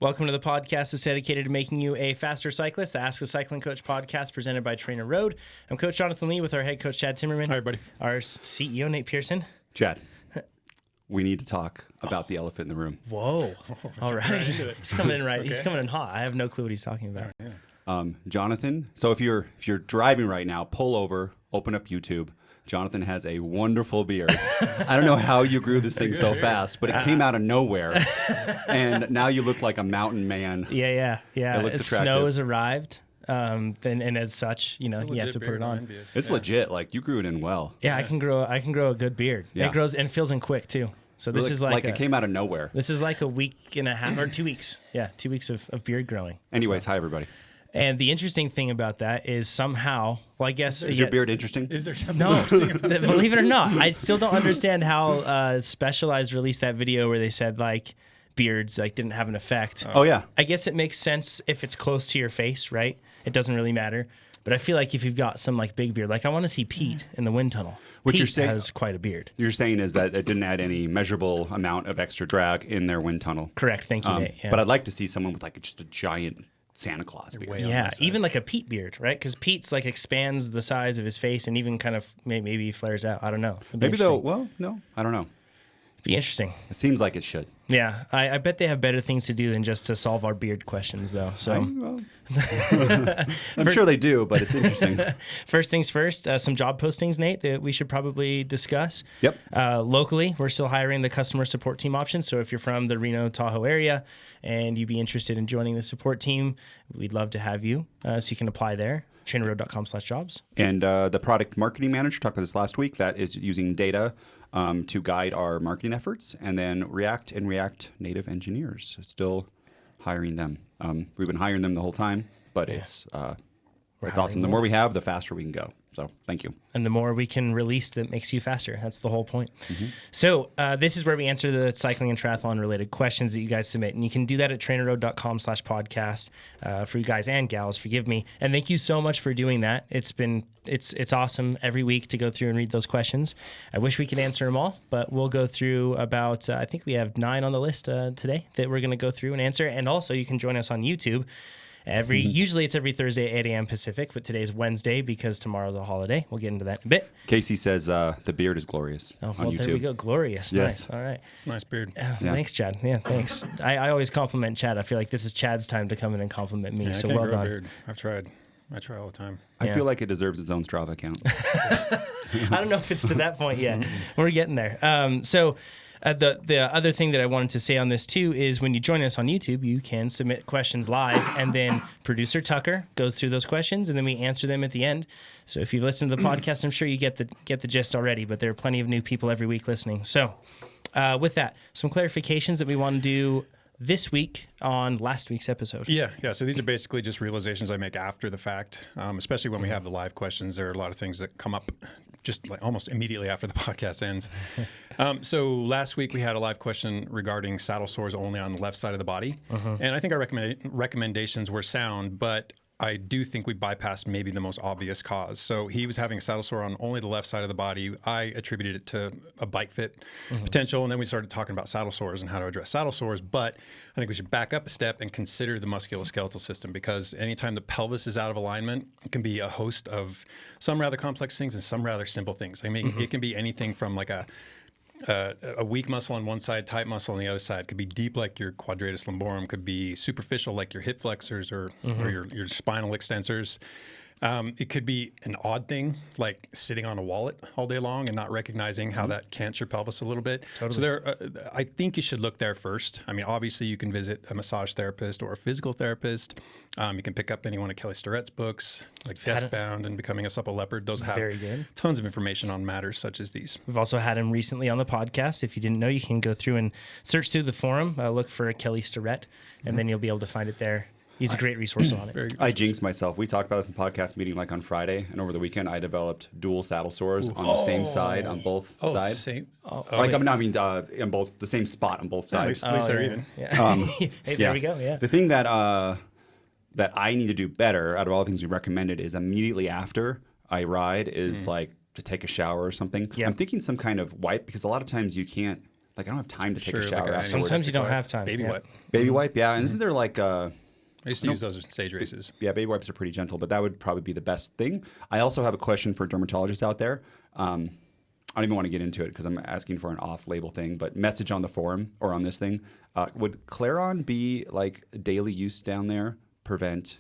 Welcome to the podcast that's dedicated to making you a faster cyclist, the Ask a Cycling Coach podcast presented by Trainer Road. I'm Coach Jonathan Lee with our head coach, Chad Timmerman. Hi, everybody. Our CEO, Nate Pearson. Chad, we need to talk about the elephant in the room. Whoa. All right. He's coming in right. Okay. He's coming in hot. I have no clue what he's talking about. Jonathan, so if you're driving right now, pull over, open up YouTube. Jonathan has a wonderful beard. I don't know how you grew this thing so fast, but it came out of nowhere. And now you look like a mountain man. Yeah. It looks attractive. Snow has arrived. And as such, you have to put it on. It's legit. Like, you grew it in well. Yeah, I can grow a good beard. Yeah. It grows and it fills in quick too. So this is like it came out of nowhere. This is like a week and a half or 2 weeks. Yeah, 2 weeks of beard growing. Anyways, Hi everybody. And the interesting thing about that is somehow, well, I guess... Is your beard interesting? Is there something No, believe it or not, I still don't understand how Specialized released that video where they said, like, beards didn't have an effect. Oh, yeah. I guess it makes sense if it's close to your face, right? It doesn't really matter. But I feel like if you've got some, big beard, I want to see Pete in the wind tunnel. What Pete you're saying has quite a beard. You're saying is that it didn't add any measurable amount of extra drag in their wind tunnel. Correct. Thank you, Nate. Yeah. But I'd like to see someone with, just a giant Santa Claus beard. Yeah, even like a Pete beard, right? Because Pete's expands the size of his face and even kind of maybe flares out. I don't know. Maybe though. Well, no, I don't know. Be interesting. It seems like it should. Yeah, I bet they have better things to do than just to solve our beard questions, though. So I'm sure they do, but it's interesting. First things first, some job postings, Nate, that we should probably discuss. Yep. Locally, we're still hiring the customer support team option. So if you're from the Reno, Tahoe area and you'd be interested in joining the support team, we'd love to have you. So you can apply there. trainerroad.com/jobs. And the product marketing manager, talked about this last week, that is using data to guide our marketing efforts, and then React native engineers. Still hiring them. We've been hiring them the whole time, but it's awesome. The more we have, the faster we can go. So thank you. And the more we can release that makes you faster. That's the whole point. Mm-hmm. So this is where we answer the cycling and triathlon related questions that you guys submit. And you can do that at trainerroad.com/podcast for you guys and gals, forgive me. And thank you so much for doing that. It's awesome every week to go through and read those questions. I wish we could answer them all, but we'll go through about, I think we have 9 on the list today that we're going to go through and answer. And also you can join us on YouTube. Usually it's every Thursday at 8 a.m. Pacific, but today's Wednesday because tomorrow's a holiday. We'll get into that in a bit. Casey says the beard is glorious on YouTube. There we go. Glorious. Yes. Nice. All right. It's a nice beard. Thanks, Chad. Yeah, thanks. I always compliment Chad. I feel like this is Chad's time to come in and compliment me. Yeah, so I can't well grow done. a beard. I've tried. I try all the time. I feel like it deserves its own Strava account. I don't know if it's to that point yet. We're getting there. The other thing that I wanted to say on this too is when you join us on YouTube, you can submit questions live, and then producer Tucker goes through those questions, and then we answer them at the end. So if you've listened to the podcast, I'm sure you get the gist already. But there are plenty of new people every week listening. So with that, some clarifications that we want to do this week on last week's episode. Yeah. So these are basically just realizations I make after the fact, especially when we have the live questions. There are a lot of things that come up just almost immediately after the podcast ends. So last week we had a live question regarding saddle sores only on the left side of the body. And I think our recommendations were sound, but I do think we bypassed maybe the most obvious cause. So he was having a saddle sore on only the left side of the body. I attributed it to a bike fit potential, and then we started talking about saddle sores and how to address saddle sores. But I think we should back up a step and consider the musculoskeletal system, because anytime the pelvis is out of alignment, it can be a host of some rather complex things and some rather simple things. I mean, it can be anything from a weak muscle on one side, tight muscle on the other side. Could be deep like your quadratus lumborum, could be superficial like your hip flexors or your spinal extensors. It could be an odd thing like sitting on a wallet all day long and not recognizing how that cants your pelvis a little bit. Totally. So I think you should look there first. I mean, obviously you can visit a massage therapist or a physical therapist. You can pick up any one of Kelly Starrett's books, like Desk Bound and Becoming a Supple Leopard. Those have tons of information on matters such as these. We've also had him recently on the podcast. If you didn't know, you can go through and search through the forum, look for Kelly Starrett, and then you'll be able to find it there. He's a great resource on it. I jinxed myself. We talked about this in the podcast meeting on Friday, and over the weekend I developed dual saddle sores on the same side on both sides. Same. In both the same spot on both sides. At least they're even. Yeah. Hey, there we go. Yeah. The thing that I need to do better out of all the things we recommended is immediately after I ride is to take a shower or something. Yep. I'm thinking some kind of wipe, because a lot of times you can't like I don't have time to take Sure, a like shower a- afterwards. Sometimes you don't have time. Baby Yeah. wipe. Baby wipe, yeah. And isn't there like I used to use those in stage races. yeah, baby wipes are pretty gentle, but that would probably be the best thing. I also have a question for dermatologists out there. I don't even want to get into it because I'm asking for an off-label thing, but message on the forum or on this thing. Would Claron be like daily use down there prevent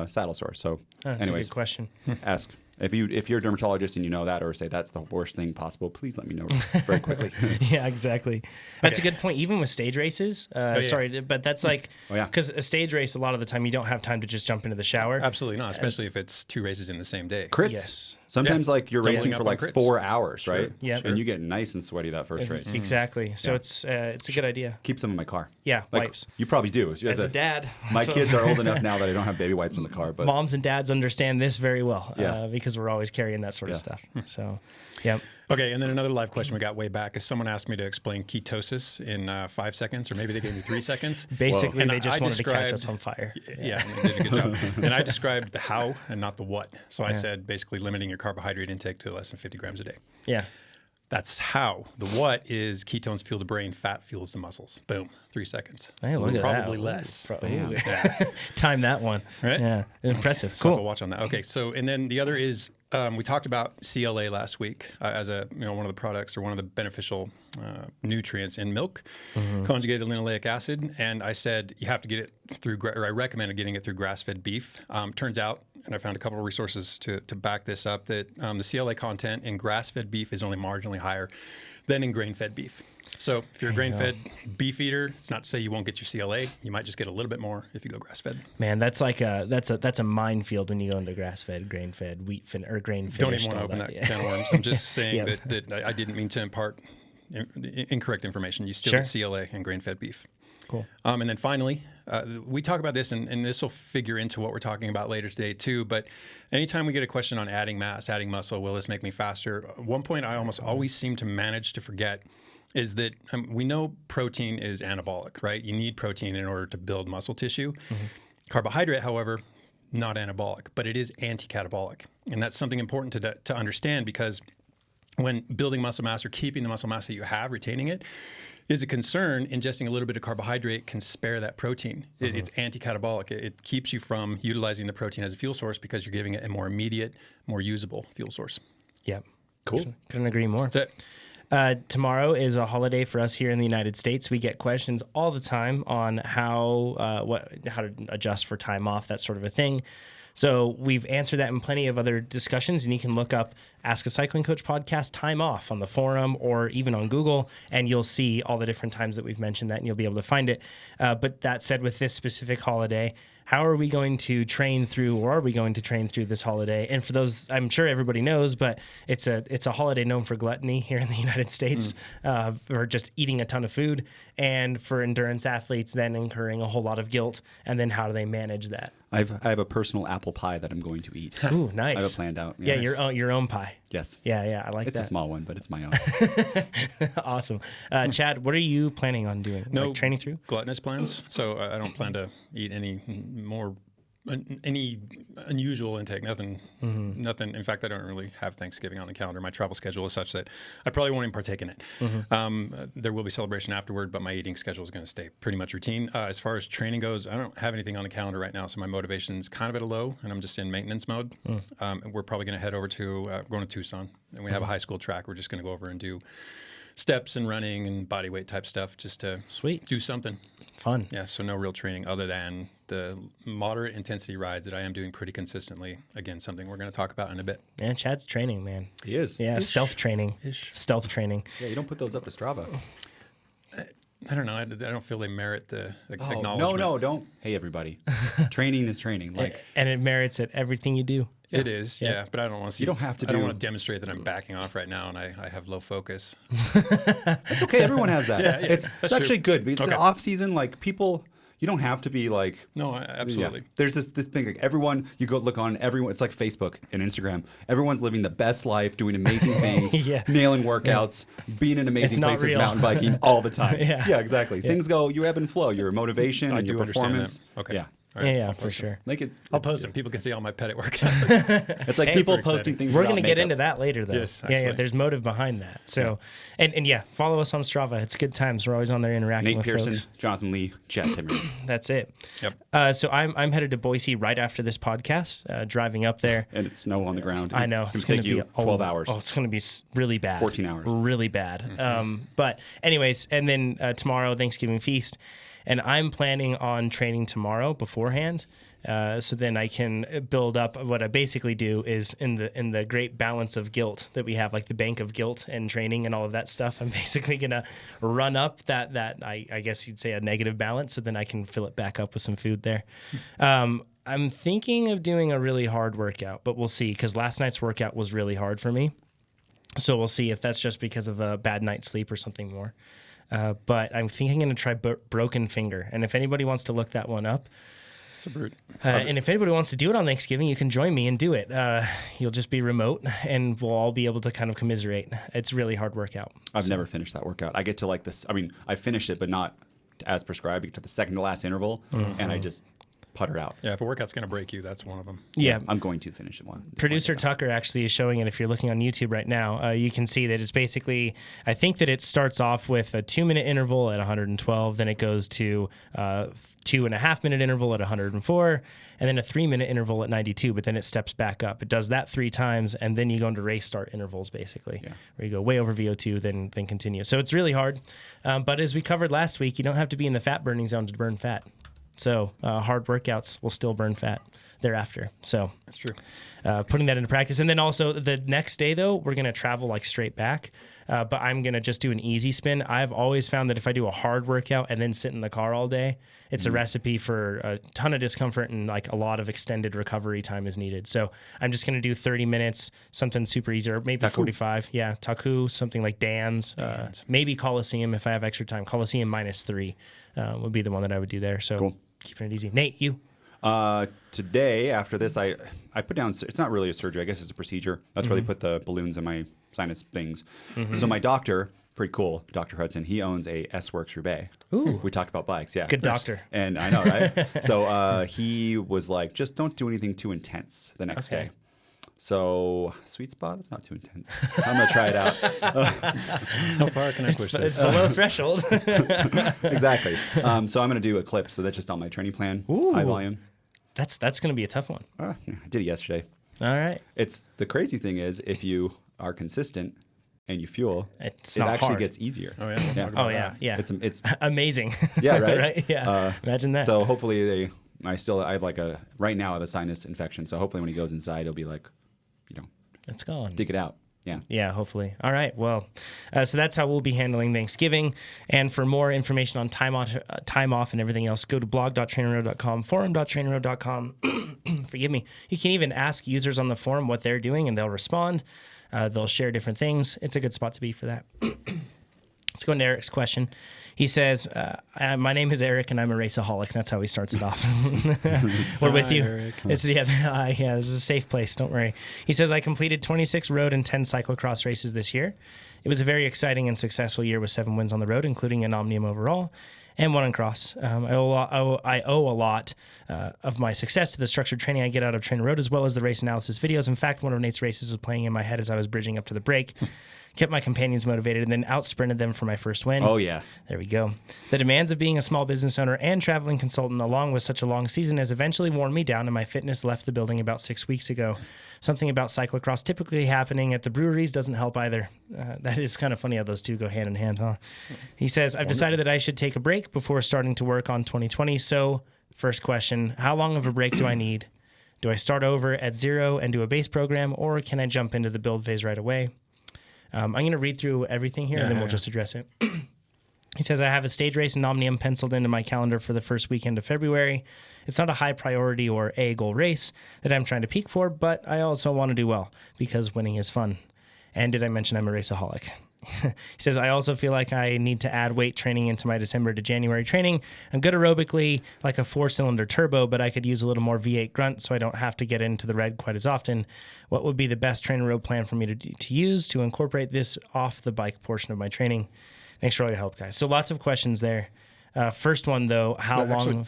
saddle sores? So That's anyways, a good question. ask. If you're a dermatologist and you know that or say that's the worst thing possible, please let me know very quickly. Yeah, exactly. That's a good point. Even with stage races, sorry, but that's like, yeah. because a stage race, a lot of the time you don't have time to just jump into the shower. Absolutely not, especially if it's 2 races in the same day. Crits. Yes. Sometimes Yeah. like you're Doubling racing up for on like crits. 4 hours, right? Yeah. And you get nice and sweaty that first race. Exactly. So it's a good idea. Keep some in my car. Yeah, Like, wipes. You probably do. As a dad, My so- kids are old enough now that I don't have baby wipes in the car, but moms and dads understand this very well Yeah. because we're always carrying that sort of stuff. So, yeah. Okay, and then another live question we got way back is someone asked me to explain ketosis in 5 seconds, or maybe they gave me 3 seconds. Basically, And they just I wanted to catch described- us on fire. Yeah, you did a good job. And I described the how and not the what. So I said basically limiting your carbohydrate intake to less than 50 grams a day. Yeah. That's how. The what is ketones fuel the brain, fat fuels the muscles. Boom, 3 seconds. Hey, look at that. Probably less. Ooh. Time that one. Right? Yeah. Impressive. So I'll Cool. watch on that. Okay, so and then the other is we talked about CLA last week as one of the products or one of the beneficial nutrients in milk, conjugated linoleic acid, and I said you have to get it through, or I recommended getting it through grass-fed beef. Turns out, and I found a couple of resources to back this up, that the CLA content in grass-fed beef is only marginally higher than in grain-fed beef. So if you're a grain-fed beef eater, it's not to say you won't get your CLA. You might just get a little bit more if you go grass-fed. Man, that's like that's a minefield when you go into grass-fed, grain-fed, wheat-fed, or grain-finished. Don't even want to open that can of worms. I'm just saying Yeah. that I didn't mean to impart incorrect information. You still Sure. get CLA and grain-fed beef. Cool. And then finally, we talk about this, and this will figure into what we're talking about later today too. But anytime we get a question on adding mass, adding muscle, will this make me faster? One point I almost always seem to manage to forget is that we know protein is anabolic, right? You need protein in order to build muscle tissue. Carbohydrate, however, not anabolic, but it is anti-catabolic. And that's something important to understand, because when building muscle mass or keeping the muscle mass that you have, retaining it, is a concern. Ingesting a little bit of carbohydrate can spare that protein. It's anti-catabolic. It keeps you from utilizing the protein as a fuel source because you're giving it a more immediate, more usable fuel source. Yeah. cool. Couldn't agree more. That's it. Tomorrow is a holiday for us here in the United States. We get questions all the time on how to adjust for time off, that sort of a thing. So we've answered that in plenty of other discussions, and you can look up Ask a Cycling Coach podcast time off on the forum or even on Google, and you'll see all the different times that we've mentioned that, and you'll be able to find it. But that said, with this specific holiday, how are we going to train through, or are we going to train through this holiday? And for those, I'm sure everybody knows, but it's a holiday known for gluttony here in the United States, or just eating a ton of food, and for endurance athletes then incurring a whole lot of guilt. And then how do they manage that? I have a personal apple pie that I'm going to eat. Ooh, nice. I have it planned out. Yeah, Yes. your own pie. Yes. Yeah, I like It's that. a small one, but it's my own. Awesome. Chad, what are you planning on doing? No Like training through? gluttonous plans. So I don't plan to eat any unusual intake. Nothing. In fact, I don't really have Thanksgiving on the calendar. My travel schedule is such that I probably won't even partake in it. There will be celebration afterward, but my eating schedule is going to stay pretty much routine. As far as training goes, I don't have anything on the calendar right now, so my motivation's kind of at a low, and I'm just in maintenance mode. We're probably going to head over to going to Tucson, and we have a high school track. We're just going to go over and do steps and running and body weight type stuff just to Sweet. do something. Fun. Yeah, so no real training other than the moderate intensity rides that I am doing pretty consistently. Again, something we're going to talk about in a bit. Man, Chad's training, man. He is. Yeah, stealth training. Stealth training. Yeah, you don't put those up to Strava. I don't know. I don't feel they merit the acknowledgement. No, don't. Hey, everybody. Training is training. Like, And it merits it, everything you do. It is, yeah, but I don't want to see. You don't have to I don't do- want to demonstrate that I'm backing off right now and I have low focus. it's okay. Everyone has that. Yeah, It's that's actually true. good. It's Okay. the off season. Like people, you don't have to be like. No, absolutely. Yeah. There's this thing. Like everyone, you go look on everyone. It's like Facebook and Instagram. Everyone's living the best life, doing amazing things, Yeah. nailing workouts, being in It's amazing not places, real. mountain biking all the time. Yeah. Exactly. Things go. You ebb and flow. Your motivation I and do your understand performance. that. Okay. Yeah. All right, Yeah, I'll for post them. sure. Like I'll post them. People can see all my petty workouts. It's like Hey, people super posting exciting. things. We're without going to get makeup. into that later, though. Yes, yeah. actually. There's motive behind that. So, and yeah, follow us on Strava. It's good times. We're always on there interacting Nate with Pearson, folks. Jonathan Lee, Chad Timmer. That's it. Yep. So I'm headed to Boise right after this podcast. Driving up there. And it's snow on the ground. I know It's going to take you 12 hours. Oh, it's going to be really bad. 14 hours. Really bad. But anyways, and then tomorrow Thanksgiving feast, and I'm planning on training tomorrow beforehand. So then I can build up. What I basically do is in the great balance of guilt that we have, like the bank of guilt and training and all of that stuff. I'm basically gonna run up that I guess you'd say a negative balance, so then I can fill it back up with some food there. I'm thinking of doing a really hard workout, but we'll see, because last night's workout was really hard for me. So we'll see if that's just because of a bad night's sleep or something more. But I'm thinking I'm going to try Broken Finger. And if anybody wants to look that one up, It's a brute. and if anybody wants to do it on Thanksgiving, you can join me and do it. You'll just be remote, and we'll all be able to kind of commiserate. It's a really hard workout. I've never finished that workout. I get to like this. I mean, I finished it, but not as prescribed. I get to the second to last interval, and I just putter out. Yeah, if a workout's going to break you, that's one of them. Yeah. I'm going to finish it one. Producer Tucker actually is showing it. If you're looking on YouTube right now, you can see that it's basically, I think that it starts off with a 2-minute interval at 112, then it goes to 2.5 minute interval at 104, and then a 3-minute interval at 92, but then it steps back up. It does that 3 times, and then you go into race start intervals, basically, where you go way over VO2, then continue. So it's really hard. But as we covered last week, you don't have to be in the fat burning zone to burn fat. So hard workouts will still burn fat thereafter. So That's true. putting that into practice. And then also the next day, though, we're going to travel like straight back. But I'm going to just do an easy spin. I've always found that if I do a hard workout and then sit in the car all day, it's a recipe for a ton of discomfort, and like a lot of extended recovery time is needed. So I'm just going to do 30 minutes, something super easy, or maybe Taku. 45. Yeah, Taku, something like Dan's. Maybe Coliseum if I have extra time. Coliseum -3 would be the one that I would do there. So Cool. keeping it easy. Nate, you? Today, after this, I put down, it's not really a surgery, I guess it's a procedure. That's where they put the balloons in my sinus things. So my doctor, pretty cool, Dr. Hudson, he owns a S-Works Roubaix. Ooh. We talked about bikes, yeah. Good doctor. And I know, right? So he was like, just don't do anything too intense the next Okay. day. So sweet spot, it's not too intense. I'm going to try it out. How far can I push It's this? below threshold. Exactly. So I'm going to do Eclipse, so that's just on my training plan, Ooh. high volume. That's going to be a tough one. Yeah, I did it yesterday. All right. It's the crazy thing is if you are consistent and you fuel, It's it not actually hard. gets easier. Oh, yeah. We'll talk Oh, about yeah. that. Yeah. It's amazing. yeah, right. right? Yeah. Imagine that. So hopefully I have like right now I have a sinus infection. So hopefully when he goes inside, he'll be like, it's gone. dig it out. Yeah. Yeah, hopefully. All right. Well, so that's how we'll be handling Thanksgiving. And for more information on time off and everything else, go to blog.trainerroad.com, forum.trainerroad.com. Forgive me. You can even ask users on the forum what they're doing, and they'll respond. They'll share different things. It's a good spot to be for that. Let's go into Eric's question. He says, my name is Eric, and I'm a raceaholic. That's how he starts it off. We're with Hi, you. Eric. It's this is a safe place. Don't worry. He says, I completed 26 road and 10 cyclocross races this year. It was a very exciting and successful year with 7 wins on the road, including an Omnium overall and 1 on cross. I owe a lot of my success to the structured training I get out of Trainer Road, as well as the race analysis videos. In fact, one of Nate's races was playing in my head as I was bridging up to the break. Kept my companions motivated, and then out-sprinted them for my first win. Oh, yeah. There we go. The demands of being a small business owner and traveling consultant, along with such a long season, has eventually worn me down, and my fitness left the building about 6 weeks ago. Something about cyclocross typically happening at the breweries doesn't help either. That is kind of funny how those two go hand in hand, huh? He says, I've decided that I should take a break before starting to work on 2020. So, first question, how long of a break do I need? Do I start over at 0 and do a base program, or can I jump into the build phase right away? I'm going to read through everything here, and then we'll just address it. He says, I have a stage race in Omnium penciled into my calendar for the first weekend of February. It's not a high priority or A goal race that I'm trying to peak for, but I also want to do well because winning is fun. And did I mention I'm a raceaholic? He says, I also feel like I need to add weight training into my December to January training. I'm good aerobically, like a 4-cylinder turbo, but I could use a little more V8 grunt so I don't have to get into the red quite as often. What would be the best Trainer Road plan for me to use to incorporate this off the bike portion of my training? Thanks for all your help, guys. So lots of questions there. First one, though, how long...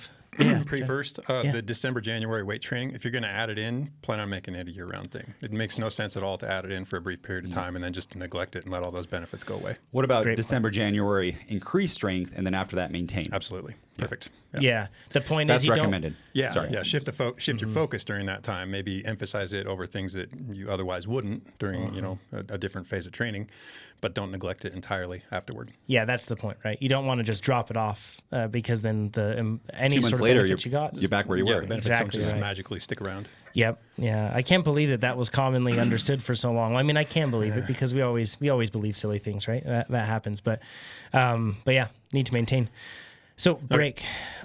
pre-first, the December, January weight training, if you're going to add it in, plan on making it a year-round thing. It makes no sense at all to add it in for a brief period of time and then just neglect it and let all those benefits go away. What about December, January, increase strength, and then after that, maintain? Absolutely. Perfect. Yeah. The point That's is you recommended. Shift your focus during that time. Maybe emphasize it over things that you otherwise wouldn't during, a different phase of training, but don't neglect it entirely afterward. Yeah, that's the point, right? You don't want to just drop it off because then any 2 months sort of later, benefits you got, you're back where you were. The benefits don't just magically stick around. Yep. Yeah. I can't believe that was commonly understood for so long. I mean, I can believe it because we always believe silly things, right? That happens. But yeah, need to maintain. So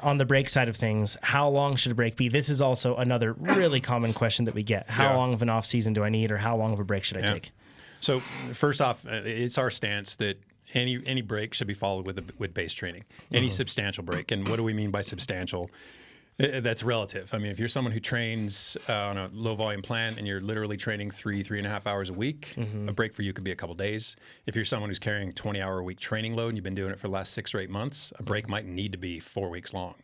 on the break side of things, how long should a break be? This is also another really common question that we get. How long of an off season do I need, or how long of a break should I take? So first off, it's our stance that any break should be followed with base training, any substantial break. And what do we mean by substantial? That's relative. I mean, if you're someone who trains on a low volume plan and you're literally training 3.5 hours a week, a break for you could be a couple days. If you're someone who's carrying 20-hour a week training load and you've been doing it for the last 6 or 8 months, a break might need to be 4 weeks long.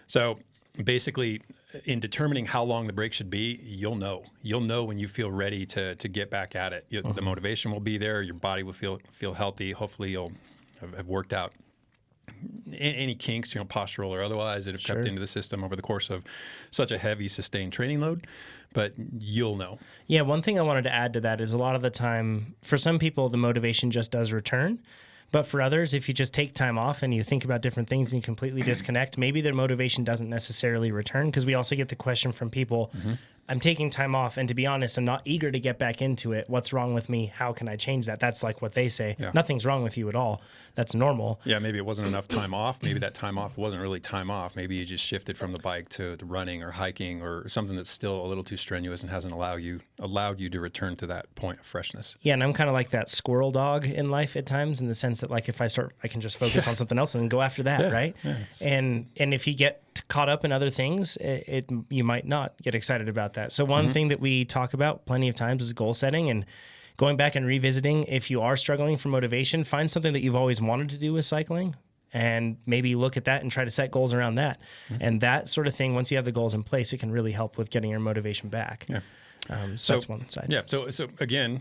So basically, in determining how long the break should be, you'll know. You'll know when you feel ready to get back at it. The motivation will be there. Your body will feel healthy. Hopefully, you'll have worked out any kinks, postural or otherwise, that have crept into the system over the course of such a heavy, sustained training load. But you'll know. Yeah, one thing I wanted to add to that is a lot of the time, for some people, the motivation just does return. But for others, if you just take time off and you think about different things and you completely disconnect, maybe their motivation doesn't necessarily return. Because we also get the question from people, I'm taking time off, and to be honest, I'm not eager to get back into it. What's wrong with me? How can I change that? That's like what they say. Yeah. Nothing's wrong with you at all. That's normal. Yeah, maybe it wasn't enough time off. Maybe that time off wasn't really time off. Maybe you just shifted from the bike to running or hiking or something that's still a little too strenuous and hasn't allowed you to return to that point of freshness. Yeah, and I'm kind of like that squirrel dog in life at times, in the sense that, like, if I can just focus on something else and go after that, right? Yeah, and if you get caught up in other things, you might not get excited about that. So one thing that we talk about plenty of times is goal setting and going back and revisiting. If you are struggling for motivation, find something that you've always wanted to do with cycling and maybe look at that and try to set goals around that. And that sort of thing, once you have the goals in place, it can really help with getting your motivation back. Yeah. So that's one side. Yeah. So again,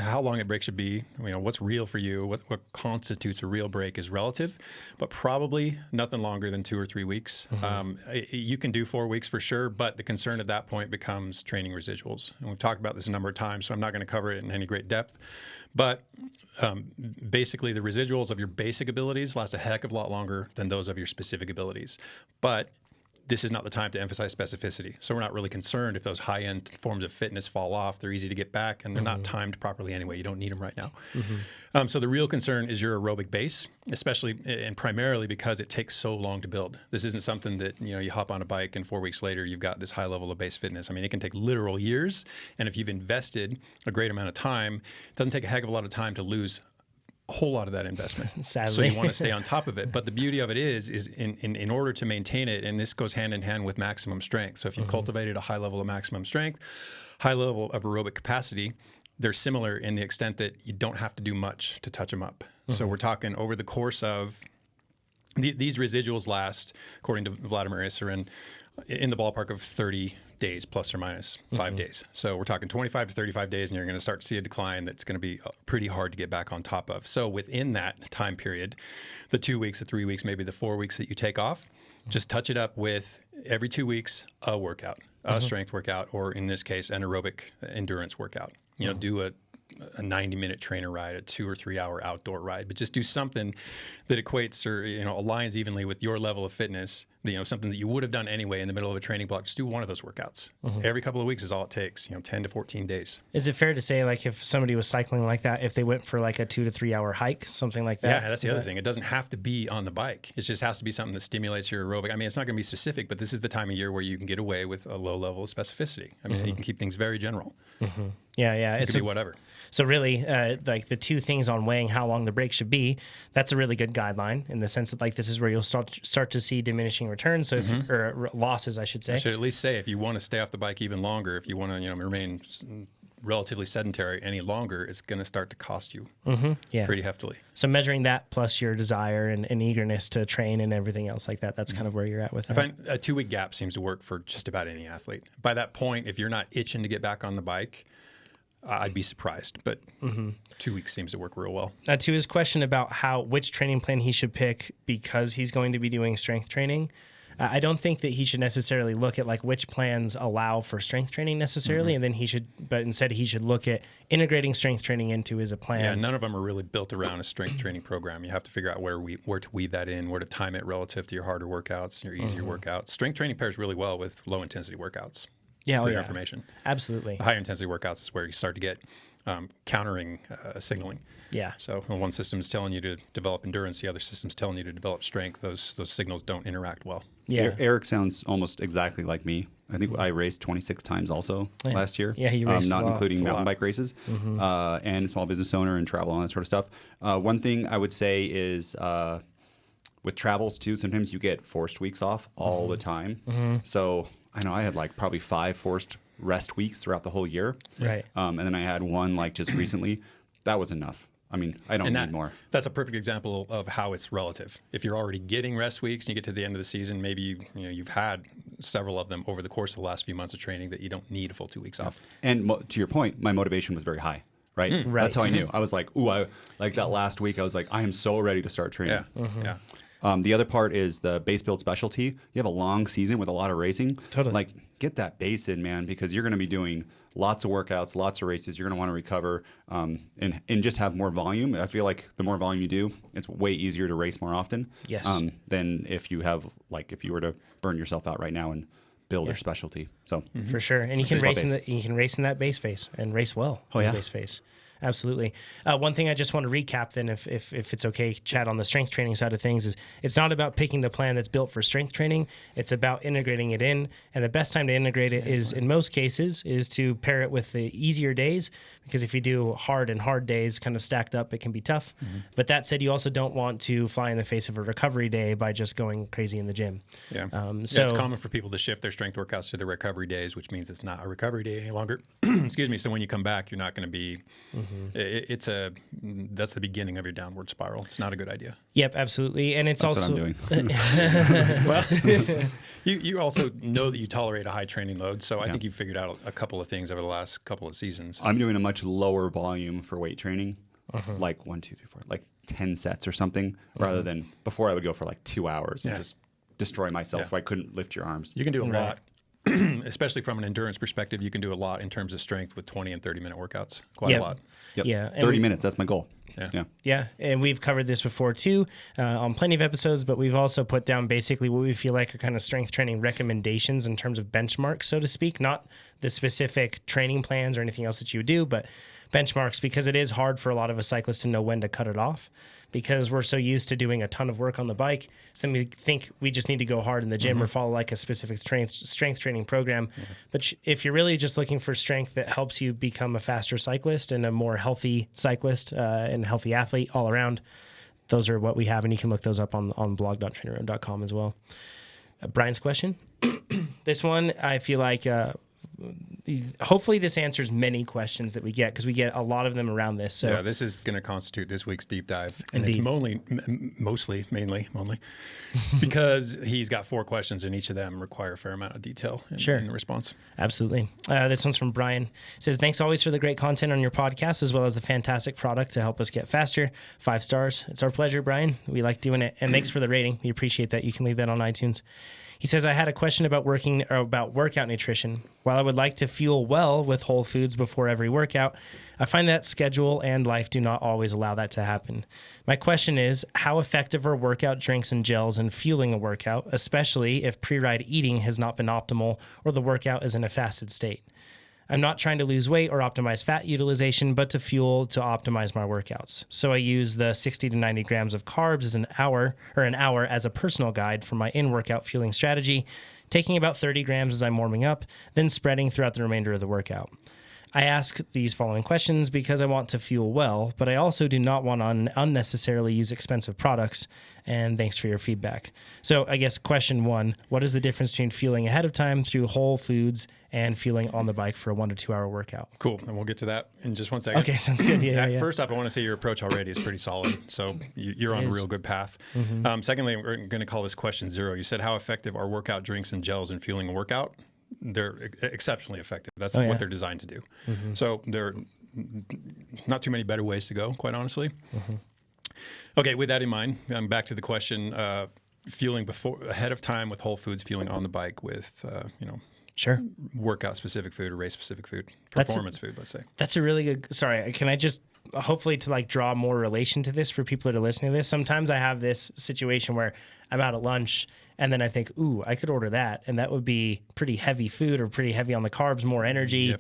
how long a break should be, what's real for you, what constitutes a real break is relative, but probably nothing longer than 2 or 3 weeks. You can do 4 weeks for sure, but the concern at that point becomes training residuals. And we've talked about this a number of times, so I'm not going to cover it in any great depth. But basically, the residuals of your basic abilities last a heck of a lot longer than those of your specific abilities. But this is not the time to emphasize specificity. So we're not really concerned if those high-end forms of fitness fall off. They're easy to get back, and they're not timed properly anyway. You don't need them right now. So the real concern is your aerobic base, especially and primarily because it takes so long to build. This isn't something that you hop on a bike and 4 weeks later you've got this high level of base fitness. I mean, it can take literal years, and if you've invested a great amount of time, it doesn't take a heck of a lot of time to lose a whole lot of that investment. Sadly. So you want to stay on top of it. But the beauty of it is in order to maintain it, and this goes hand in hand with maximum strength. So if you cultivated a high level of maximum strength, high level of aerobic capacity, they're similar in the extent that you don't have to do much to touch them up. So we're talking over the course of these residuals last, according to Vladimir Isserin, in the ballpark of 30 days, plus or minus 5 days. So we're talking 25 to 35 days, and you're going to start to see a decline that's going to be pretty hard to get back on top of. So within that time period, the 2 weeks, the 3 weeks, maybe the 4 weeks that you take off, just touch it up with every 2 weeks, a workout, a strength workout, or in this case, an aerobic endurance workout. Do a 90-minute trainer ride, a 2 or 3 hour outdoor ride, but just do something that equates or aligns evenly with your level of fitness. Something that you would have done anyway in the middle of a training block. Just do one of those workouts. Every couple of weeks is all it takes. 10 to 14 days. Is it fair to say, like, if somebody was cycling like that, if they went for like a 2 to 3 hour hike, something like that? Yeah, that's the other thing. It doesn't have to be on the bike. It just has to be something that stimulates your aerobic. I mean, it's not going to be specific, but this is the time of year where you can get away with a low level of specificity. I mean, you can keep things very general. Yeah. It could be whatever. So really, like the two things on weighing how long the break should be, that's a really good guideline in the sense that, like, this is where you'll start to see diminishing returns, so or losses, I should say. I should at least say, if you want to stay off the bike even longer, if you want to remain relatively sedentary any longer, it's going to start to cost you pretty heftily. So measuring that plus your desire and eagerness to train and everything else like that, that's kind of where you're at with I that. find a 2-week gap seems to work for just about any athlete. By that point, if you're not itching to get back on the bike, I'd be surprised, but 2 weeks seems to work real well. Now, to his question about which training plan he should pick because he's going to be doing strength training, I don't think that he should necessarily look at like which plans allow for strength training necessarily, and then instead he should look at integrating strength training into his plan. Yeah, none of them are really built around a strength training program. You have to figure out where to weave that in, where to time it relative to your harder workouts, your easier workouts. Strength training pairs really well with low intensity workouts. Yeah, for your information. Absolutely. The higher intensity workouts is where you start to get countering signaling. Yeah. So when one system is telling you to develop endurance, the other system's telling you to develop strength. Those signals don't interact well. Yeah. Eric sounds almost exactly like me. I think I raced 26 times also last year. Yeah, you raced not a lot. including It's a mountain lot. bike races and small business owner and travel and all that sort of stuff. One thing I would say is with travels too, sometimes you get forced weeks off all the time. So I know I had like probably 5 forced rest weeks throughout the whole year. Right. And then I had one like just recently. That was enough. I mean, I don't need more. That's a perfect example of how it's relative. If you're already getting rest weeks and you get to the end of the season, maybe you've had several of them over the course of the last few months of training that you don't need a full 2 weeks off. And to your point, my motivation was very high. Right? Right. That's how I knew. I was like, ooh, like that last week, I was like, I am so ready to start training. Yeah. The other part is the base build specialty. You have a long season with a lot of racing. Totally. Like, get that base in, man, because you're going to be doing lots of workouts, lots of races. You're going to want to recover and just have more volume. I feel like the more volume you do, it's way easier to race more often. Yes. Than if you have, like, if you were to burn yourself out right now and build your specialty. So For sure. And you can race in that base phase and race well in the base phase. Absolutely. One thing I just want to recap then, if it's okay, Chad, on the strength training side of things, is it's not about picking the plan that's built for strength training. It's about integrating it in. And the best time to integrate it is, in most cases, is to pair it with the easier days, because if you do hard days kind of stacked up, it can be tough. But that said, you also don't want to fly in the face of a recovery day by just going crazy in the gym. Yeah. So it's common for people to shift their strength workouts to the recovery days, which means it's not a recovery day any longer. Excuse me. So when you come back, you're not going to be. That's the beginning of your downward spiral. It's not a good idea. Yep, absolutely. And it's that's also what I'm doing. Well, you also know that you tolerate a high training load. So I think you've figured out a couple of things over the last couple of seasons. I'm doing a much lower volume for weight training, like 1, 2, 3, 4, like 10 sets or something, rather than before I would go for like 2 hours and just destroy myself so I couldn't lift your arms. You can do a lot. Especially from an endurance perspective, you can do a lot in terms of strength with 20 and 30-minute workouts. Quite a lot. Yep. Yeah. 30 minutes, that's my goal. Yeah. Yeah, and we've covered this before too on plenty of episodes, but we've also put down basically what we feel like are kind of strength training recommendations in terms of benchmarks, so to speak, not the specific training plans or anything else that you would do, but benchmarks, because it is hard for a lot of us cyclists to know when to cut it off, because we're so used to doing a ton of work on the bike. So we think we just need to go hard in the gym or follow like a specific strength training program. But if you're really just looking for strength that helps you become a faster cyclist and a more healthy cyclist and healthy athlete all around, those are what we have. And you can look those up on blog.trainerroad.com as well. Brian's question. This one, I feel like hopefully this answers many questions that we get, because we get a lot of them around this. So yeah, this is going to constitute this week's deep dive, and Indeed. it's mainly because he's got 4 questions, and each of them require a fair amount of detail in the response. Absolutely. This one's from Brian. It says, thanks always for the great content on your podcast, as well as the fantastic product to help us get faster. 5 stars. It's our pleasure, Brian. We like doing it, and thanks for the rating. We appreciate that. You can leave that on iTunes. He says, I had a question about workout nutrition. While I would like to fuel well with whole foods before every workout, I find that schedule and life do not always allow that to happen. My question is, how effective are workout drinks and gels in fueling a workout, especially if pre-ride eating has not been optimal or the workout is in a fasted state? I'm not trying to lose weight or optimize fat utilization, but to fuel to optimize my workouts. So I use the 60 to 90 grams of carbs as an hour as a personal guide for my in-workout fueling strategy, taking about 30 grams as I'm warming up, then spreading throughout the remainder of the workout. I ask these following questions because I want to fuel well, but I also do not want to unnecessarily use expensive products. And thanks for your feedback. So I guess question 1, what is the difference between fueling ahead of time through whole foods and fueling on the bike for a 1 to 2 hour workout? Cool. And we'll get to that in just 1 second. Okay, sounds good. Yeah. First off, I want to say your approach already is pretty solid. So you're on a real good path. Secondly, we're going to call this question 0. You said, how effective are workout drinks and gels in fueling a workout? They're exceptionally effective. That's what they're designed to do. So there are not too many better ways to go, quite honestly. Okay, with that in mind, back to the question, fueling ahead of time with whole foods, fueling on the bike with, Sure. workout specific food or race specific food, performance food, let's say. That's a really good, sorry, can I just, hopefully to like draw more relation to this for people that are listening to this. Sometimes I have this situation where I'm out at lunch and then I think, ooh, I could order that. And that would be pretty heavy food or pretty heavy on the carbs, more energy.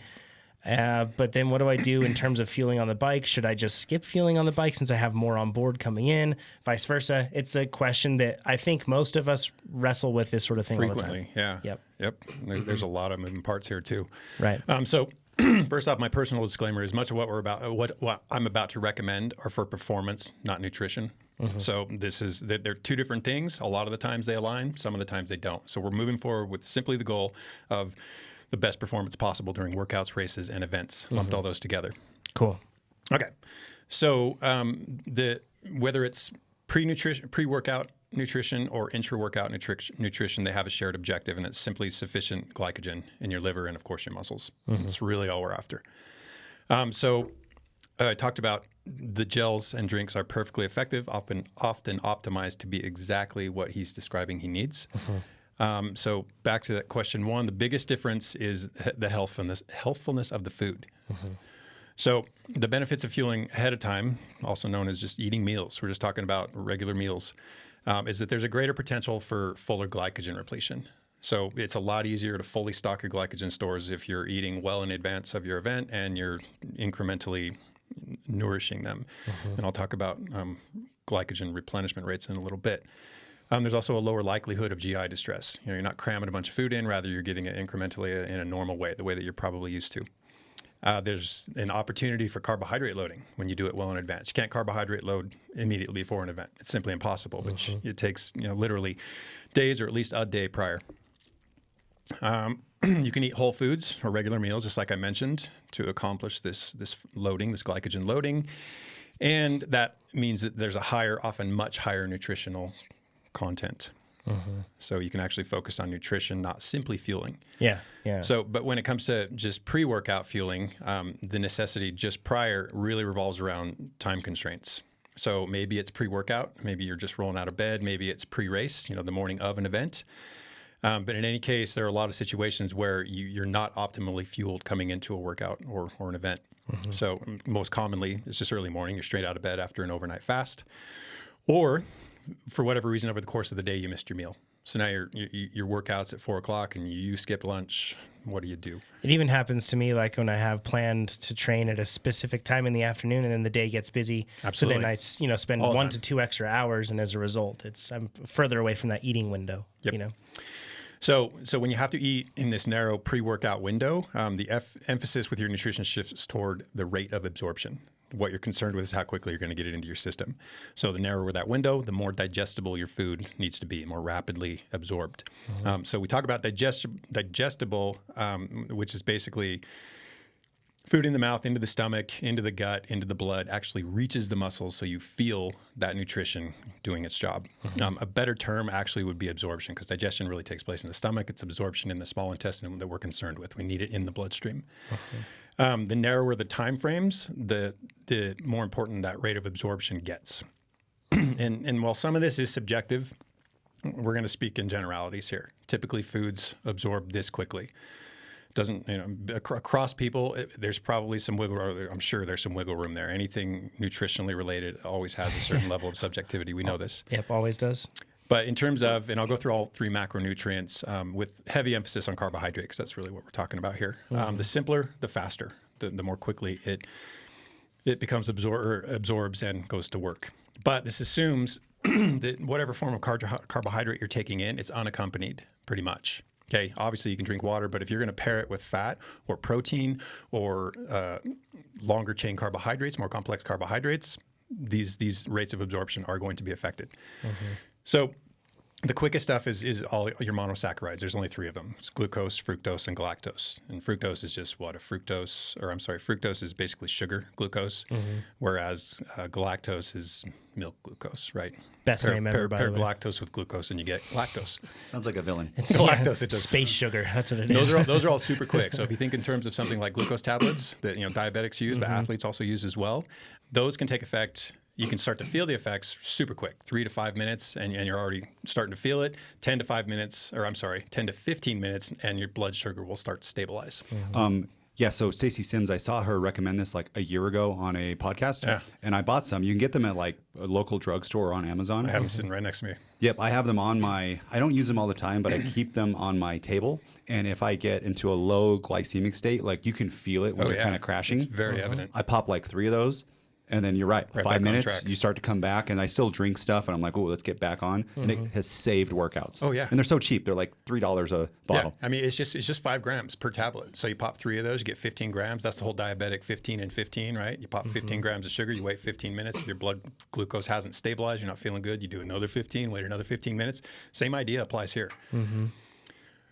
But then what do I do in terms of fueling on the bike? Should I just skip fueling on the bike since I have more on board coming in? Vice versa. It's a question that I think most of us wrestle with this sort of thing Frequently, all the time. Yep. There's a lot of moving parts here too. Right. So first off, my personal disclaimer is much of what what I'm about to recommend are for performance, not nutrition. So they're two different things. A lot of the times they align, some of the times they don't. So we're moving forward with simply the goal of the best performance possible during workouts, races, and events. Lumped all those together. Cool. Okay. So whether it's pre-workout nutrition or intra-workout nutrition, they have a shared objective, and it's simply sufficient glycogen in your liver and, of course, your muscles. It's really all we're after. So I talked about the gels and drinks are perfectly effective, often optimized to be exactly what he's describing he needs. So back to that question 1, the biggest difference is the healthfulness of the food. So the benefits of fueling ahead of time, also known as just eating meals, we're just talking about regular meals, is that there's a greater potential for fuller glycogen repletion. So it's a lot easier to fully stock your glycogen stores if you're eating well in advance of your event and you're incrementally nourishing them. And I'll talk about glycogen replenishment rates in a little bit. There's also a lower likelihood of GI distress. You're not cramming a bunch of food in, rather you're getting it incrementally in a normal way, the way that you're probably used to. There's an opportunity for carbohydrate loading when you do it well in advance. You can't carbohydrate load immediately before an event. It's simply impossible, but it takes literally days or at least a day prior. You can eat whole foods or regular meals, just like I mentioned, to accomplish this loading, this glycogen loading. And that means that there's a higher, often much higher nutritional content. So you can actually focus on nutrition, not simply fueling. Yeah. So, but when it comes to just pre-workout fueling, the necessity just prior really revolves around time constraints. So maybe it's pre-workout, maybe you're just rolling out of bed, maybe it's pre-race, the morning of an event. But in any case, there are a lot of situations where you're not optimally fueled coming into a workout or an event. So most commonly, it's just early morning. You're straight out of bed after an overnight fast. Or for whatever reason, over the course of the day, you missed your meal. So now your workout's at 4 o'clock and you skip lunch. What do you do? It even happens to me like when I have planned to train at a specific time in the afternoon and then the day gets busy. Absolutely. So then I spend 1 to 2 extra hours, and as a result, I'm further away from that eating window. Yep. So when you have to eat in this narrow pre-workout window, the emphasis with your nutrition shifts toward the rate of absorption. What you're concerned with is how quickly you're going to get it into your system. So the narrower that window, the more digestible your food needs to be, more rapidly absorbed. So we talk about digestible, which is basically food in the mouth, into the stomach, into the gut, into the blood, actually reaches the muscles so you feel that nutrition doing its job. A better term actually would be absorption, because digestion really takes place in the stomach. It's absorption in the small intestine that we're concerned with. We need it in the bloodstream. The narrower the time frames, the more important that rate of absorption gets. And while some of this is subjective, we're going to speak in generalities here. Typically, foods absorb this quickly. Doesn't, across people, there's probably some wiggle room. I'm sure there's some wiggle room there. Anything nutritionally related always has a certain level of subjectivity. We know this. Yep, always does. But in terms of, and I'll go through all 3 macronutrients with heavy emphasis on carbohydrate, because that's really what we're talking about here. The simpler, the faster, the more quickly it becomes absorbs and goes to work. But this assumes that whatever form of carbohydrate you're taking in, it's unaccompanied pretty much. Okay, obviously you can drink water, but if you're going to pair it with fat or protein or longer chain carbohydrates, more complex carbohydrates, these rates of absorption are going to be affected. So the quickest stuff is all your monosaccharides. There's only 3 of them. It's glucose, fructose, and galactose. And fructose is just fructose is basically sugar glucose, whereas galactose is milk glucose, right? Best name ever, by the way. Pair galactose with glucose and you get lactose. Sounds like a villain. It's Galactose, it does. space sugar. That's what it is. Those are all super quick. So if you think in terms of something like glucose tablets that diabetics use, but athletes also use as well, those can take effect. You can start to feel the effects super quick, 3 to 5 minutes, and you're already starting to feel it. 10 to 15 minutes, and your blood sugar will start to stabilize. Yeah, so Stacey Sims, I saw her recommend this like a year ago on a podcast, and I bought some. You can get them at like a local drugstore or on Amazon. I have them sitting right next to me. Yep, I have them on I don't use them all the time, but I keep them on my table. And if I get into a low glycemic state, like you can feel it when they're kind of crashing. It's very evident. I pop like 3 of those. And then you're right, 5 minutes, you start to come back, and I still drink stuff, and I'm like, oh, let's get back on. And it has saved workouts. Oh, yeah. And they're so cheap. They're like $3 a bottle. Yeah. I mean, it's just 5 grams per tablet. So you pop 3 of those, you get 15 grams. That's the whole diabetic 15 and 15, right? You pop 15 grams of sugar, you wait 15 minutes. If your blood glucose hasn't stabilized, you're not feeling good, you do another 15, wait another 15 minutes. Same idea applies here.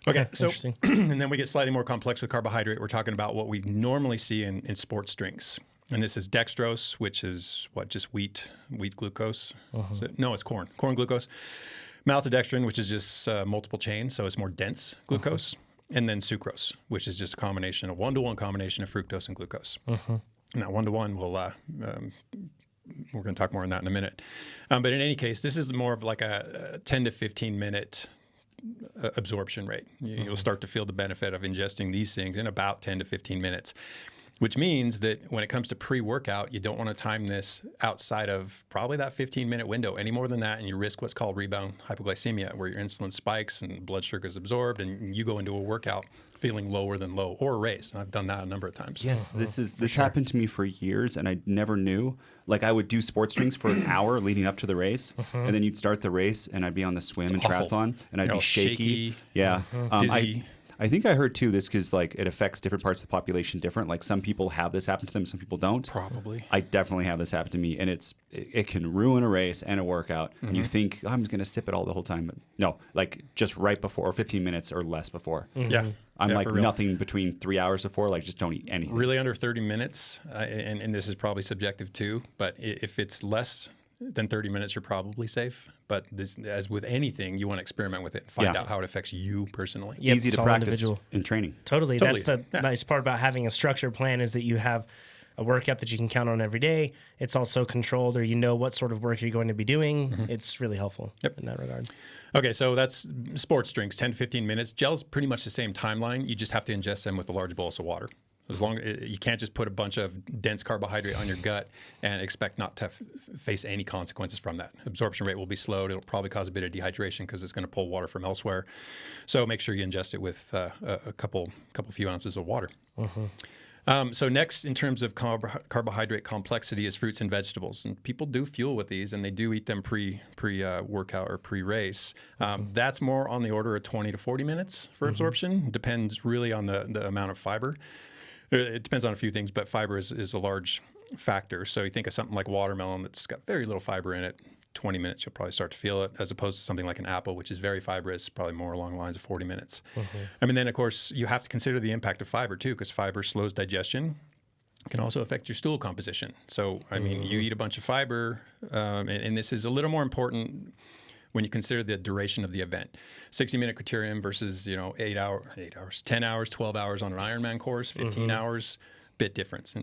Okay, so and then we get slightly more complex with carbohydrate. We're talking about what we normally see in sports drinks. And this is dextrose, which is just wheat glucose. No, it's corn glucose. Maltodextrin, which is just multiple chains, so it's more dense glucose. And then sucrose, which is just a combination, a 1-to-1 combination of fructose and glucose. Now, 1-to-1 we're going to talk more on that in a minute. But in any case, this is more of like a 10 to 15 minute absorption rate. You'll start to feel the benefit of ingesting these things in about 10 to 15 minutes. Which means that when it comes to pre-workout, you don't want to time this outside of probably that 15-minute window. Any more than that, and you risk what's called rebound hypoglycemia, where your insulin spikes and blood sugar is absorbed, and you go into a workout feeling lower than low or raised. And I've done that a number of times. Yes, this happened to me for years, and I never knew. Like I would do sports drinks for an hour leading up to the race, and then you'd start the race, and I'd be on the swim and triathlon, and I'd be shaky. Yeah, dizzy. I think I heard too this because like it affects different parts of the population different. Like some people have this happen to them, some people don't. Probably. I definitely have this happen to me, and it can ruin a race and a workout. And you think I'm just gonna sip it all the whole time, but no, like just right before, 15 minutes or less before. Yeah. I'm like nothing between 3 hours before, like just don't eat anything. Really under 30 minutes, and this is probably subjective too, but if it's less than 30 minutes, you're probably safe. But this, as with anything, you want to experiment with it and find out how it affects you personally. Yep, easy to practice in training. Totally. That's the nice part about having a structured plan is that you have a workout that you can count on every day. It's also controlled, or you know what sort of work you're going to be doing. It's really helpful in that regard. Okay, so that's sports drinks, 10 to 15 minutes. Gel's pretty much the same timeline. You just have to ingest them with a large bolus of water. As long you can't just put a bunch of dense carbohydrate on your gut and expect not to face any consequences from that. Absorption rate will be slowed. It'll probably cause a bit of dehydration because it's going to pull water from elsewhere. So make sure you ingest it with a couple few ounces of water. So next, in terms of carbohydrate complexity, is fruits and vegetables. And people do fuel with these, and they do eat them pre-workout or pre-race. That's more on the order of 20 to 40 minutes for absorption. Depends really on the amount of fiber. It depends on a few things, but fiber is a large factor. So you think of something like watermelon that's got very little fiber in it, 20 minutes, you'll probably start to feel it, as opposed to something like an apple, which is very fibrous, probably more along the lines of 40 minutes. I mean, then, of course, you have to consider the impact of fiber, too, because fiber slows digestion. It can also affect your stool composition. So, I mean, you eat a bunch of fiber, and this is a little more important when you consider the duration of the event. 60-minute criterium versus, 8 hours, 10 hours, 12 hours on an Ironman course, 15 hours, a bit different.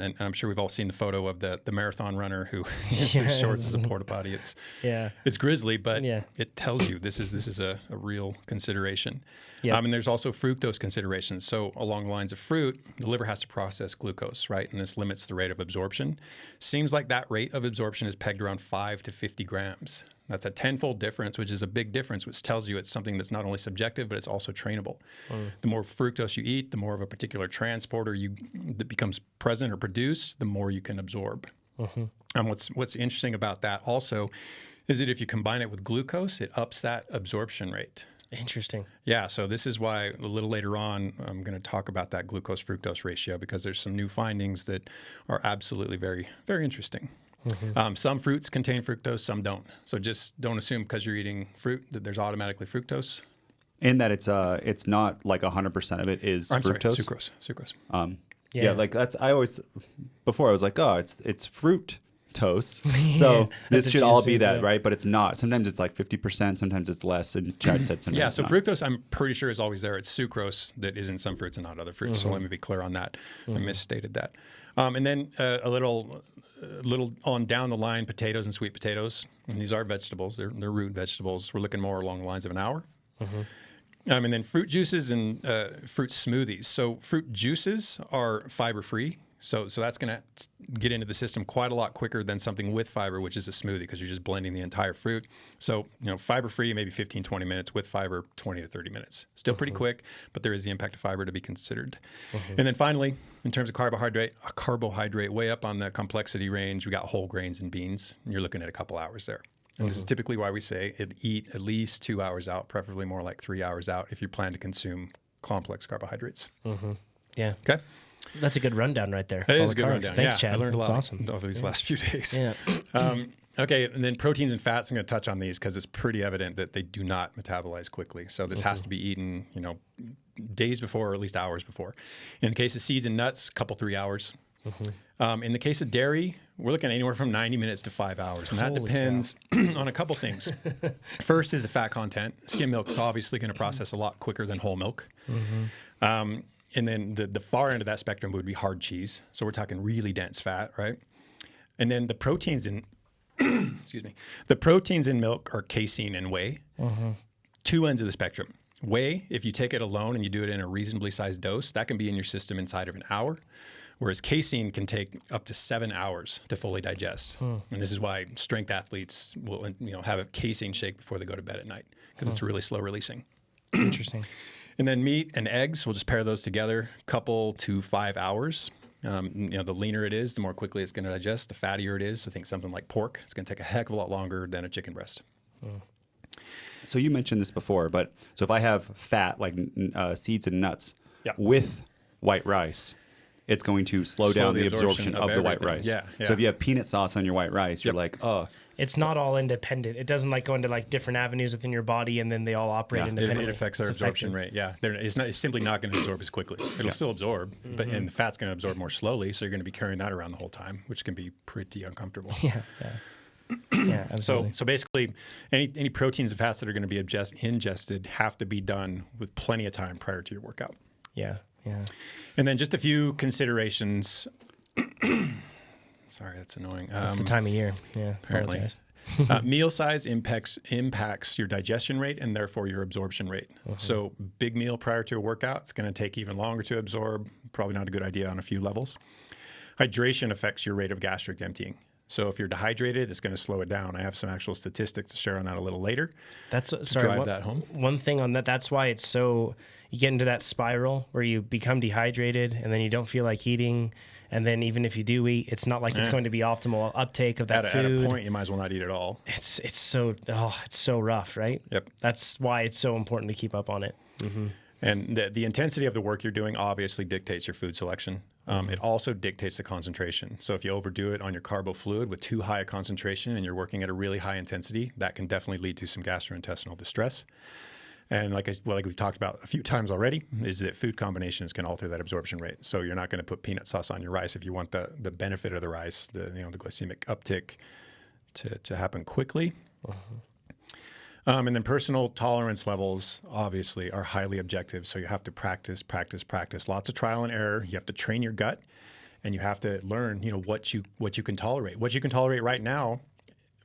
And I'm sure we've all seen the photo of the marathon runner who his shorts as a porta potty. It's grisly, but it tells you this is a real consideration. And there's also fructose considerations. So along the lines of fruit, the liver has to process glucose, right? And this limits the rate of absorption. Seems like that rate of absorption is pegged around 5 to 50 grams. That's a 10-fold difference, which is a big difference, which tells you it's something that's not only subjective, but it's also trainable. The more fructose you eat, the more of a particular transporter that becomes present or produced, the more you can absorb. And what's interesting about that also is that if you combine it with glucose, it ups that absorption rate. Interesting. Yeah, so this is why a little later on I'm going to talk about that glucose-fructose ratio, because there's some new findings that are absolutely very, very interesting. Some fruits contain fructose, some don't. So just don't assume because you're eating fruit that there's automatically fructose. In that it's not like 100% of it is fructose. Sorry, sucrose. Yeah, like that's before I was like, oh, it's fruit toast. So this should all be that, right? But it's not. Sometimes it's like 50%, sometimes it's less. And Chad said sometimes so fructose, I'm pretty sure is always there. It's sucrose that is in some fruits and not other fruits. So let me be clear on that. I misstated that. And then a little on down the line, potatoes and sweet potatoes. And these are vegetables. They're root vegetables. We're looking more along the lines of an hour. And then fruit juices and fruit smoothies. So fruit juices are fiber-free. So that's going to get into the system quite a lot quicker than something with fiber, which is a smoothie, because you're just blending the entire fruit. So, fiber-free, maybe 15, 20 minutes. With fiber, 20 to 30 minutes. Still pretty quick, but there is the impact of fiber to be considered. And then finally, in terms of carbohydrate, way up on the complexity range, we got whole grains and beans. And you're looking at a couple hours there. And this is typically why we say eat at least 2 hours out, preferably more like 3 hours out if you plan to consume complex carbohydrates. Yeah. Okay. That's a good rundown right there. That is a good rundown. Thanks, Chad. I learned a lot awesome. over these last few days. Yeah. Okay, and then proteins and fats, I'm going to touch on these because it's pretty evident that they do not metabolize quickly. So this has to be eaten, days before or at least hours before. In the case of seeds and nuts, 3 hours. In the case of dairy, we're looking at anywhere from 90 minutes to 5 hours. And that depends on a couple things. First is the fat content. Skim milk is obviously going to process a lot quicker than whole milk. And then the far end of that spectrum would be hard cheese. So we're talking really dense fat, right? And then the proteins in, the proteins in milk are casein and whey. Two ends of the spectrum. Whey, if you take it alone and you do it in a reasonably sized dose, that can be in your system inside of an hour. Whereas casein can take up to 7 hours to fully digest. And this is why strength athletes will have a casein shake before they go to bed at night, because it's really slow releasing. Interesting. And then meat and eggs, we'll just pair those together, 2 to 5 hours. The leaner it is, the more quickly it's going to digest. The fattier it is, so think something like pork, it's going to take a heck of a lot longer than a chicken breast. So you mentioned this before, but so if I have fat like seeds and nuts Yep. with white rice, it's going to slow down the absorption of the white rice. Yeah. So if you have peanut sauce on your white rice, you're like, oh. It's not all independent. It doesn't go into different avenues within your body and then they all operate independently. It affects our absorption rate. Yeah, it's simply not going to absorb as quickly. It'll still absorb, and the fat's going to absorb more slowly. So you're going to be carrying that around the whole time, which can be pretty uncomfortable. Yeah, absolutely. So basically, any proteins and fats that are going to be ingested have to be done with plenty of time prior to your workout. Yeah. And then just a few considerations. Sorry, that's annoying. That's the time of year. Yeah, apparently. Meal size impacts your digestion rate and therefore your absorption rate. So big meal prior to a workout, it's going to take even longer to absorb. Probably not a good idea on a few levels. Hydration affects your rate of gastric emptying. So if you're dehydrated, it's going to slow it down. I have some actual statistics to share on that a little later. Drive that home. One thing on that, that's why it's so, you get into that spiral where you become dehydrated and then you don't feel like eating. And then even if you do eat, it's not like it's going to be optimal uptake of that food. At a point, you might as well not eat at all. It's so rough, right? Yep. That's why it's so important to keep up on it. And the intensity of the work you're doing obviously dictates your food selection. It also dictates the concentration. So if you overdo it on your carbo fluid with too high a concentration and you're working at a really high intensity, that can definitely lead to some gastrointestinal distress. And like we've talked about a few times already, is that food combinations can alter that absorption rate. So you're not going to put peanut sauce on your rice if you want the benefit of the rice, the glycemic uptick to happen quickly. And then personal tolerance levels obviously are highly objective. So you have to practice, lots of trial and error. You have to train your gut, and you have to learn, what you can tolerate. What you can tolerate right now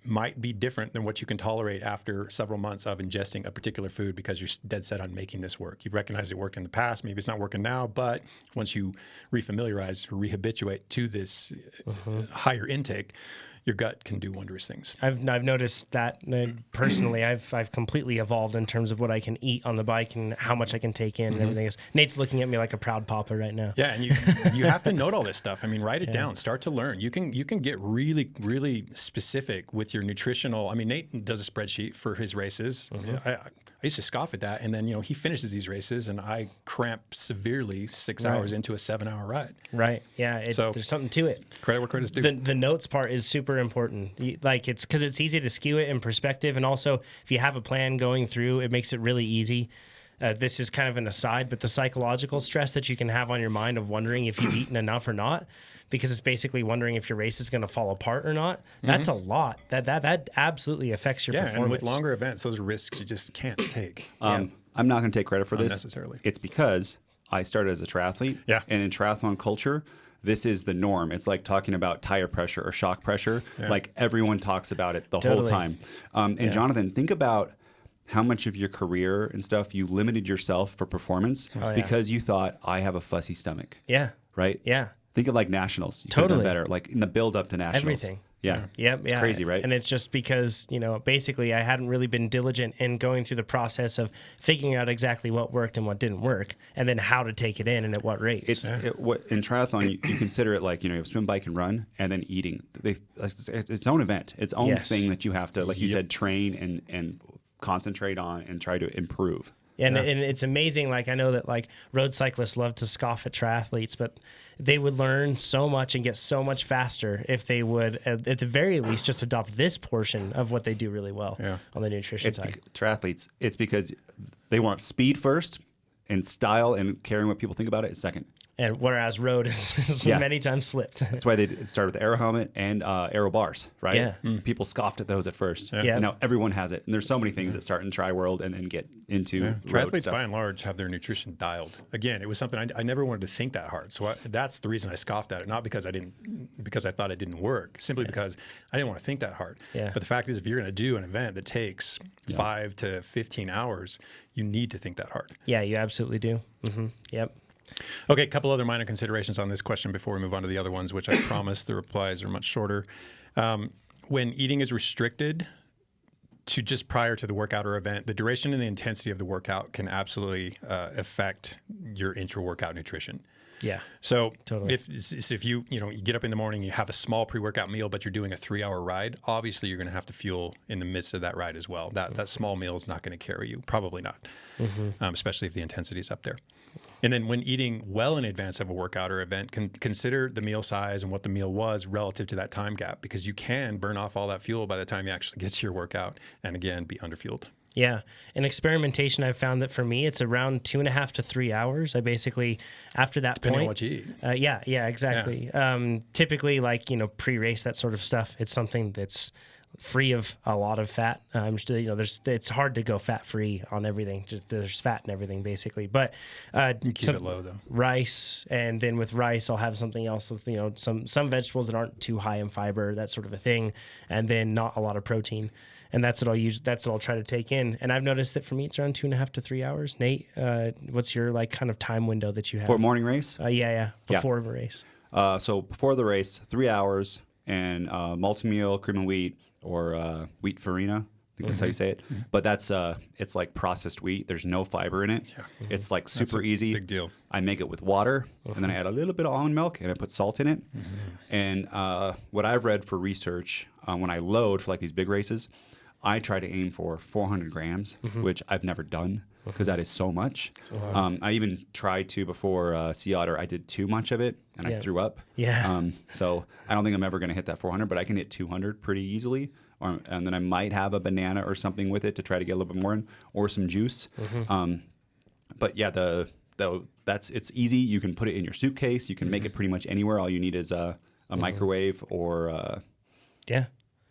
might be different than what you can tolerate after several months of ingesting a particular food because you're dead set on making this work. You've recognized it worked in the past. Maybe it's not working now, but once you rehabituate to this higher intake, your gut can do wondrous things. I've noticed that personally. I've completely evolved in terms of what I can eat on the bike and how much I can take in and everything else. Nate's looking at me like a proud papa right now. Yeah, and you have to note all this stuff. I mean, write it down. Start to learn. You can get really, really specific with your nutritional. I mean, Nate does a spreadsheet for his races. used to scoff at that. And then, he finishes these races and I cramp severely 6 hours into a 7-hour ride. Right. Yeah. There's something to it. Credit where credit's due. The notes part is super important. It's because it's easy to skew it in perspective. And also, if you have a plan going through, it makes it really easy. This is kind of an aside, but the psychological stress that you can have on your mind of wondering if you've eaten enough or not, because it's basically wondering if your race is going to fall apart or not. That's a lot. That absolutely affects your performance. And with longer events, those risks you just can't take. I'm not going to take credit for this. Unnecessarily. It's because I started as a triathlete. Yeah. And in triathlon culture, this is the norm. It's like talking about tire pressure or shock pressure. Yeah. Like everyone talks about it the whole time. And Jonathan, think about how much of your career and stuff you limited yourself for performance because you thought, I have a fussy stomach. Yeah. Right? Yeah. Think of like nationals. You could have done better. Like in the build up to nationals. Everything. Yeah. Yep. It's crazy, right? And it's just because, basically I hadn't really been diligent in going through the process of figuring out exactly what worked and what didn't work, and then how to take it in and at what rates. In triathlon, you consider it like, you have swim, bike, and run, and then eating. It's its own event, its own thing that you have to, like you said, train and concentrate on and try to improve. And it's amazing. Like, I know that like road cyclists love to scoff at triathletes, but they would learn so much and get so much faster if they would, at the very least, just adopt this portion of what they do really well on the nutrition side. Triathletes, it's because they want speed first and style and caring what people think about it is second. And whereas road is many times flipped. That's why they started with aero helmet and aero bars, right? Yeah. People scoffed at those at first. Yeah. Now everyone has it. And there's so many things that start in tri world and then get into road Triathletes, stuff. by and large, have their nutrition dialed. Again, it was something I never wanted to think that hard. So that's the reason I scoffed at it. Not because I thought it didn't work, simply because I didn't want to think that hard. Yeah. But the fact is, if you're going to do an event that takes 5 to 15 hours, you need to think that hard. Yeah, you absolutely do. Mm-hmm. Yep. Okay, a couple other minor considerations on this question before we move on to the other ones, which I promise the replies are much shorter. When eating is restricted to just prior to the workout or event, the duration and the intensity of the workout can absolutely affect your intra-workout nutrition. Yeah. So totally. if you get up in the morning, you have a small pre-workout meal, but you're doing a 3-hour ride, obviously you're going to have to fuel in the midst of that ride as well. That small meal is not going to carry you, probably not, especially if the intensity is up there. And then when eating well in advance of a workout or event, consider the meal size and what the meal was relative to that time gap, because you can burn off all that fuel by the time you actually get to your workout and again, be underfueled. Yeah. In experimentation, I've found that for me, it's around 2.5 to 3 hours. I basically, after that Depending point, on what you eat. Yeah, exactly. Yeah. Typically, like, pre-race, that sort of stuff, it's something that's free of a lot of fat. It's hard to go fat-free on everything. Just there's fat in everything, basically. But you keep it low, though. Rice, and then with rice, I'll have something else with some vegetables that aren't too high in fiber, that sort of a thing, and then not a lot of protein. And that's what I'll use. That's what I'll try to take in. And I've noticed that for me, it's around 2.5 to 3 hours. Nate, what's your kind of time window that you have For a morning race? Before the race. So before the race, 3 hours and multi-meal, cream of wheat, or wheat farina. I think that's how you say it. But that's it's like processed wheat. There's no fiber in it. Yeah. It's like super easy. Big deal. I make it with water, and then I add a little bit of almond milk, and I put salt in it. And what I've read for research, when I load for like these big races, I try to aim for 400 grams, which I've never done because that is so much. I even tried to before Sea Otter. I did too much of it, and I threw up. Yeah. So I don't think I'm ever going to hit that 400, but I can hit 200 pretty easily. And then I might have a banana or something with it to try to get a little bit more in, or some juice. But yeah, it's easy. You can put it in your suitcase. You can make it pretty much anywhere. All you need is a microwave or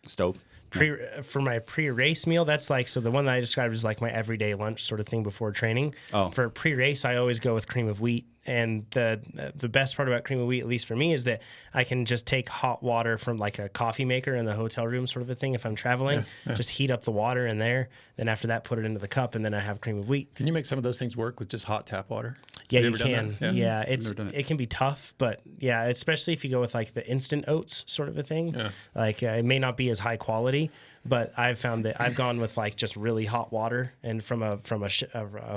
stove. For my pre-race meal, that's like, so the one that I described is like my everyday lunch sort of thing before training. For pre-race, I always go with cream of wheat. And the best part about cream of wheat, at least for me, is that I can just take hot water from like a coffee maker in the hotel room sort of a thing if I'm traveling. Just heat up the water in there. Then after that, put it into the cup, and then I have cream of wheat. Can you make some of those things work with just hot tap water? Yeah, you can. Yeah, it can be tough, but yeah, especially if you go with like the instant oats sort of a thing. Yeah. Like it may not be as high quality, but I've found that I've gone with like just really hot water and from a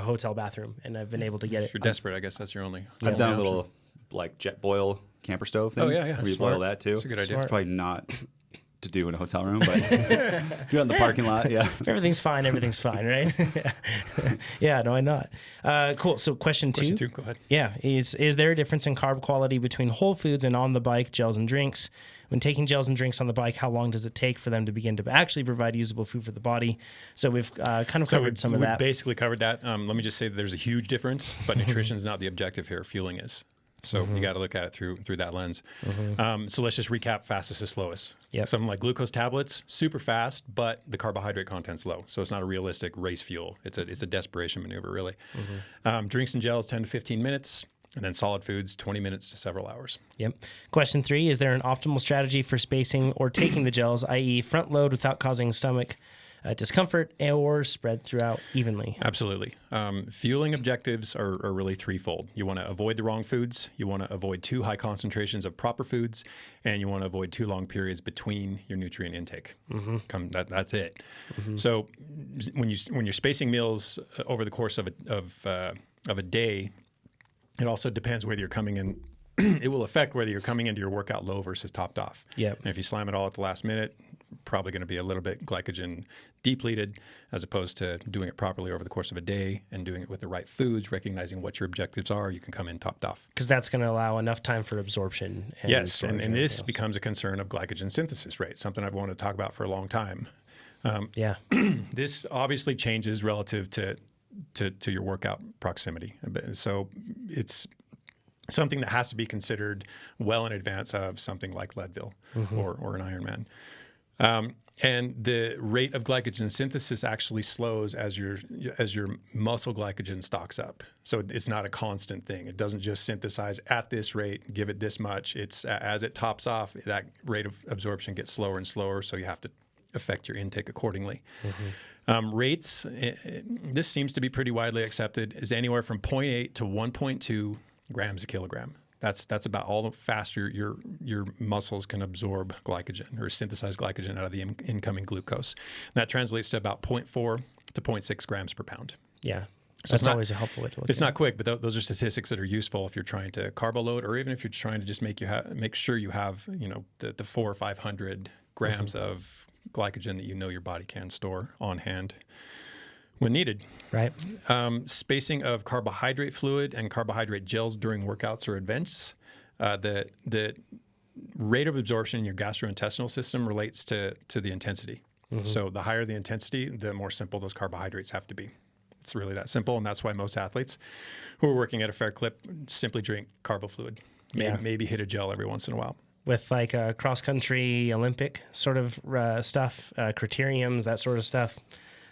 hotel bathroom, and I've been able to get it. If you're desperate, I guess that's your only. I've done a little like jet boil camper stove thing. Oh yeah. Where you boil that too. That's a good idea. It's probably not to do in a hotel room, but do it in the parking lot. Yeah. If everything's fine, right? Yeah, no, I'm not. Cool. So question two. Question two, go ahead. Yeah. Is there a difference in carb quality between whole foods and on the bike gels and drinks? When taking gels and drinks on the bike, how long does it take for them to begin to actually provide usable food for the body? So we've kind of covered some of that. We basically covered that. Let me just say that there's a huge difference, but nutrition is not the objective here. Fueling is. So you got to look at it through that lens. So let's just recap fastest to slowest. Yep. Something like glucose tablets, super fast, but the carbohydrate content's low. So it's not a realistic race fuel. It's a desperation maneuver, really. Drinks and gels, 10 to 15 minutes. And then solid foods, 20 minutes to several hours. Yep. Question 3, is there an optimal strategy for spacing or taking the gels, i.e. front load without causing stomach discomfort or spread throughout evenly? Absolutely. Fueling objectives are really threefold. You want to avoid the wrong foods, you want to avoid too high concentrations of proper foods, and you want to avoid too long periods between your nutrient intake. That's it. So when you're spacing meals over the course of a day, it also depends whether you're coming in. It will affect whether you're coming into your workout low versus topped off. Yep. And if you slam it all at the last minute, probably going to be a little bit glycogen depleted, as opposed to doing it properly over the course of a day and doing it with the right foods, recognizing what your objectives are. You can come in topped off. Because that's going to allow enough time for absorption. And yes, and this becomes a concern of glycogen synthesis rate, something I've wanted to talk about for a long time. This obviously changes relative to your workout proximity. So it's something that has to be considered well in advance of something like Leadville or an Ironman. And the rate of glycogen synthesis actually slows as your muscle glycogen stocks up. So it's not a constant thing. It doesn't just synthesize at this rate, give it this much. It's as it tops off, that rate of absorption gets slower and slower. So you have to affect your intake accordingly. Rates, this seems to be pretty widely accepted, is anywhere from 0.8 to 1.2 grams a kilogram. That's about all the faster your muscles can absorb glycogen or synthesize glycogen out of the incoming glucose. And that translates to about 0.4 to 0.6 grams per pound. Yeah. So that's always a helpful way to look at it. It's not quick, but those are statistics that are useful if you're trying to carbo load, or even if you're trying to just make sure you have the 400 or 500 grams of glycogen that your body can store on hand when needed. Right. Spacing of carbohydrate fluid and carbohydrate gels during workouts or events. The rate of absorption in your gastrointestinal system relates to the intensity. So the higher the intensity, the more simple those carbohydrates have to be. It's really that simple, and that's why most athletes who are working at a fair clip simply drink carbo fluid. Maybe hit a gel every once in a while. With like a cross-country Olympic sort of stuff, criteriums, that sort of stuff.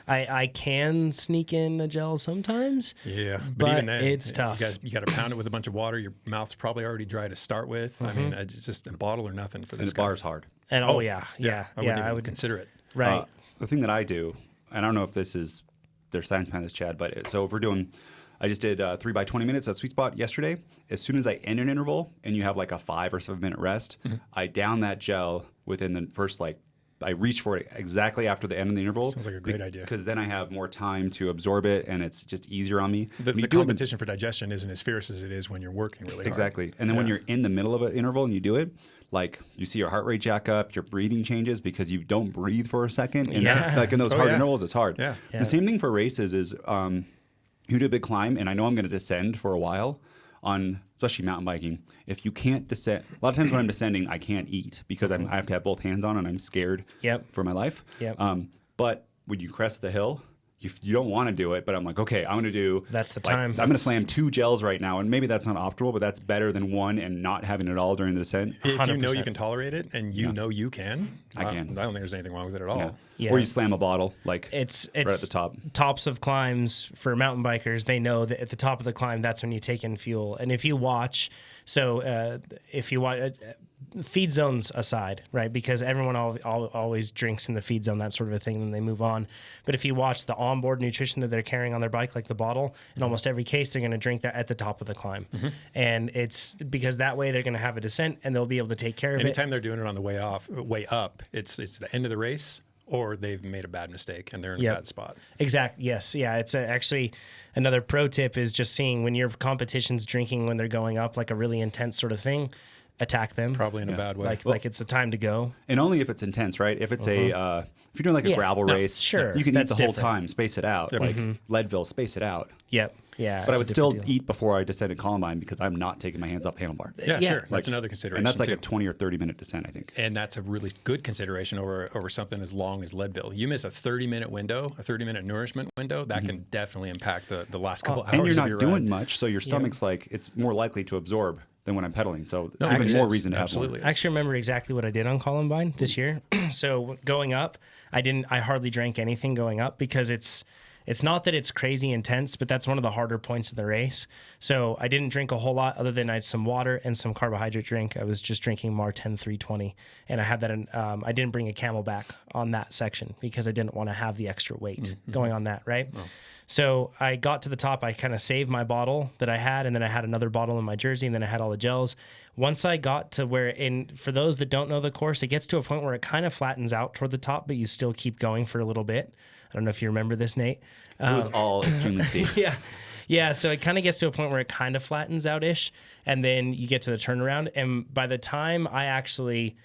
I can sneak in a gel sometimes. Yeah, but even then, it's tough. You got to pound it with a bunch of water. Your mouth's probably already dry to start with. I mean, it's just a bottle or nothing for this. And the bar's hard. And I would consider it. Right. The thing that I do, and I don't know if this is their science behind this, Chad, but so if we're doing, I just did 3 by 20 minutes at Sweet Spot yesterday. As soon as I end an interval and you have like a 5 or 7 minute rest, I down that gel within the first I reach for it exactly after the end of the interval. Sounds like a great idea. Because then I have more time to absorb it, and it's just easier on me. The competition for digestion isn't as fierce as it is when you're working really hard. Exactly. And then when you're in the middle of an interval and you do it, like you see your heart rate jack up, your breathing changes because you don't breathe for a second. And like in those hard intervals, it's hard. Yeah. The same thing for races is you do a big climb, and I know I'm going to descend for a while on especially mountain biking. If you can't descend, a lot of times when I'm descending, I can't eat because I have to have both hands on and I'm scared for my life. But when you crest the hill, you don't want to do it, but I'm like, okay, I'm going to do. That's the time. I'm going to slam 2 gels right now, and maybe that's not optimal, but that's better than 1 and not having it all during the descent. If you know you can tolerate it, and you know you can, I can. I don't think there's anything wrong with it at all. Yeah. Or you slam a bottle, it's right at the top. Tops of climbs for mountain bikers, they know that at the top of the climb, that's when you take in fuel. And if you watch, feed zones aside, right? Because everyone always drinks in the feed zone, that sort of a thing, and they move on. But if you watch the onboard nutrition that they're carrying on their bike, like the bottle, in almost every case, they're going to drink that at the top of the climb. And it's because that way they're going to have a descent and they'll be able to take care of it. Anytime they're doing it on the way up, it's the end of the race, or they've made a bad mistake and they're in a bad spot. Exactly. Yes. Yeah. It's actually another pro tip is just seeing when your competition's drinking when they're going up, like a really intense sort of thing. attack them. Probably in a bad way. Like it's the time to go. And only if it's intense, right? If it's if you're doing like a gravel race, sure, you can eat that's the whole different. time, space it out. Like Leadville, space it out. Yep. Yeah. But I it's a would still different deal. eat before I descended Columbine because I'm not taking my hands off the handlebar. Yeah, Yeah. sure. That's another consideration. And that's like too. a 20 or 30 minute descent, I think. And that's a really good consideration over something as long as Leadville. You miss a 30-minute window, a 30-minute nourishment window, that can definitely impact the last couple hours And you're of not your doing ride. much, so your stomach's like, it's more likely to absorb than when I'm pedaling. So No, even makes more sense. reason to have Absolutely. one. I actually remember exactly what I did on Columbine this year. So going up, I hardly drank anything going up because it's not that it's crazy intense, but that's one of the harder points of the race. So I didn't drink a whole lot other than I had some water and some carbohydrate drink. I was just drinking Mar10 320, and I had that. I didn't bring a Camelback on that section because I didn't want to have the extra weight going on that, right? Oh. So I got to the top. I kind of saved my bottle that I had, and then I had another bottle in my jersey, and then I had all the gels. Once I got to where, and for those that don't know the course, it gets to a point where it kind of flattens out toward the top, but you still keep going for a little bit. I don't know if you remember this, Nate. It was all extremely steep. Yeah. Yeah. So it kind of gets to a point where it kind of flattens out-ish, and then you get to the turnaround. And by the time I actually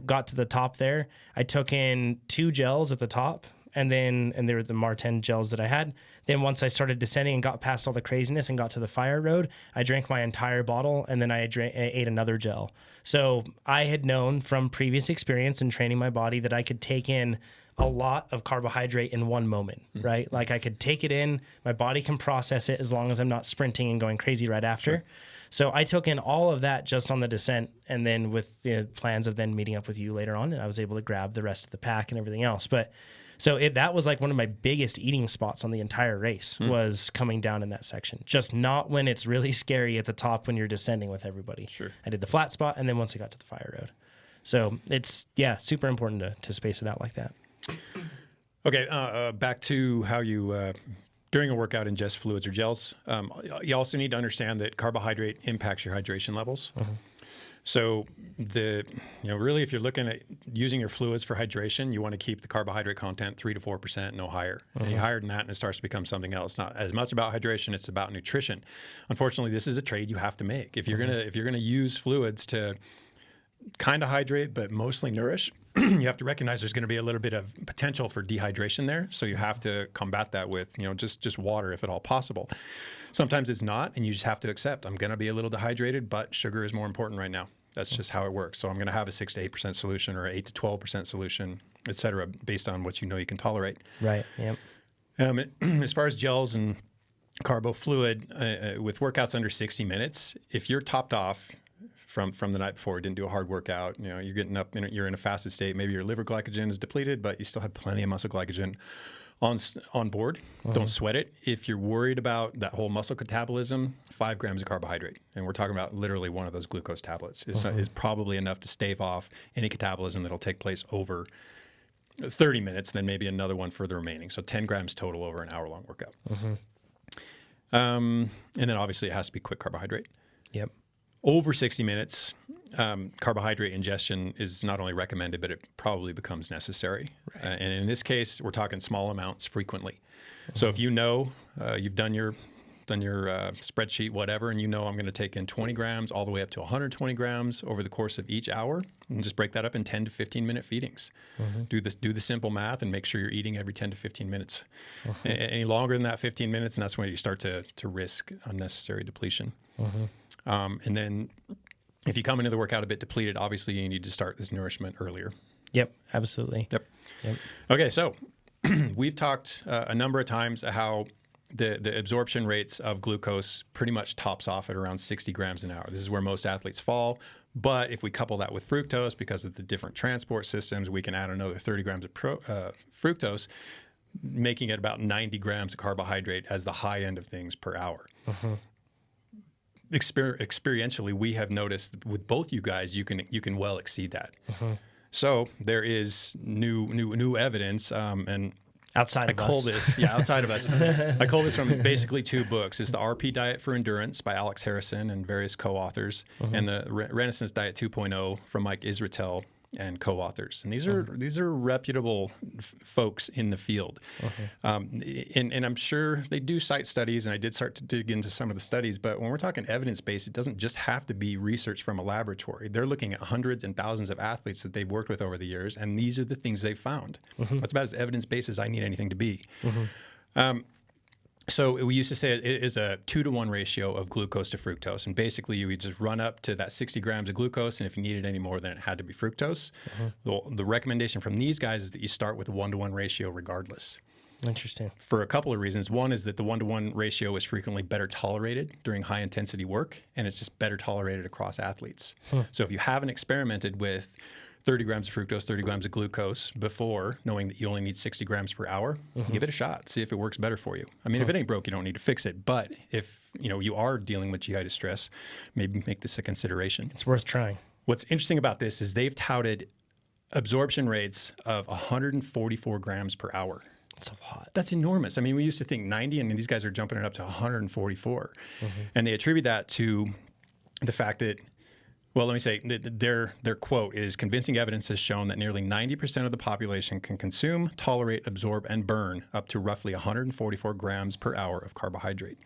got to the top there, I took in 2 gels at the top, and they were the Mar10 gels that I had. Then once I started descending and got past all the craziness and got to the fire road, I drank my entire bottle, and then I ate another gel. So I had known from previous experience in training my body that I could take in a lot of carbohydrate in one moment, right? Like I could take it in, my body can process it as long as I'm not sprinting and going crazy right after. Sure. So I took in all of that just on the descent, and then with the plans of then meeting up with you later on, and I was able to grab the rest of the pack and everything else. But so that was like one of my biggest eating spots on the entire race was coming down in that section. Just not when it's really scary at the top when you're descending with everybody. Sure. I did the flat spot, and then once I got to the fire road. So it's, super important to space it out like that. Okay, back to how you, during a workout, ingest fluids or gels. You also need to understand that carbohydrate impacts your hydration levels. So really, if you're looking at using your fluids for hydration, you want to keep the carbohydrate content 3 to 4%, no higher. Any higher than that, and it starts to become something else. Not as much about hydration; it's about nutrition. Unfortunately, this is a trade you have to make. If you're gonna use fluids to kind of hydrate but mostly nourish, you have to recognize there's going to be a little bit of potential for dehydration there. So you have to combat that with, just water if at all possible. Sometimes it's not, and you just have to accept, I'm going to be a little dehydrated, but sugar is more important right now. That's just how it works. So I'm going to have a 6 to 8% solution or 8 to 12% solution, et cetera, based on what you can tolerate. Right. Yep. As far as gels and carbo fluid, with workouts under 60 minutes, if you're topped off from the night before, didn't do a hard workout, you're getting up, you're in a fasted state, maybe your liver glycogen is depleted, but you still have plenty of muscle glycogen on board. Don't sweat it. If you're worried about that whole muscle catabolism, 5 grams of carbohydrate, and we're talking about literally one of those glucose tablets, is probably enough to stave off any catabolism that'll take place over 30 minutes, then maybe another one for the remaining. So 10 grams total over an hour-long workout. And then obviously it has to be quick carbohydrate. Yep. Over 60 minutes, carbohydrate ingestion is not only recommended, but it probably becomes necessary. Right. And in this case, we're talking small amounts frequently. So if you've done your spreadsheet, whatever, and I'm going to take in 20 grams all the way up to 120 grams over the course of each hour, and just break that up in 10 to 15 minute feedings. Do the simple math and make sure you're eating every 10 to 15 minutes. Any longer than that 15 minutes, and that's when you start to risk unnecessary depletion. And then if you come into the workout a bit depleted, obviously you need to start this nourishment earlier. Yep, absolutely. Yep. Okay, so we've talked a number of times how the absorption rates of glucose pretty much tops off at around 60 grams an hour. This is where most athletes fall. But if we couple that with fructose, because of the different transport systems, we can add another 30 grams of fructose, making it about 90 grams of carbohydrate as the high end of things per hour. Experientially, we have noticed with both you guys, you can well exceed that. So there is new evidence, and outside of us. Outside of us. I call this from basically 2 books. It's the RP Diet for Endurance by Alex Harrison and various co-authors, and the Renaissance Diet 2.0 from Mike Israetel and co-authors, and these are reputable folks in the field. And I'm sure they do cite studies, and I did start to dig into some of the studies. But when we're talking evidence-based, it doesn't just have to be research from a laboratory. They're looking at hundreds and thousands of athletes that they've worked with over the years, and these are the things they found. That's about as evidence-based as I need anything to be. So we used to say it is a 2-to-1 ratio of glucose to fructose. And basically, you would just run up to that 60 grams of glucose, and if you needed any more, then it had to be fructose. The recommendation from these guys is that you start with a 1-to-1 ratio regardless. Interesting. For a couple of reasons. One is that the 1-to-1 ratio is frequently better tolerated during high-intensity work, and it's just better tolerated across athletes. So if you haven't experimented with 30 grams of fructose, 30 grams of glucose before, knowing that you only need 60 grams per hour, give it a shot. See if it works better for you. I mean, if it ain't broke, you don't need to fix it. But if you are dealing with GI distress, maybe make this a consideration. It's worth trying. What's interesting about this is they've touted absorption rates of 144 grams per hour. That's a lot. That's enormous. I mean, we used to think 90, and these guys are jumping it up to 144. And they attribute that to the fact that, well, let me say, their quote is, convincing evidence has shown that nearly 90% of the population can consume, tolerate, absorb, and burn up to roughly 144 grams per hour of carbohydrate.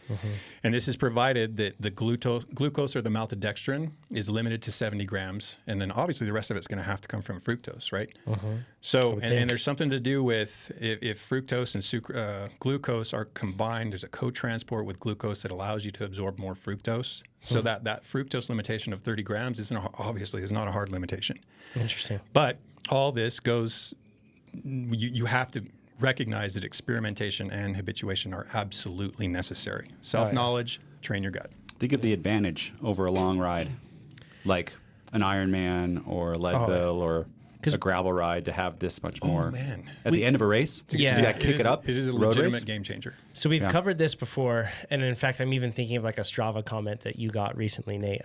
And this is provided that the glucose or the maltodextrin is limited to 70 grams. And then obviously the rest of it's going to have to come from fructose, right? So, and there's something to do with if fructose and glucose are combined, there's a co-transport with glucose that allows you to absorb more fructose. So that fructose limitation of 30 grams is not a hard limitation. Interesting. But all this goes, you have to recognize that experimentation and habituation are absolutely necessary. Self-knowledge, train your gut. Think of the advantage over a long ride, like an Ironman or a Leadville or a gravel ride, to have this much more. At the end of a race, you got to kick it up. It is a legitimate game changer. So we've covered this before, and in fact, I'm even thinking of like a Strava comment that you got recently, Nate,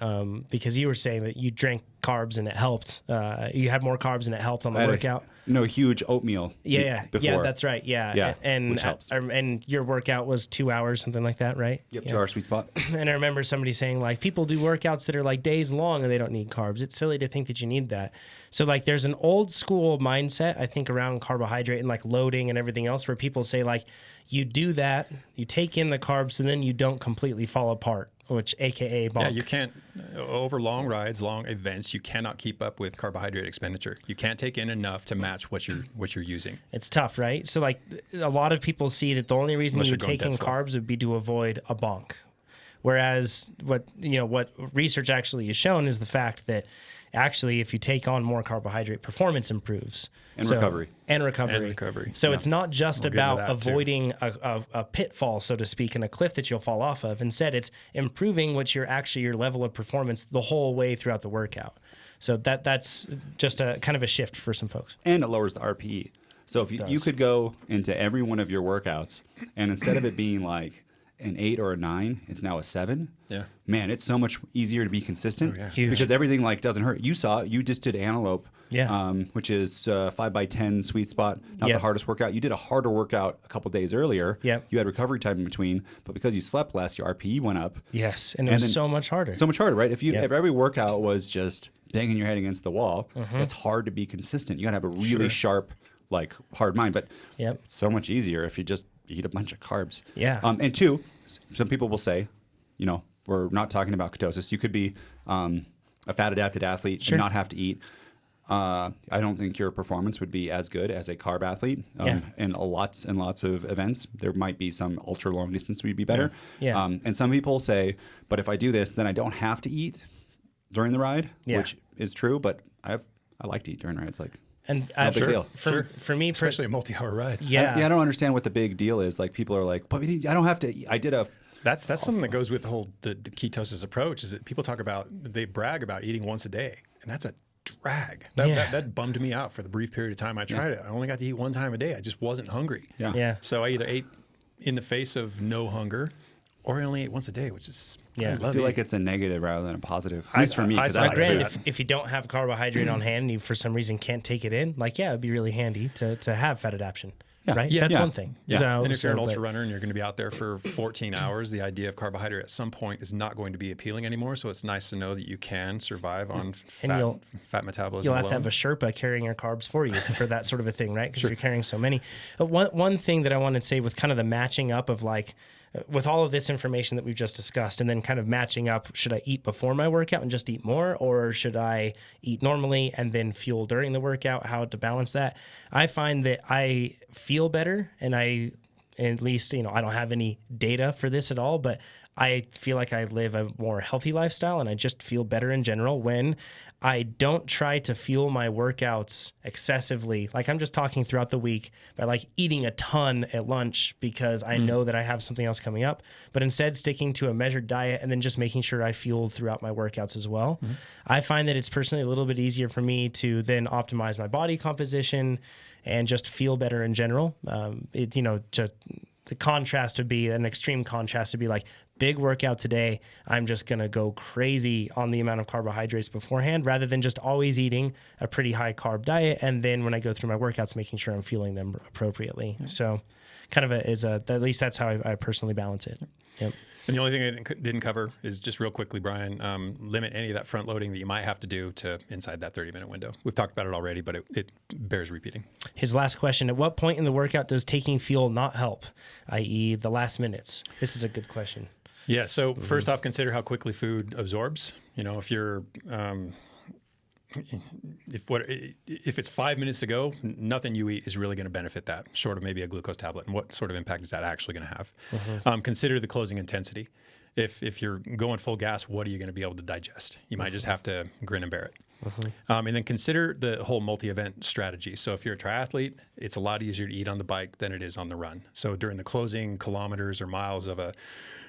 because you were saying that you drank carbs and it helped. You had more carbs and it helped on the workout. Huge oatmeal. Yeah, that's right. Yeah, and which helps. And your workout was 2 hours, something like that, right? Yep, 2 hour sweet spot. And I remember somebody saying, like, people do workouts that are like days long and they don't need carbs. It's silly to think that you need that. So like, there's an old school mindset, I think, around carbohydrate and like loading and everything else, where people say like, you do that, you take in the carbs, and then you don't completely fall apart, which AKA bonk. Yeah, you can't, over long rides, long events, you cannot keep up with carbohydrate expenditure. You can't take in enough to match what you're using. It's tough, right? So like, a lot of people see that the only reason you would take in carbs would be to avoid a bonk. Whereas what research actually has shown is the fact that actually, if you take on more carbohydrate, performance improves. And recovery. So it's not just about avoiding a pitfall, so to speak, and a cliff that you'll fall off of. Instead, it's improving your level of performance the whole way throughout the workout. So that's just a kind of a shift for some folks. And it lowers the RPE. So if you could go into every one of your workouts, and instead of it being like an 8 or a 9, it's now a 7. Yeah. Man, it's so much easier to be consistent. Huge. Because everything like doesn't hurt. You just did Antelope, which is 5x10 sweet spot, not the hardest workout. You did a harder workout a couple days earlier. Yep. You had recovery time in between, but because you slept less, your RPE went up. Yes, and it was so much harder. So much harder, right? If every workout was just banging your head against the wall, it's hard to be consistent. You got to have a really sharp, like hard mind, but it's so much easier if you just eat a bunch of carbs. Yeah. And two, some people will say, we're not talking about ketosis. You could be a fat-adapted athlete and not have to eat. I don't think your performance would be as good as a carb athlete. In lots and lots of events, there might be some ultra-long distance would be better. And some people say, but if I do this, then I don't have to eat during the ride, which is true, but I like to eat during rides. And for me, especially a multi-hour ride. I don't understand what the big deal is. Like, people are like, but I don't have to eat. I did a... That's something that goes with the whole the ketosis approach, is that people they brag about eating once a day, and that's a drag. That bummed me out for the brief period of time I tried it. I only got to eat one time a day. I just wasn't hungry. So I either ate in the face of no hunger, or I only ate once a day, which is I feel like it's a negative rather than a positive. At least for me. If you don't have carbohydrate on hand and you for some reason can't take it in, it'd be really handy to have fat adaptation. right? Yeah. That's Yeah. one thing. Yeah. So, And if you're an but- ultra runner and you're going to be out there for 14 hours, the idea of carbohydrate at some point is not going to be appealing anymore. So it's nice to know that you can survive on fat metabolism. You'll have to alone. have a Sherpa carrying your carbs for you for that sort of a thing, right? Because you're carrying so many. One thing that I want to say with kind of the matching up of like, with all of this information that we've just discussed, and then kind of matching up, should I eat before my workout and just eat more, or should I eat normally and then fuel during the workout? How to balance that? I find that I feel better, and at least, I don't have any data for this at all, but I feel like I live a more healthy lifestyle, and I just feel better in general when I don't try to fuel my workouts excessively. Like, I'm just talking throughout the week by like eating a ton at lunch because I know that I have something else coming up, but instead sticking to a measured diet and then just making sure I fueled throughout my workouts as well. I find that it's personally a little bit easier for me to then optimize my body composition and just feel better in general. The contrast would be an extreme contrast to be like, big workout today, I'm just going to go crazy on the amount of carbohydrates beforehand rather than just always eating a pretty high carb diet. And then when I go through my workouts, making sure I'm fueling them appropriately. So kind of at least that's how I personally balance it. Yep. And the only thing I didn't cover is just real quickly, Brian, limit any of that front loading that you might have to do to inside that 30-minute window. We've talked about it already, but it bears repeating. His last question, at what point in the workout does taking fuel not help, i.e. the last minutes? This is a good question. Yeah. So first off, consider how quickly food absorbs. If you're, if it's 5 minutes to go, nothing you eat is really going to benefit that, short of maybe a glucose tablet. And what sort of impact is that actually going to have? Consider the closing intensity. If you're going full gas, what are you going to be able to digest? You might just have to grin and bear it. And then consider the whole multi-event strategy. So if you're a triathlete, it's a lot easier to eat on the bike than it is on the run. So during the closing kilometers or miles of a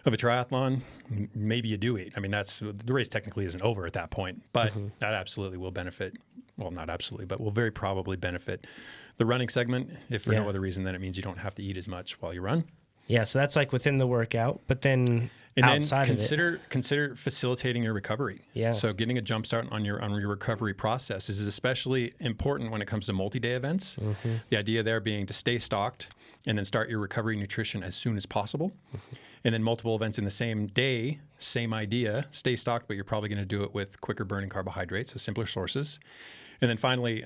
triathlon, maybe you do eat. I mean, the race technically isn't over at that point, but that absolutely will benefit. Well, not absolutely, but will very probably benefit the running segment. If for no other reason, then it means you don't have to eat as much while you run. Yeah, so that's like within the workout, but then outside of it, consider facilitating your recovery. Yeah. So getting a jump start on your recovery process is especially important when it comes to multi-day events. The idea there being to stay stocked and then start your recovery nutrition as soon as possible. And then multiple events in the same day, same idea, stay stocked, but you're probably going to do it with quicker burning carbohydrates, so simpler sources. And then finally,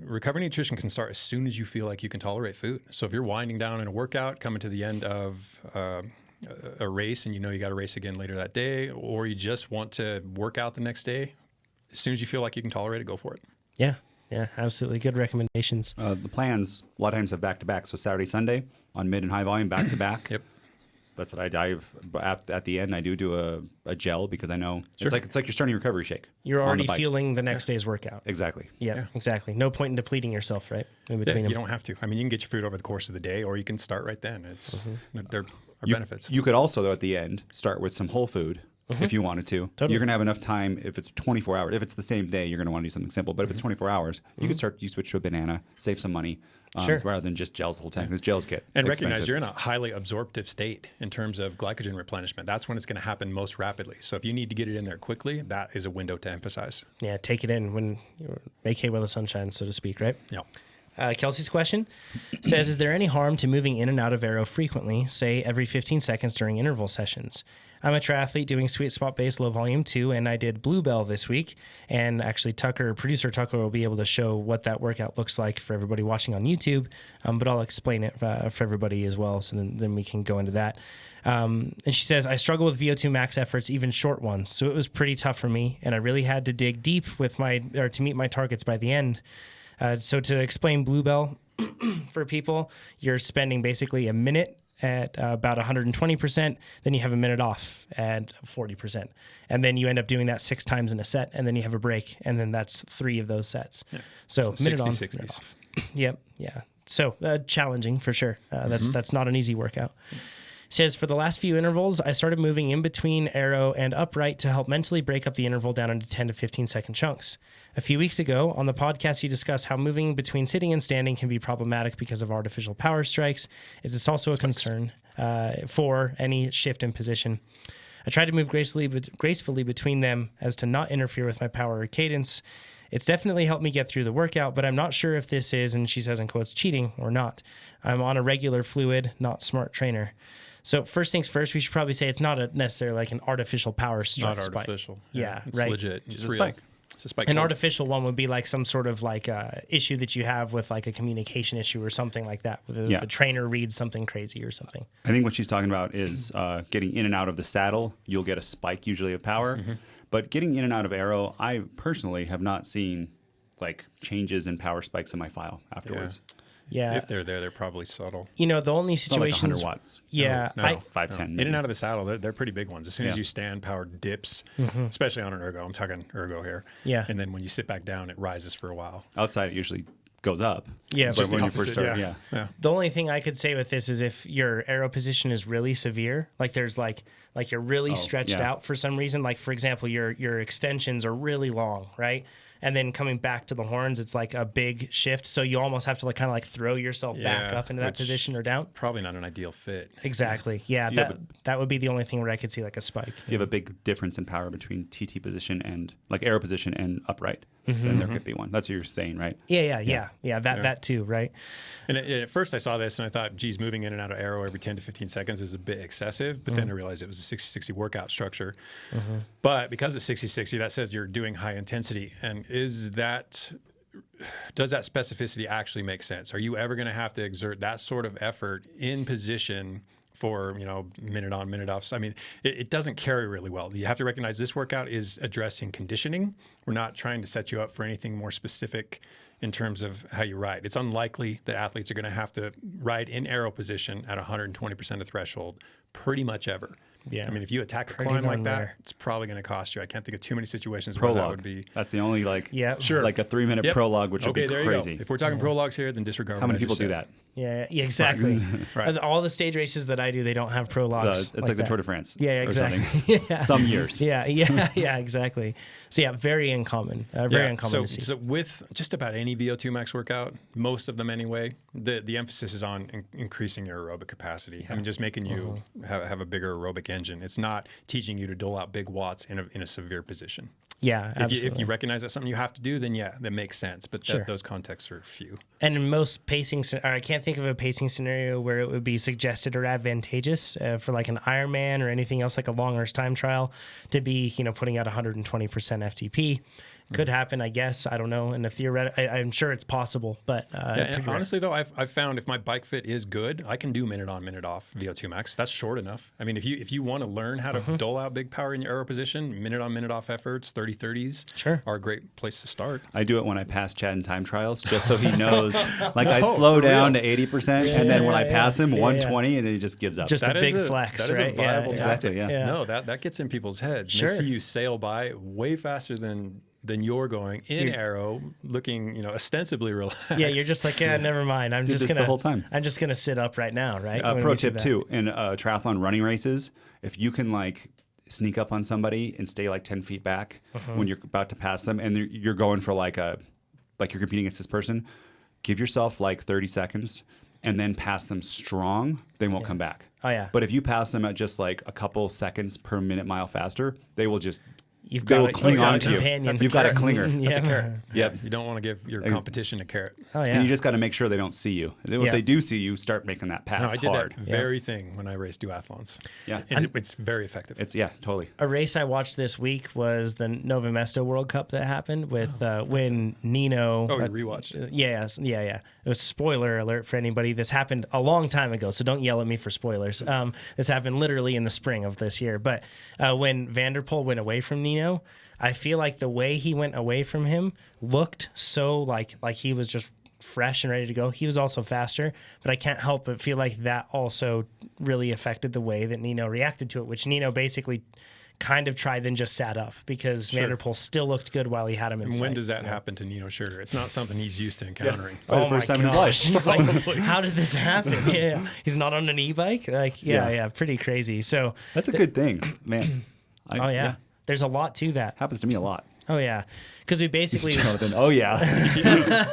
recovery nutrition can start as soon as you feel like you can tolerate food. So if you're winding down in a workout, coming to the end of a race and you got to race again later that day, or you just want to work out the next day, as soon as you feel like you can tolerate it, go for it. Yeah, absolutely. Good recommendations. The plans a lot of times have back-to-back. So Saturday, Sunday on mid and high volume, back-to-back. Yep. That's what I dive at the end. I do a gel because I know it's like you're starting a recovery shake. You're on already the bike. feeling the next day's workout. Exactly. Yeah, exactly. No point in depleting yourself, right? In between them. You don't have to. I mean, you can get your food over the course of the day, or you can start right then. There are benefits. You could also, though, at the end, start with some whole food if you wanted to. Totally. You're going to have enough time. If it's 24 hours, if it's the same day, you're going to want to do something simple. But if it's 24 hours, you switch to a banana, save some money. Rather than just gels the whole time, because gels get and expensive. recognize you're in a highly absorptive state in terms of glycogen replenishment. That's when it's going to happen most rapidly. So if you need to get it in there quickly, that is a window to emphasize. Yeah, take it in when make hay while the sun shines, so to speak, right? Yeah. Kelsey's question says, is there any harm to moving in and out of aero frequently, say every 15 seconds during interval sessions? I'm a triathlete doing sweet spot based low volume 2, and I did Bluebell this week. And actually, producer Tucker will be able to show what that workout looks like for everybody watching on YouTube. But I'll explain it for everybody as well, so then we can go into that. And she says, I struggle with VO2 max efforts, even short ones. So it was pretty tough for me, and I really had to dig deep to meet my targets by the end. So to explain Bluebell for people, you're spending basically a minute at about 120%, then you have a minute off at 40%. And then you end up doing that 6 times in a set, and then you have a break, and then that's 3 of those sets. Yeah. So minute 60, on, 60s. minute off. Yep, yeah. So challenging for sure. That's not an easy workout. Says, for the last few intervals, I started moving in between aero and upright to help mentally break up the interval down into 10 to 15 second chunks. A few weeks ago on the podcast, you discussed how moving between sitting and standing can be problematic because of artificial power strikes. Is this also a concern for any shift in position? I tried to move gracefully between them as to not interfere with my power or cadence. It's definitely helped me get through the workout, but I'm not sure if this is, and she says in quotes, cheating or not. I'm on a regular fluid, not smart trainer. So first things first, we should probably say it's not necessarily like an artificial power spike. Not artificial. Yeah, it's right. legit. It's a real. spike. It's a spike. An tool. artificial one would be like some sort of like issue that you have with like a communication issue or something like that. Where the trainer reads something crazy or something. I think what she's talking about is getting in and out of the saddle. You'll get a spike usually of power. But getting in and out of aero, I personally have not seen like changes in power spikes in my file afterwards. Yeah. If they're there, they're probably subtle. You know, the only It's not like situations. 100 watts. Yeah. No. 510. In and out of the saddle, they're pretty big ones. As soon as Yeah. you stand, power dips, especially on an ergo. I'm talking ergo here. Yeah. And then when you sit back down, it rises for a while. Outside, it usually goes up. Yeah, But just when the you first opposite, start, yeah. Yeah. The only thing I could say with this is if your aero position is really severe, like there's like you're really stretched yeah. out for some reason. Like for example, your extensions are really long, right? And then coming back to the horns, it's like a big shift. So you almost have to like kind of like throw yourself back Yeah, up into that which- position or down. Probably not an ideal fit. Exactly. Yeah, Yeah, that would be the only thing where I could see like a spike. You have a big difference in power between TT position and like aero position and upright. Then there could be one. That's what you're saying, right? Yeah. That too, right? And at first I saw this and I thought, geez, moving in and out of aero every 10 to 15 seconds is a bit excessive. But then I realized it was a 60-60 workout structure. But because it's 60-60, that says you're doing high intensity. And does that specificity actually make sense? Are you ever going to have to exert that sort of effort in position for, minute on, minute off? So, I mean, it doesn't carry really well. You have to recognize this workout is addressing conditioning. We're not trying to set you up for anything more specific in terms of how you ride. It's unlikely that athletes are going to have to ride in aero position at 120% of threshold pretty much ever. Yeah. I mean, if you attack a Pretty climb like darn that, rare. it's probably going to cost you. I can't think of too many situations where that Prologue. would be. That's the only like Sure. like a 3-minute Yep. prologue, which would Okay, be there crazy. you go. If we're talking prologues here, then disregard. How what many I people just do said. that? Yeah, exactly. Right. And all the stage races that I do, they don't have prologues. It's like the that. Tour de France. Yeah, or exactly. something. Yeah. Some years. Yeah, exactly. So yeah, very uncommon. Very uncommon to see. So with just about any VO2 max workout, most of them anyway, the emphasis is on increasing your aerobic capacity. I mean, just making you have a bigger aerobic engine. It's not teaching you to dole out big watts in a severe position. Yeah, absolutely. If you recognize that's something you have to do, then yeah, that makes sense. But those contexts are few. And in most pacing, or I can't think of a pacing scenario where it would be suggested or advantageous for like an Ironman or anything else like a long Earth time trial to be, putting out 120% FTP. Could happen, I guess. I don't know. In the theoretical, I'm sure it's possible, but And honestly, though, I've found if my bike fit is good, I can do minute on, minute off VO2 max. That's short enough. I mean, if you want to learn how to dole out big power in your aero position, minute on, minute off efforts, 30-30s are a great place to start. I do it when I pass Chad in time trials, just so he knows. Like I slow down to 80%, and then when I pass him, 120, and he just gives up. Just That a is big flex, That is right? a viable Exactly, tactic. yeah. No, that gets in people's heads. Sure. They see you sail by way faster than you're going in aero, looking, ostensibly relaxed. Yeah, you're just like, never mind. I'm Did just this gonna the whole time. I'm just gonna sit up right now, right? When Pro we see tip that. too, in triathlon running races, if you can like sneak up on somebody and stay like 10 feet back when you're about to pass them, and you're going for like you're competing against this person, give yourself like 30 seconds and then pass them strong. They won't come back. Oh, yeah. But if you pass them at just like a couple seconds per minute mile faster, they will just You've they got will a- cling you've got on a to you. companion. You've got a clinger. That's a carrot. Yep. You don't want to give your competition a carrot. Oh yeah. And you just got to make sure they don't see you. If Yeah. they do see you, start making that pass No, I did hard. that very thing when I raced duathlons. Yeah. And it's very effective. It's totally. A race I watched this week was the Nova Mesto World Cup that happened with when Nino. Oh, you rewatched it? Yeah. It was spoiler alert for anybody. This happened a long time ago, so don't yell at me for spoilers. This happened literally in the spring of this year. But when Vanderpool went away from Nino, I feel like the way he went away from him looked so like he was just fresh and ready to go. He was also faster, but I can't help but feel like that also really affected the way that Nino reacted to it, which Nino basically kind of tried then just sat up because Vanderpool still looked good while he had him in And sight. when does that happen to Nino Sugar? It's not something he's used to encountering. For the first time in his life. He's like, how did this happen? Yeah. He's not on an e-bike? Like, yeah, pretty crazy. So That's a good thing, man. oh yeah. There's a lot to that. Happens to me a lot. Oh yeah, because we basically Jonathan, oh yeah.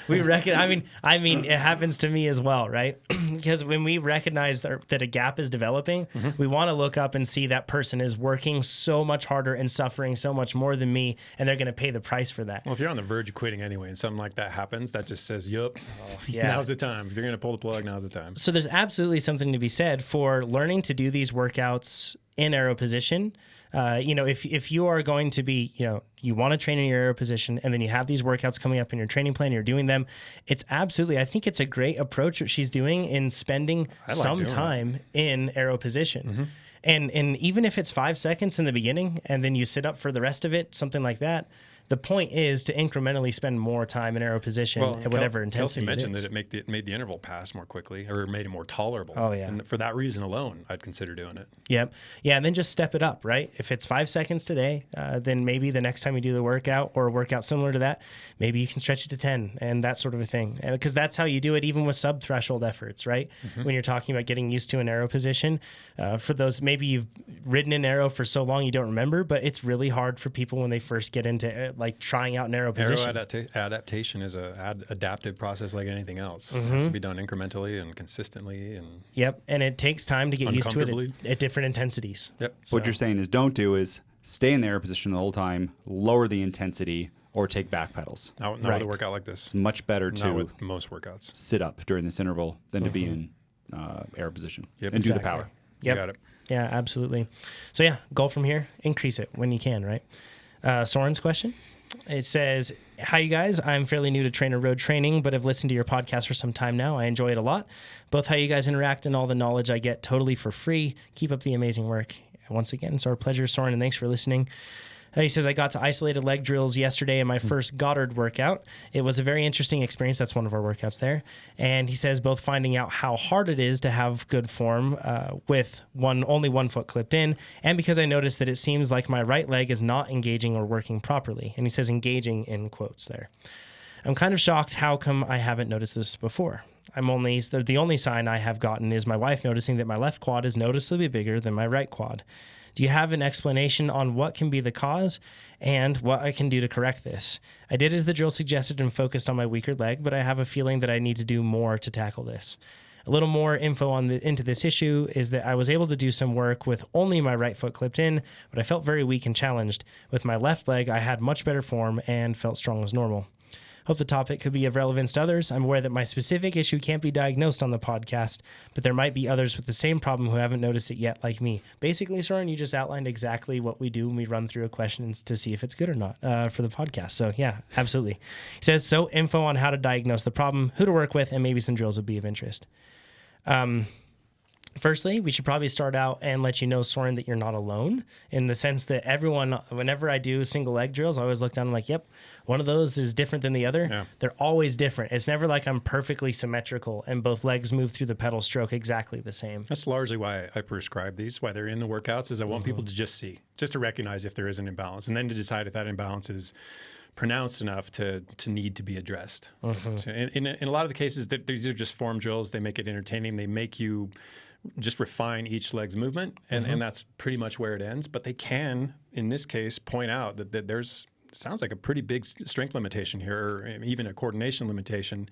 we reckon. I mean, it happens to me as well, right? Because when we recognize that a gap is developing, we want to look up and see that person is working so much harder and suffering so much more than me, and they're going to pay the price for that. Well, if you're on the verge of quitting anyway, and something like that happens, that just says, "Yup, yeah. now's the time." If you're going to pull the plug, now's the time. So there's absolutely something to be said for learning to do these workouts in arrow position. If you are going to be, you want to train in your arrow position and then you have these workouts coming up in your training plan, you're doing them. It's absolutely, I think it's a great approach what she's doing in spending some time in arrow position. And even if it's 5 seconds in the beginning and then you sit up for the rest of it, something like that, the point is to incrementally spend more time in arrow position at whatever intensity Kelsey mentioned it is. that it made the interval pass more quickly or made it more tolerable. Oh, yeah. And for that reason alone, I'd consider doing it. Yep. Yeah, and then just step it up, right? If it's 5 seconds today, then maybe the next time you do the workout or a workout similar to that, maybe you can stretch it to 10 and that sort of a thing. Because that's how you do it even with sub-threshold efforts, right? When you're talking about getting used to an arrow position. For those, maybe you've ridden an arrow for so long you don't remember, but it's really hard for people when they first get into trying out an arrow position. Arrow adaptation is an adaptive process like anything else. It has to be done incrementally and consistently. Yep, and it takes time to get used to it at different intensities. Yep. What you're saying is don't do is stay in the arrow position the whole time, lower the intensity, or take back pedals. Not with a workout like this. Much better Not to with most workouts. sit up during this interval than to be in arrow position Yep, and do the exactly. power. You Yep. got it. Yeah, absolutely. So yeah, goal from here, increase it when you can, right? Soren's question. It says, hi, you guys. I'm fairly new to trainer road training, but have listened to your podcast for some time now. I enjoy it a lot. Both how you guys interact and all the knowledge I get totally for free. Keep up the amazing work. Once again, it's our pleasure, Soren, and thanks for listening. He says, I got to isolated leg drills yesterday in my first Goddard workout. It was a very interesting experience. That's one of our workouts there. And he says both finding out how hard it is to have good form with only one foot clipped in, and because I noticed that it seems like my right leg is not engaging or working properly. And he says engaging in quotes there. I'm kind of shocked. How come I haven't noticed this before? The only sign I have gotten is my wife noticing that my left quad is noticeably bigger than my right quad. Do you have an explanation on what can be the cause and what I can do to correct this? I did as the drill suggested and focused on my weaker leg, but I have a feeling that I need to do more to tackle this. A little more info into this issue is that I was able to do some work with only my right foot clipped in, but I felt very weak and challenged. With my left leg, I had much better form and felt strong as normal. Hope the topic could be of relevance to others. I'm aware that my specific issue can't be diagnosed on the podcast, but there might be others with the same problem who haven't noticed it yet, like me. Basically, Soren, you just outlined exactly what we do when we run through a question to see if it's good or not for the podcast. So yeah, absolutely. He says, so info on how to diagnose the problem, who to work with, and maybe some drills would be of interest. Firstly, we should probably start out and let you know, Soren, that you're not alone in the sense that everyone, whenever I do single leg drills, I always look down and I'm like, yep, one of those is different than the other. Yeah. They're always different. It's never like I'm perfectly symmetrical and both legs move through the pedal stroke exactly the same. That's largely why I prescribe these, why they're in the workouts, is I want people to just to recognize if there is an imbalance and then to decide if that imbalance is pronounced enough to need to be addressed. So in a lot of the cases, these are just form drills. They make it entertaining. They make you just refine each leg's movement, and that's pretty much where it ends. But they can, in this case, point out that there's sounds like a pretty big strength limitation here, or even a coordination limitation.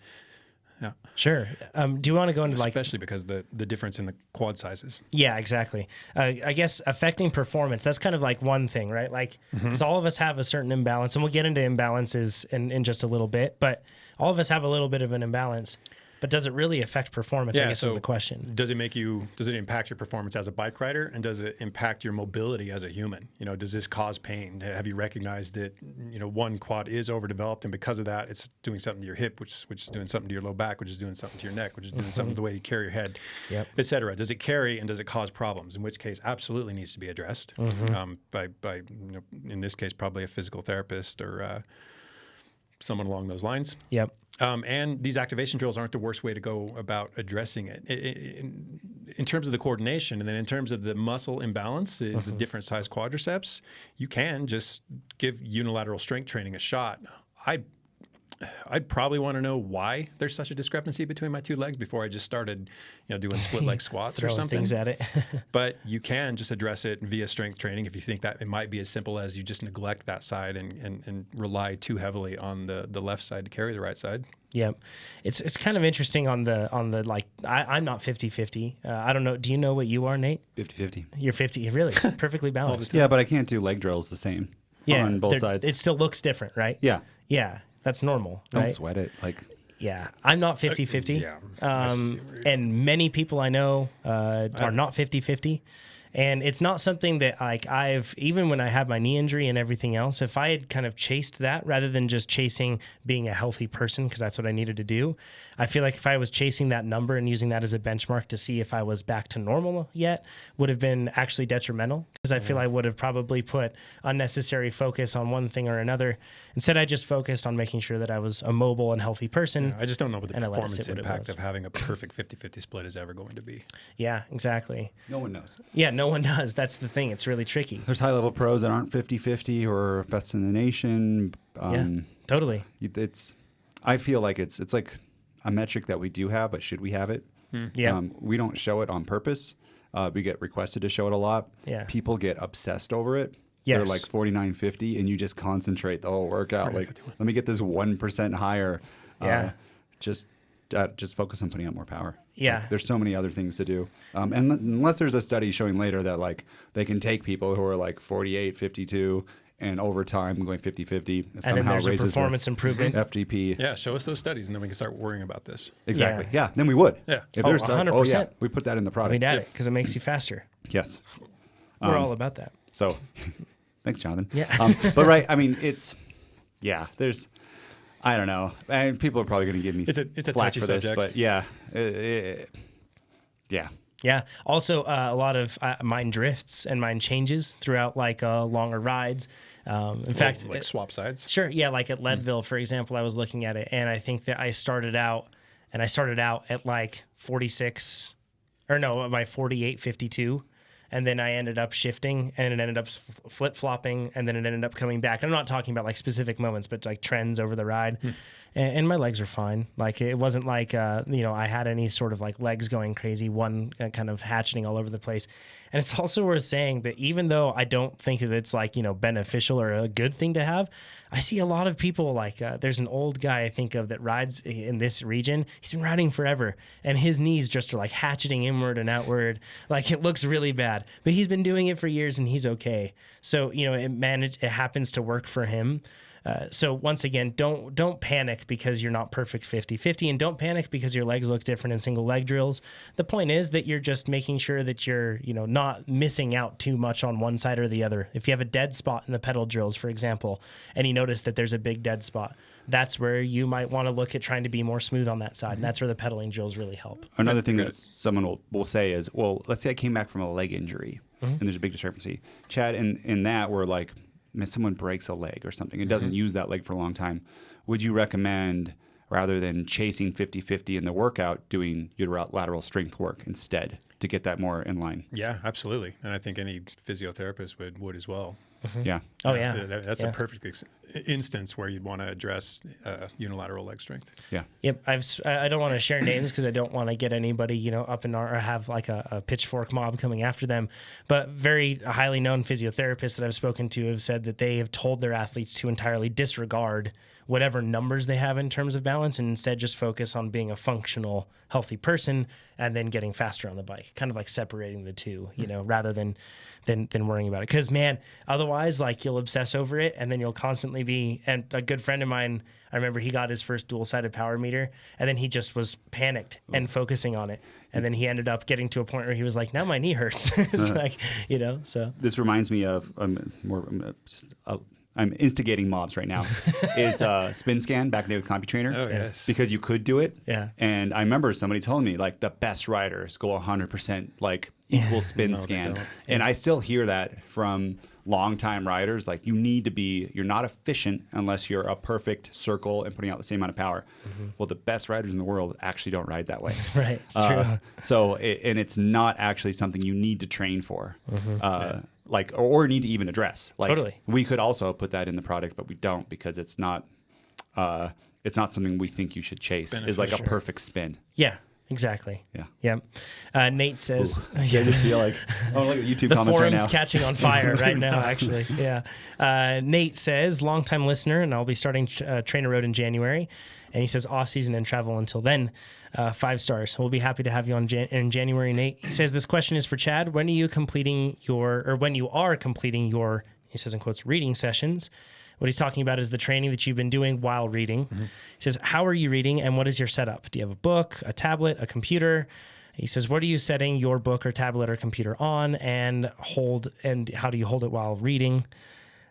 Yeah, sure. Do you want to go into especially because the difference in the quad sizes? Yeah, exactly. I guess affecting performance. That's kind of like one thing, right? Like, because all of us have a certain imbalance, and we'll get into imbalances in just a little bit. But all of us have a little bit of an imbalance. But does it really affect performance? I guess is the question. Does it impact your performance as a bike rider, and does it impact your mobility as a human? Does this cause pain? Have you recognized that one quad is overdeveloped, and because of that, it's doing something to your hip, which is doing something to your low back, which is doing something to your neck, which is doing something to the way you carry your head, et cetera. Does it carry, and does it cause problems? In which case, absolutely needs to be addressed by in this case, probably a physical therapist or someone along those lines. Yep. And these activation drills aren't the worst way to go about addressing it. In terms of the coordination, and then in terms of the muscle imbalance, the different size quadriceps, you can just give unilateral strength training a shot. I'd probably want to know why there's such a discrepancy between my two legs before I just started, doing split leg squats or Throwing something. things at it. But you can just address it via strength training if you think that it might be as simple as you just neglect that side and rely too heavily on the left side to carry the right side. Yeah. It's kind of interesting on the like, I'm not 50-50. I don't know. Do you know what you are, Nate? 50-50. You're 50. Really? Perfectly balanced. Yeah, but I can't do leg drills the same on both sides. It still looks different, right? Yeah. Yeah. That's normal. Don't right? sweat it. Like, yeah. I'm not 50-50. Yeah. And many people I know are not 50-50. And it's not something that like even when I had my knee injury and everything else, if I had kind of chased that rather than just chasing being a healthy person, because that's what I needed to do, I feel like if I was chasing that number and using that as a benchmark to see if I was back to normal yet, would have been actually detrimental, because I feel I would have probably put unnecessary focus on one thing or another. Instead, I just focused on making sure that I was a mobile and healthy person. Yeah, I just don't know what the and I let it performance sit what it impact was. of having a perfect 50-50 split is ever going to be. Yeah, exactly. no one knows. Yeah, no one does. That's the thing. It's really tricky. There's high-level pros that aren't 50-50 or best in the nation. Yeah, totally. I feel like it's like a metric that we do have, but should we have it? Yeah. We don't show it on purpose. We get requested to show it a lot. Yeah. People get obsessed over it. Yes. They're like 49-50, and you just concentrate the whole workout. Like, let me get this 1% higher. Yeah. Just focus on putting out more power. Yeah. Like, there's so many other things to do. And unless there's a study showing later that like they can take people who are like 48, 52, and over time going 50-50, And then somehow there's a raises performance improvement. FTP. Yeah, show us those studies, and then we can start worrying about this. Exactly. Yeah. Then we would. Yeah. If Oh, there's 100%. we put that in the product. We'd add it because it makes you faster. Yes. We're all about that. So, thanks, Jonathan. Yeah. But right, I mean, there's, I don't know. And people are probably going to give me It's a flack touchy for this, subject. but yeah, yeah. Yeah. Also, a lot of mine drifts and mine changes throughout like longer rides. In fact, like swap sides. sure. Yeah. Like at Leadville, for example, I was looking at it, and I think that I started out at like 46, or no, my 48-52. And then I ended up shifting, and it ended up flip-flopping, and then it ended up coming back. I'm not talking about like specific moments, but like trends over the ride. And my legs were fine. Like it wasn't like, I had any sort of like legs going crazy, one kind of hatcheting all over the place. And it's also worth saying that even though I don't think that it's like, beneficial or a good thing to have, I see a lot of people like, there's an old guy I think of that rides in this region. He's been riding forever, and his knees just are like hatcheting inward and outward. Like it looks really bad, but he's been doing it for years and he's okay. So, it happens to work for him. So once again, don't panic because you're not perfect 50-50, and don't panic because your legs look different in single leg drills. The point is that you're just making sure that you're, not missing out too much on one side or the other. If you have a dead spot in the pedal drills, for example, and you notice that there's a big dead spot, that's where you might want to look at trying to be more smooth on that side. And that's where the pedaling drills really help. Another thing that someone will say is, well, let's say I came back from a leg injury, and there's a big discrepancy. Chad, in that, we're like, someone breaks a leg or something and doesn't use that leg for a long time, would you recommend, rather than chasing 50-50 in the workout, doing unilateral strength work instead to get that more in line? Yeah, absolutely. And I think any physiotherapist would as well. Yeah. Oh, yeah. That's a perfect instance where you'd want to address unilateral leg strength. Yeah. Yep. I don't want to share names because I don't want to get anybody, up in or have like a pitchfork mob coming after them. But very highly known physiotherapists that I've spoken to have said that they have told their athletes to entirely disregard whatever numbers they have in terms of balance, and instead just focus on being a functional, healthy person and then getting faster on the bike, kind of like separating the two, rather than worrying about it. Because, man, otherwise, like, you'll obsess over it, and then you'll constantly be, and a good friend of mine, I remember he got his first dual-sided power meter, and then he just was panicked and focusing on it. And then he ended up getting to a point where he was like, now my knee hurts. It's like, so. This reminds me of I'm instigating mobs right now. Is spin scan back in the day with CompuTrainer? Oh, yes. Because you could do it. Yeah. And I remember somebody telling me like the best riders go 100% like equal spin scan. And I still hear that from longtime riders. Like you're not efficient unless you're a perfect circle and putting out the same amount of power. Well, the best riders in the world actually don't ride that way. Right. It's true. So it's not actually something you need to train for. Or need to even address. Like, Totally. We could also put that in the product, but we don't because it's not it's not something we think you should chase. Is like a perfect spin. Yeah. Exactly. Yeah. Nate says, I just feel like, look at YouTube the comments right forum's now. catching on fire right now, actually. Yeah. Nate says, longtime listener, and I'll be starting Trainer Road in January. And he says, off season and travel until then. 5 stars. We'll be happy to have you on in January, Nate. He says, this question is for Chad. When you are completing your, he says in quotes, reading sessions? What he's talking about is the training that you've been doing while reading. He says, how are you reading and what is your setup? Do you have a book, a tablet, a computer? He says, what are you setting your book or tablet or computer on and how do you hold it while reading?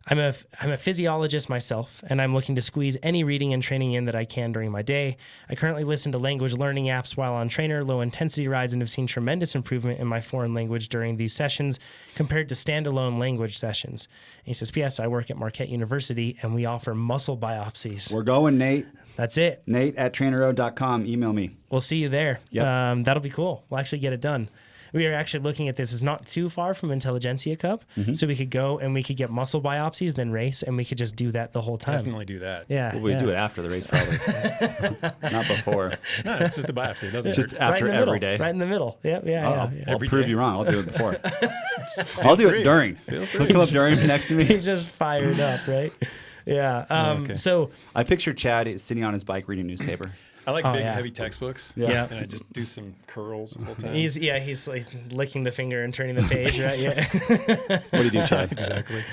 I'm a physiologist myself, and I'm looking to squeeze any reading and training in that I can during my day. I currently listen to language learning apps while on trainer, low-intensity rides, and have seen tremendous improvement in my foreign language during these sessions compared to standalone language sessions. And he says, P.S. I work at Marquette University, and we offer muscle biopsies. We're going, Nate. That's it. Nate at trainerroad.com. Email me. We'll see you there. Yep. That'll be cool. We'll actually get it done. We are actually looking at this. It's not too far from Intelligentsia Cup, so we could go and we could get muscle biopsies, then race, and we could just do that the whole time. Definitely do that. Yeah, Well, we do it after the race, probably. Not before. No, it's just a biopsy. It doesn't Just hurt. after right in the every middle, day. right in the middle. Yeah. I'll Every prove day. you wrong. I'll do it before. I'll do it during. He'll come up during next to me. He's just fired up, right? Yeah. Okay. So I picture Chad sitting on his bike reading newspaper. I like Oh, big, yeah. heavy textbooks. Yeah. And I just do some curls the whole time. he's like licking the finger and turning the page, right? Yeah. What do you do, Chad? Exactly.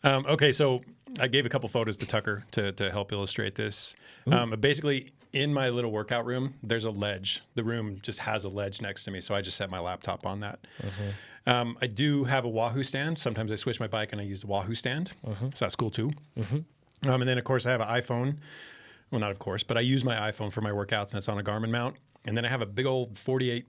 Okay, so I gave a couple photos to Tucker to help illustrate this. Basically, in my little workout room, there's a ledge. The room just has a ledge next to me, so I just set my laptop on that. I do have a Wahoo stand. Sometimes I switch my bike and I use the Wahoo stand, so that's cool too. And then, of course, I have an iPhone. Well, not of course, but I use my iPhone for my workouts, and it's on a Garmin mount. And then I have a big old 48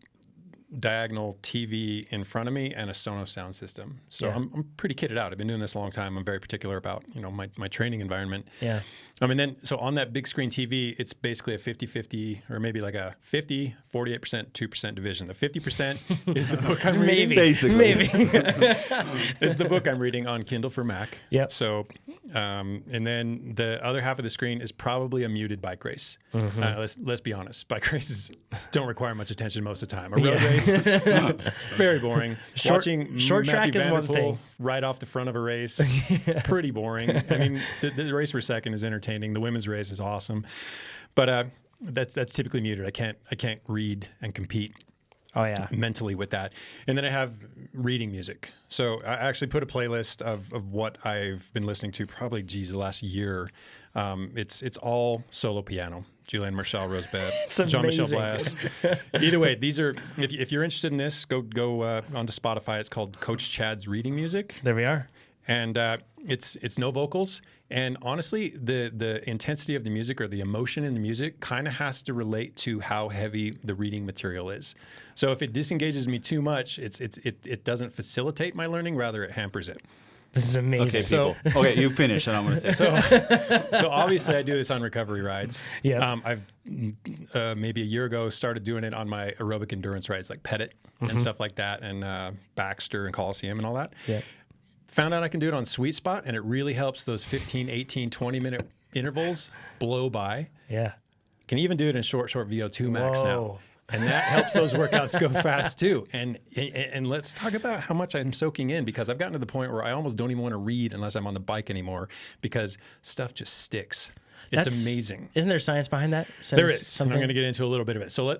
diagonal TV in front of me and a Sonos sound system. So I'm pretty kitted out. I've been doing this a long time. I'm very particular about, my training environment. Yeah. And then, so on that big screen TV, it's basically a 50-50 or maybe like a 50, 48%, 2% division. The 50% is the book I'm reading. Basically. Is the book I'm reading on Kindle for Mac. Yep. So, and then the other half of the screen is probably a muted bike race. Let's be honest. Bike races don't require much attention most of the time. A road race, it's very boring. Watching short track Matthew is one Vanderpool thing. right off the front of a race, pretty boring. I mean, the race per second is entertaining. The women's race is awesome, but that's typically muted. I can't read and compete. Oh yeah. Mentally with that. And then I have reading music. So I actually put a playlist of what I've been listening to probably, the last year. It's all solo piano. Julian Marshall, Rosebud, Jean-Michel Blas. Either way, these are, if you're interested in this, go onto Spotify. It's called Coach Chad's Reading Music. There we are. And it's no vocals. And honestly, the intensity of the music or the emotion in the music kind of has to relate to how heavy the reading material is. So if it disengages me too much, it doesn't facilitate my learning, rather it hampers it. This is amazing. Okay, okay, you finish, and I'm going to say. So obviously I do this on recovery rides. Yeah. I've maybe a year ago started doing it on my aerobic endurance rides like Pettit and stuff like that, and Baxter and Coliseum and all that. Yeah. Found out I can do it on Sweet Spot, and it really helps those 15, 18, 20-minute intervals blow by. Yeah. Can even do it in short VO2 max now. Whoa. And that helps those workouts go fast too. And let's talk about how much I'm soaking in, because I've gotten to the point where I almost don't even want to read unless I'm on the bike anymore, because stuff just sticks. It's amazing. Isn't there science behind that? There is. Something? And I'm going to get into a little bit of it. So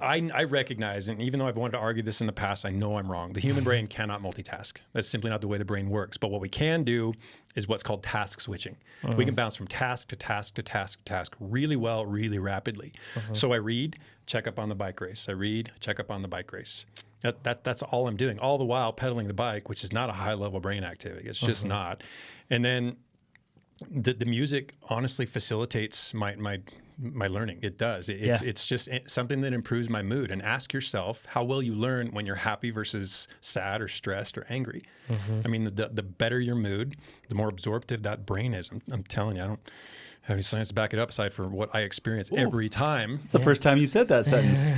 I recognize, and even though I've wanted to argue this in the past, I know I'm wrong. The human brain cannot multitask. That's simply not the way the brain works. But what we can do is what's called task switching. We can bounce from task to task to task to task really well, really rapidly. So I read, check up on the bike race. I read, check up on the bike race. That's all I'm doing, all the while pedaling the bike, which is not a high-level brain activity. It's just not. And then the music honestly facilitates my learning. It does. It's just something that improves my mood. And ask yourself how well you learn when you're happy versus sad or stressed or angry. I mean, the better your mood, the more absorptive that brain is. I'm telling you, I don't have any science to back it up aside for what I experience every time. It's the first time you've said that sentence.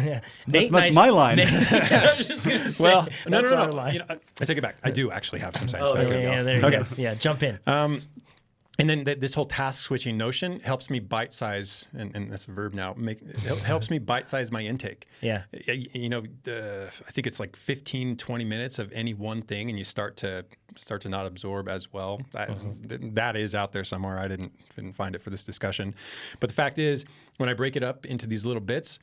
Nate, That's my line. I was just gonna say, Well, that's our no. line. I take it back. I do actually have some science. Yeah, there you go. Yeah, jump in. And then this whole task switching notion helps me bite size, and that's a verb now, helps me bite size my intake. Yeah. You know, I think it's like 15, 20 minutes of any one thing, and you start to not absorb as well. That is out there somewhere. I didn't find it for this discussion. But the fact is, when I break it up into these little bits,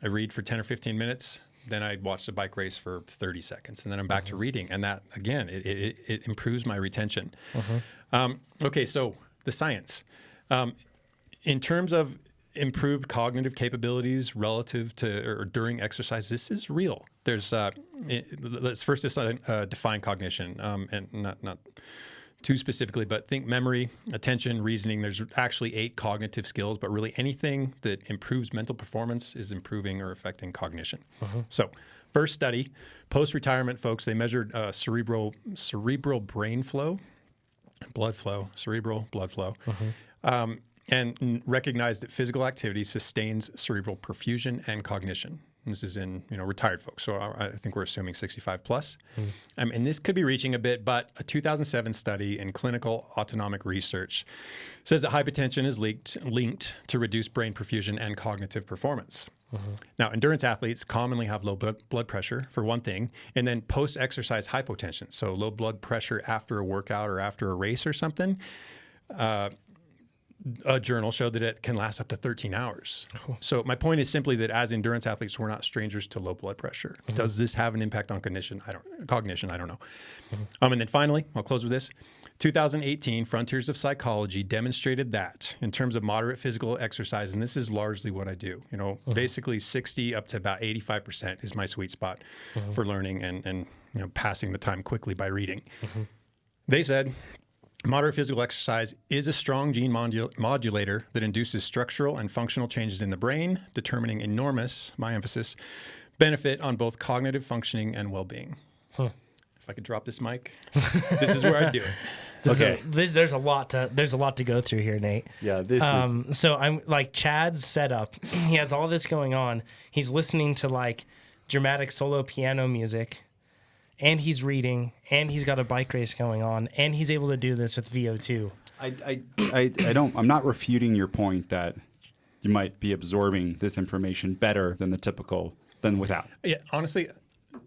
I read for 10 or 15 minutes, then I watch the bike race for 30 seconds, and then I'm back to reading. And that, again, it improves my retention. Okay, so the science. In terms of improved cognitive capabilities relative to or during exercise, this is real. There's let's first define cognition, and not too specifically, but think memory, attention, reasoning. There's actually 8 cognitive skills, but really anything that improves mental performance is improving or affecting cognition. So first study, post-retirement folks, they measured cerebral brain flow, cerebral blood flow, and recognized that physical activity sustains cerebral perfusion and cognition. This is in retired folks, so I think we're assuming 65 plus. And this could be reaching a bit, but a 2007 study in clinical autonomic research says that hypotension is linked to reduced brain perfusion and cognitive performance. Now, endurance athletes commonly have low blood pressure, for one thing, and then post-exercise hypotension, so low blood pressure after a workout or after a race or something. A journal showed that it can last up to 13 hours. Cool. So my point is simply that as endurance athletes, we're not strangers to low blood pressure. Does this have an impact on cognition? I don't know. And then finally, I'll close with this. 2018 Frontiers of Psychology demonstrated that in terms of moderate physical exercise, and this is largely what I do, basically 60 up to about 85% is my sweet spot for learning and passing the time quickly by reading. They said, moderate physical exercise is a strong gene modulator that induces structural and functional changes in the brain, determining enormous, my emphasis, benefit on both cognitive functioning and well-being. If I could drop this mic, this is where I'd do it. Okay. There's a lot to go through here, Nate. Yeah, this is. So I'm like Chad's setup. He has all this going on. He's listening to like dramatic solo piano music, and he's reading, and he's got a bike race going on, and he's able to do this with VO2. I'm not refuting your point that you might be absorbing this information better than without. Yeah, honestly,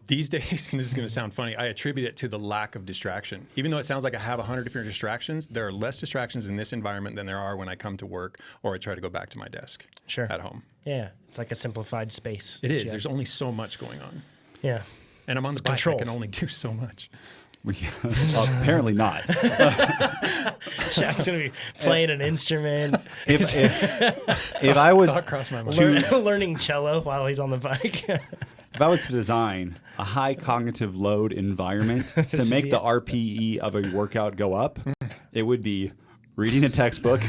these days, and this is going to sound funny, I attribute it to the lack of distraction. Even though it sounds like I have 100 different distractions, there are less distractions in this environment than there are when I come to work or I try to go back to my desk at home. Yeah, it's like a simplified space. It is. There's only so much going on. Yeah. And I'm on the bike. Controlled. I can only do so much. Well, apparently not. Chad's going to be playing an instrument. If I was learning cello while he's on the bike. If I was to design a high cognitive load environment to make the RPE of a workout go up, it would be reading a textbook,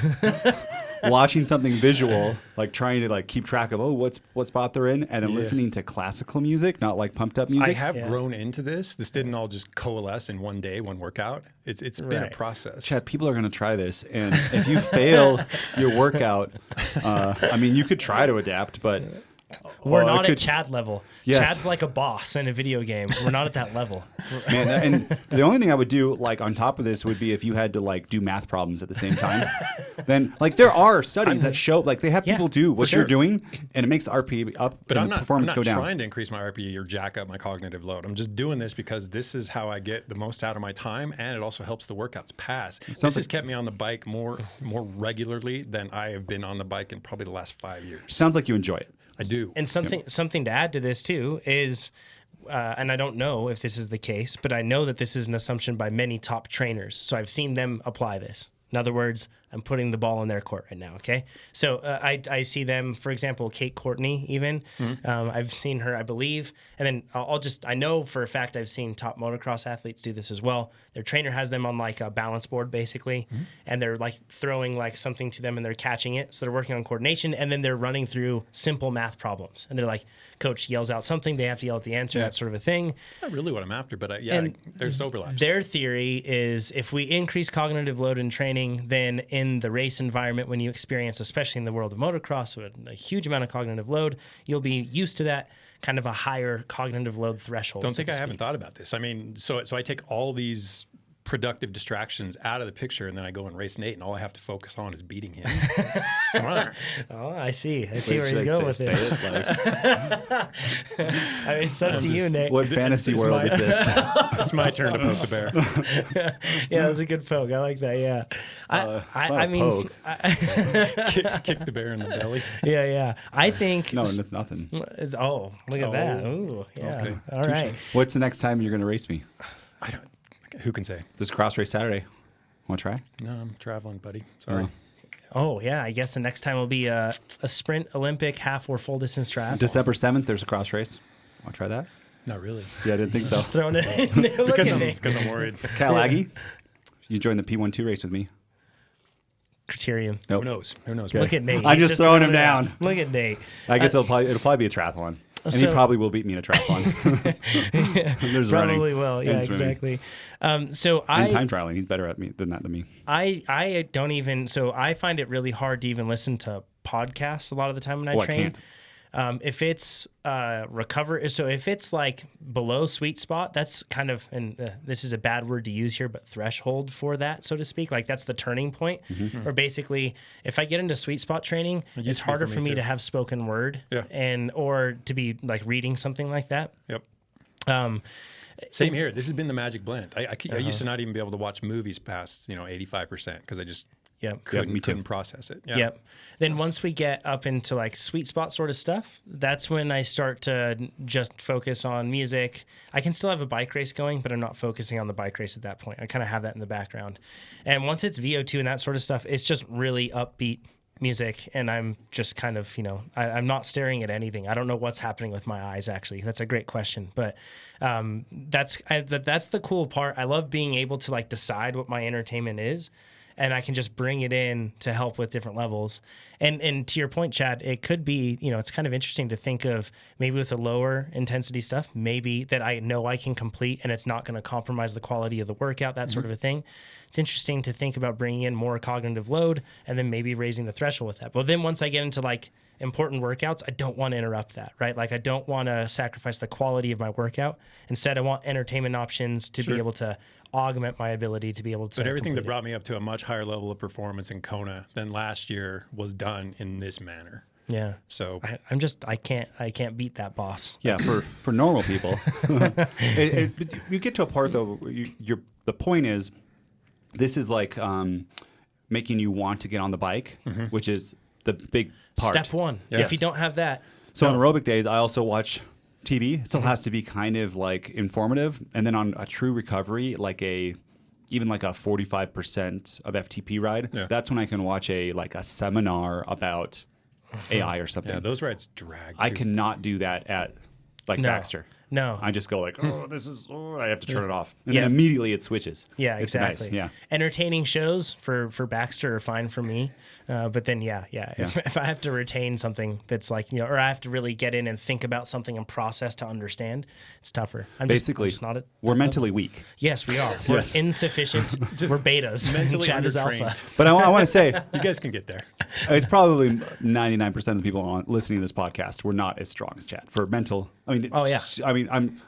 watching something visual, like trying to like keep track of what spot they're in, and then listening to classical music, not like pumped up music. I have grown into this. This didn't all just coalesce in one day, one workout. It's been a process. Chad, people are going to try this, and if you fail your workout, you could try to adapt, but we're not at Chad level. Yes. Chad's like a boss in a video game. We're not at that level. Man, and the only thing I would do, like on top of this, would be if you had to like do math problems at the same time. Then, like, there are studies that show, like, they have people do what you're doing, and it makes the RPE up, but and the performance go down. I'm not trying to increase my RPE or jack up my cognitive load. I'm just doing this because this is how I get the most out of my time, and it also helps the workouts pass. This has kept me on the bike more regularly than I have been on the bike in probably the last 5 years. Sounds like you enjoy it. I do. And something to add to this too is, and I don't know if this is the case, but I know that this is an assumption by many top trainers. So I've seen them apply this. In other words, I'm putting the ball in their court right now, okay? So I see them, for example, Kate Courtney even. I've seen her, I believe. And then I know for a fact I've seen top motocross athletes do this as well. Their trainer has them on like a balance board, basically, and they're like throwing like something to them and they're catching it. So they're working on coordination, and then they're running through simple math problems. And they're like, coach yells out something, they have to yell out the answer, that sort of a thing. It's not really what I'm after, but there's overlaps. Their theory is if we increase cognitive load in training, then in the race environment, when you experience, especially in the world of motocross, a huge amount of cognitive load, you'll be used to that kind of a higher cognitive load threshold. Don't think I haven't thought about this. I mean, so I take all these productive distractions out of the picture, and then I go and race Nate, and all I have to focus on is beating him. Come on. Oh, I see where he's going with this. I mean, it's up to you, Nate. What fantasy world is this? It's my turn to poke the bear. Yeah, that's a good poke. I like that. Yeah, I mean, poke. Kick the bear in the belly. yeah. I think No, it's nothing. Oh, look at that. Ooh, yeah. Okay. All right. What's the next time you're going to race me? I don't. Who can say? This cross race Saturday. Want to try? No, I'm traveling, buddy. Sorry. Oh yeah, I guess the next time will be a sprint, Olympic, half or full distance triathlon. December 7th, there's a cross race. Want to try that? Not really. Yeah, I didn't think so. Just throwing it in. Look at me. Because I'm worried. Cal Aggie, you join the P12 race with me. Criterium. Nope. Who knows? Who knows? Okay. Look at Nate. I'm He's just throwing him it out. down. Look at Nate. I guess it'll probably be a triathlon. And So- he probably will beat me in a triathlon. There's Probably running will. Yeah, and swimming. exactly. So And time trialing. He's better at me than me. I don't even. So I find it really hard to even listen to podcasts a lot of the time when I Oh, I train. can't. If it's so if it's like below sweet spot, that's kind of, and this is a bad word to use here, but threshold for that, so to speak. Like that's the turning point. Mm-hmm. Or basically, if I get into sweet spot training, used it's to be harder for for me me too. to have spoken word, Yeah. or to be like reading something like that. Yep. Um, Same here. This has been the magic blend. I used to not even be able to watch movies past 85% because I just Yep. couldn't process it. Yeah. Yep. Then once we get up into like sweet spot sort of stuff, that's when I start to just focus on music. I can still have a bike race going, but I'm not focusing on the bike race at that point. I kind of have that in the background. And once it's VO2 and that sort of stuff, it's just really upbeat music. And I'm just kind of, I'm not staring at anything. I don't know what's happening with my eyes, actually. That's a great question. But that's the cool part. I love being able to like decide what my entertainment is. And I can just bring it in to help with different levels. And to your point, Chad, it could be, it's kind of interesting to think of maybe with the lower intensity stuff, maybe that I know I can complete and it's not going to compromise the quality of the workout, that sort of a thing. It's interesting to think about bringing in more cognitive load and then maybe raising the threshold with that. But then once I get into like important workouts, I don't want to interrupt that, right? Like I don't want to sacrifice the quality of my workout. Instead, I want entertainment options to be able to augment my ability to be able to. But everything that complete brought me up to a much higher level of performance in Kona than last year was done in this manner. it. Yeah. So I can't beat that boss. Yeah, for normal people. But you get to a part though. The point is, this is like making you want to get on the bike, which is the big part. Step one. Yes. If you don't have that, So on aerobic days, I also watch TV. It still has to be kind of like informative, and then on a true recovery, even like a 45% of FTP ride, that's when I can watch a seminar about AI or something. yeah, those rides drag. I too. cannot do that at Baxter. No. I just go like, I have to turn it off. And Yeah. then immediately it switches. Yeah, It's exactly. nice. Yeah. Entertaining shows for Baxter are fine for me. But then, if I have to retain something that's like, or I have to really get in and think about something and process to understand, it's tougher. Basically, we're mentally weak. Yes, we are. We're insufficient. We're betas. mentally Chad is undertrained. alpha. But I want to say, You guys can get there. it's probably 99% of the people listening to this podcast were not as strong as Chad for mental. I mean, Oh, yeah.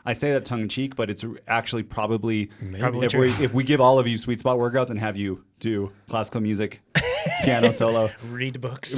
I say that tongue in cheek, but it's actually probably Probably if true. we give all of you sweet spot workouts and have you do classical music, piano solo, Read books.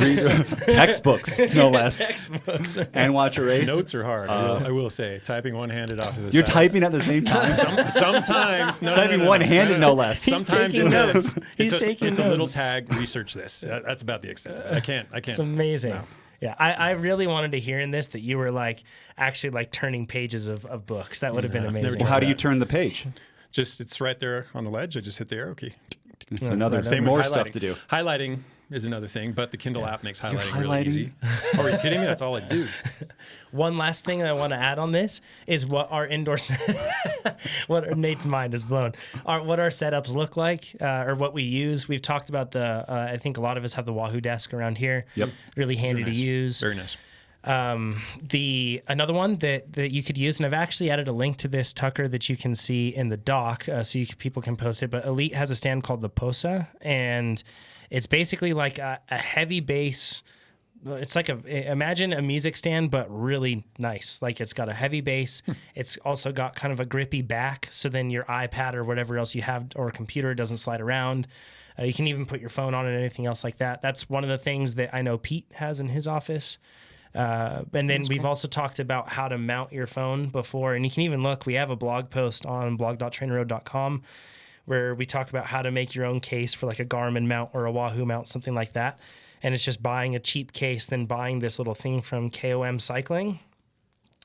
textbooks, no less, Textbooks. and watch a race. Notes are hard. I will say, typing one-handed off to the You're side. typing at the same time. Sometimes Typing one-handed, no less. Sometimes taking it's notes. He's it's taking a little notes. tag. Research this. That's about the extent of it. I can't. It's amazing. Yeah, I really wanted to hear in this that you were actually turning pages of books. That would have been amazing. Well, how do you turn the page? Just it's right there on the ledge. I just hit the arrow key. It's another Same more with stuff highlighting. to do. Highlighting is another thing, but the Kindle app makes highlighting really highlighting? easy. Oh, are you kidding me? That's all I do. One last thing I want to add on this is what our indoor, Nate's mind is blown. What our setups look like, or what we use. We've talked about I think a lot of us have the Wahoo desk around here. Yep. Really handy to use. Very nice. Another one that you could use, and I've actually added a link to this, Tucker, that you can see in the doc, so people can post it. But Elite has a stand called the Posa, and it's basically like a heavy base it's like imagine a music stand, but really nice. Like it's got a heavy bass. It's also got kind of a grippy back. So then your iPad or whatever else you have or a computer doesn't slide around. You can even put your phone on it and anything else like that. That's one of the things that I know Pete has in his office. And then we've also talked about how to mount your phone before. And you can even look, we have a blog post on blog.trainerroad.com where we talk about how to make your own case for like a Garmin mount or a Wahoo mount, something like that. And it's just buying a cheap case, then buying this little thing from KOM Cycling.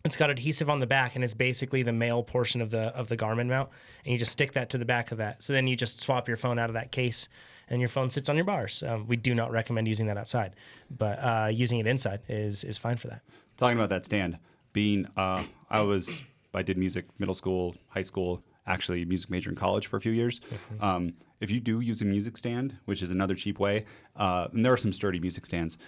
It's got adhesive on the back, and it's basically the male portion of the Garmin mount. And you just stick that to the back of that. So then you just swap your phone out of that case, and your phone sits on your bars. We do not recommend using that outside, but using it inside is fine for that. Talking about that stand, I did music, middle school, high school, actually music major in college for a few years. If you do use a music stand, which is another cheap way, and there are some sturdy music stands,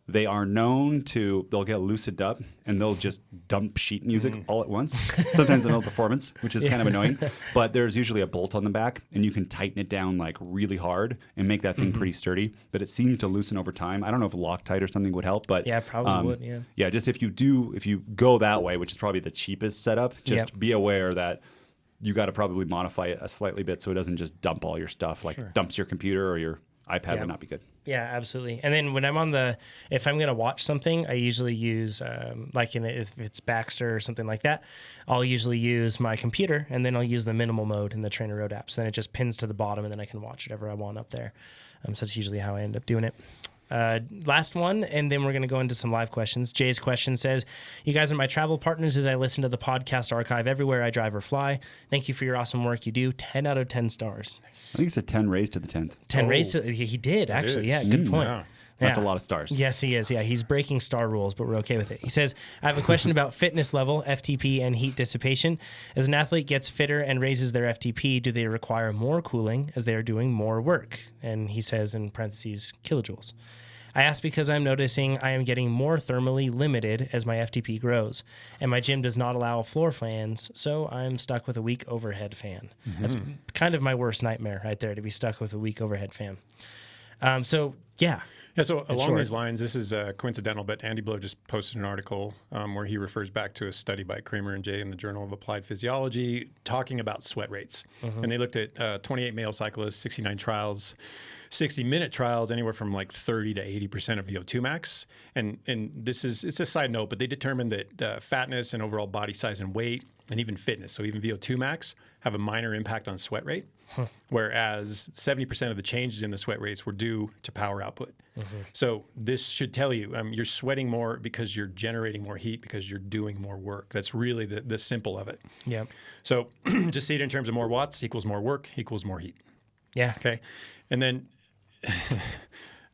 they are known they'll get loosened up and they'll just dump sheet music all at once, sometimes in a performance, which is kind of annoying. But there's usually a bolt on the back and you can tighten it down like really hard and make that thing pretty sturdy. But it seems to loosen over time. I don't know if Loctite or something would help, but yeah, probably would. Yeah. Yeah, just if you go that way, which is probably the cheapest setup, just be aware that you got to probably modify it a slightly bit so it doesn't just dump all your stuff, like dumps your computer or your iPad would not be good. Yeah, absolutely. And then when I'm if I'm going to watch something, I usually use, if it's Baxter or something like that, I'll usually use my computer and then I'll use the minimal mode in the Trainer Road apps. Then it just pins to the bottom and then I can watch whatever I want up there. So that's usually how I end up doing it. Last one, and then we're going to go into some live questions. Jay's question says, you guys are my travel partners as I listen to the podcast archive everywhere I drive or fly. Thank you for your awesome work you do. 10 out of 10 stars. I think it's a 10 raised to the 10th. 10 raised to, he did, actually. Yeah, good point. Yeah. That's a lot of stars. Yes, he is. Yeah, he's breaking star rules, but we're okay with it. He says, I have a question about fitness level, FTP, and heat dissipation. As an athlete gets fitter and raises their FTP, do they require more cooling as they are doing more work? And he says, in parentheses, kilojoules. I ask because I'm noticing I am getting more thermally limited as my FTP grows, and my gym does not allow floor fans, so I'm stuck with a weak overhead fan. That's kind of my worst nightmare right there, to be stuck with a weak overhead fan. Yeah, so along these lines, this is coincidental, but Andy Blow just posted an article where he refers back to a study by Kramer and Jay in the Journal of Applied Physiology talking about sweat rates. And they looked at 28 male cyclists, 69 trials, 60-minute trials, anywhere from like 30 to 80% of VO2 max. And it's a side note, but they determined that fatness and overall body size and weight and even fitness, so even VO2 max, have a minor impact on sweat rate. Whereas 70% of the changes in the sweat rates were due to power output. So this should tell you you're sweating more because you're generating more heat because you're doing more work. That's really the simple of it. Yeah. So just see it in terms of more watts equals more work equals more heat. Yeah. Okay. And then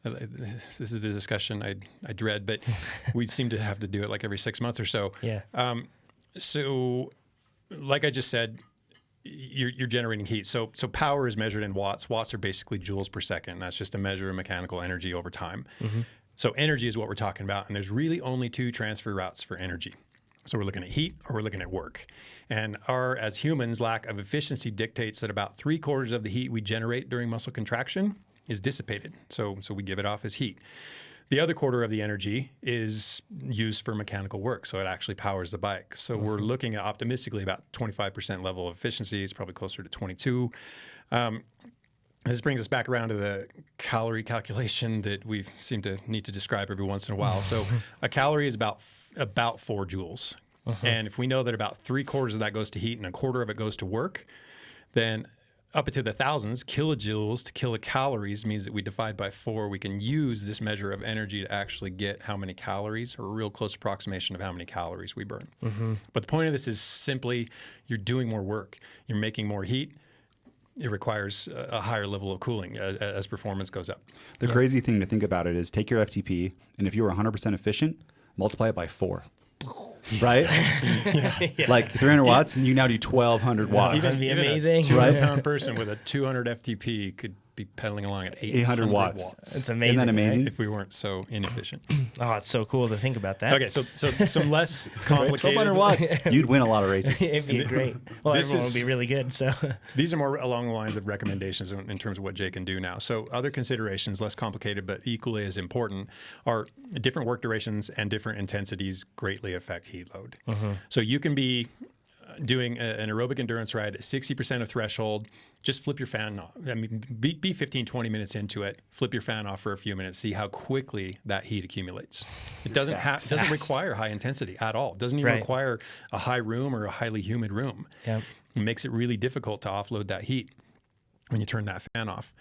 this is the discussion I dread, but we seem to have to do it like every 6 months or so. Yeah. So like I just said, you're generating heat. So power is measured in watts. Watts are basically joules per second. That's just a measure of mechanical energy over time. So energy is what we're talking about. And there's really only two transfer routes for energy. So we're looking at heat or we're looking at work. And as humans, lack of efficiency dictates that about 3/4 of the heat we generate during muscle contraction is dissipated. So we give it off as heat. The other quarter of the energy is used for mechanical work, so it actually powers the bike. So we're looking at optimistically about 25% level of efficiency. It's probably closer to 22. This brings us back around to the calorie calculation that we seem to need to describe every once in a while. So a calorie is about 4 joules. And if we know that about 3/4 of that goes to heat and 1/4 of it goes to work, then up into the thousands, kilojoules to kilocalories means that we divide by 4. We can use this measure of energy to actually get how many calories, or a real close approximation of how many calories we burn. But the point of this is simply you're doing more work. You're making more heat. It requires a higher level of cooling as performance goes up. The crazy thing to think about it is take your FTP, and if you were 100% efficient, multiply it by 4. Right? Like 300 watts, and you now do 1,200 watts. That'd be amazing. 200-pound person with a 200 FTP could be pedaling along at 800 watts. It's amazing. Isn't that amazing? if we weren't so inefficient. Oh, it's so cool to think about that. Okay, so some less complicated. 1,200 watts. You'd win a lot of races. It'd be great. Well, This everyone is- would be really good. So These are more along the lines of recommendations in terms of what Jay can do now. So other considerations, less complicated but equally as important, are different work durations and different intensities greatly affect heat load. So you can be doing an aerobic endurance ride at 60% of threshold, just flip your fan off. I mean, be 15, 20 minutes into it, flip your fan off for a few minutes, see how quickly that heat accumulates. It doesn't require high intensity at all. It doesn't even require a high room or a highly humid room. Yep. It makes it really difficult to offload that heat when you turn that fan off.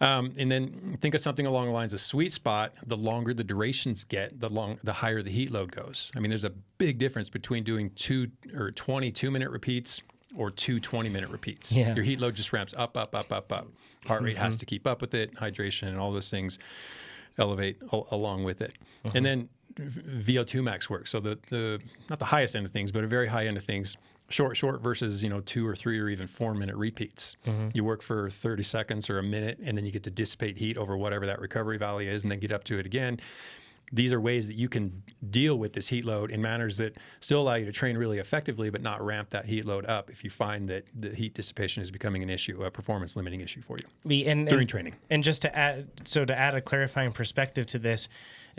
And then think of something along the lines of sweet spot. The longer the durations get, the higher the heat load goes. I mean, there's a big difference between doing 2 or 22-minute repeats or 2 20-minute repeats. Yeah. Your heat load just ramps up. Heart rate has to keep up with it. Hydration and all those things elevate along with it. And then VO2 max work. So the not the highest end of things, but a very high end of things. Short versus 2 or 3 or even 4-minute repeats. You work for 30 seconds or a minute, and then you get to dissipate heat over whatever that recovery value is, and then get up to it again. These are ways that you can deal with this heat load in manners that still allow you to train really effectively, but not ramp that heat load up if you find that the heat dissipation is becoming an issue, a performance limiting issue for you during training. And just to add a clarifying perspective to this,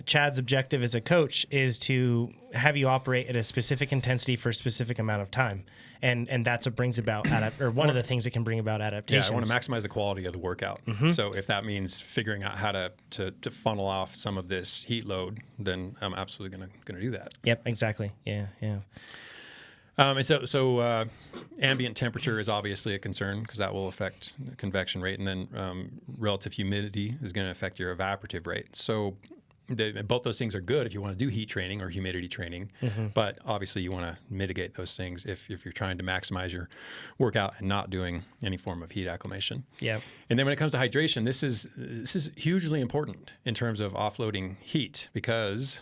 Chad's objective as a coach is to have you operate at a specific intensity for a specific amount of time, and that's what brings about one of the things that can bring about adaptations. Yeah, I want to maximize the quality of the workout. So if that means figuring out how to funnel off some of this heat load, then I'm absolutely gonna do that. Yep, exactly. Yeah. And so ambient temperature is obviously a concern because that will affect the convection rate, and then relative humidity is going to affect your evaporative rate. So both those things are good if you want to do heat training or humidity training, but obviously you want to mitigate those things if you're trying to maximize your workout and not doing any form of heat acclimation. Yeah. And then when it comes to hydration, this is hugely important in terms of offloading heat because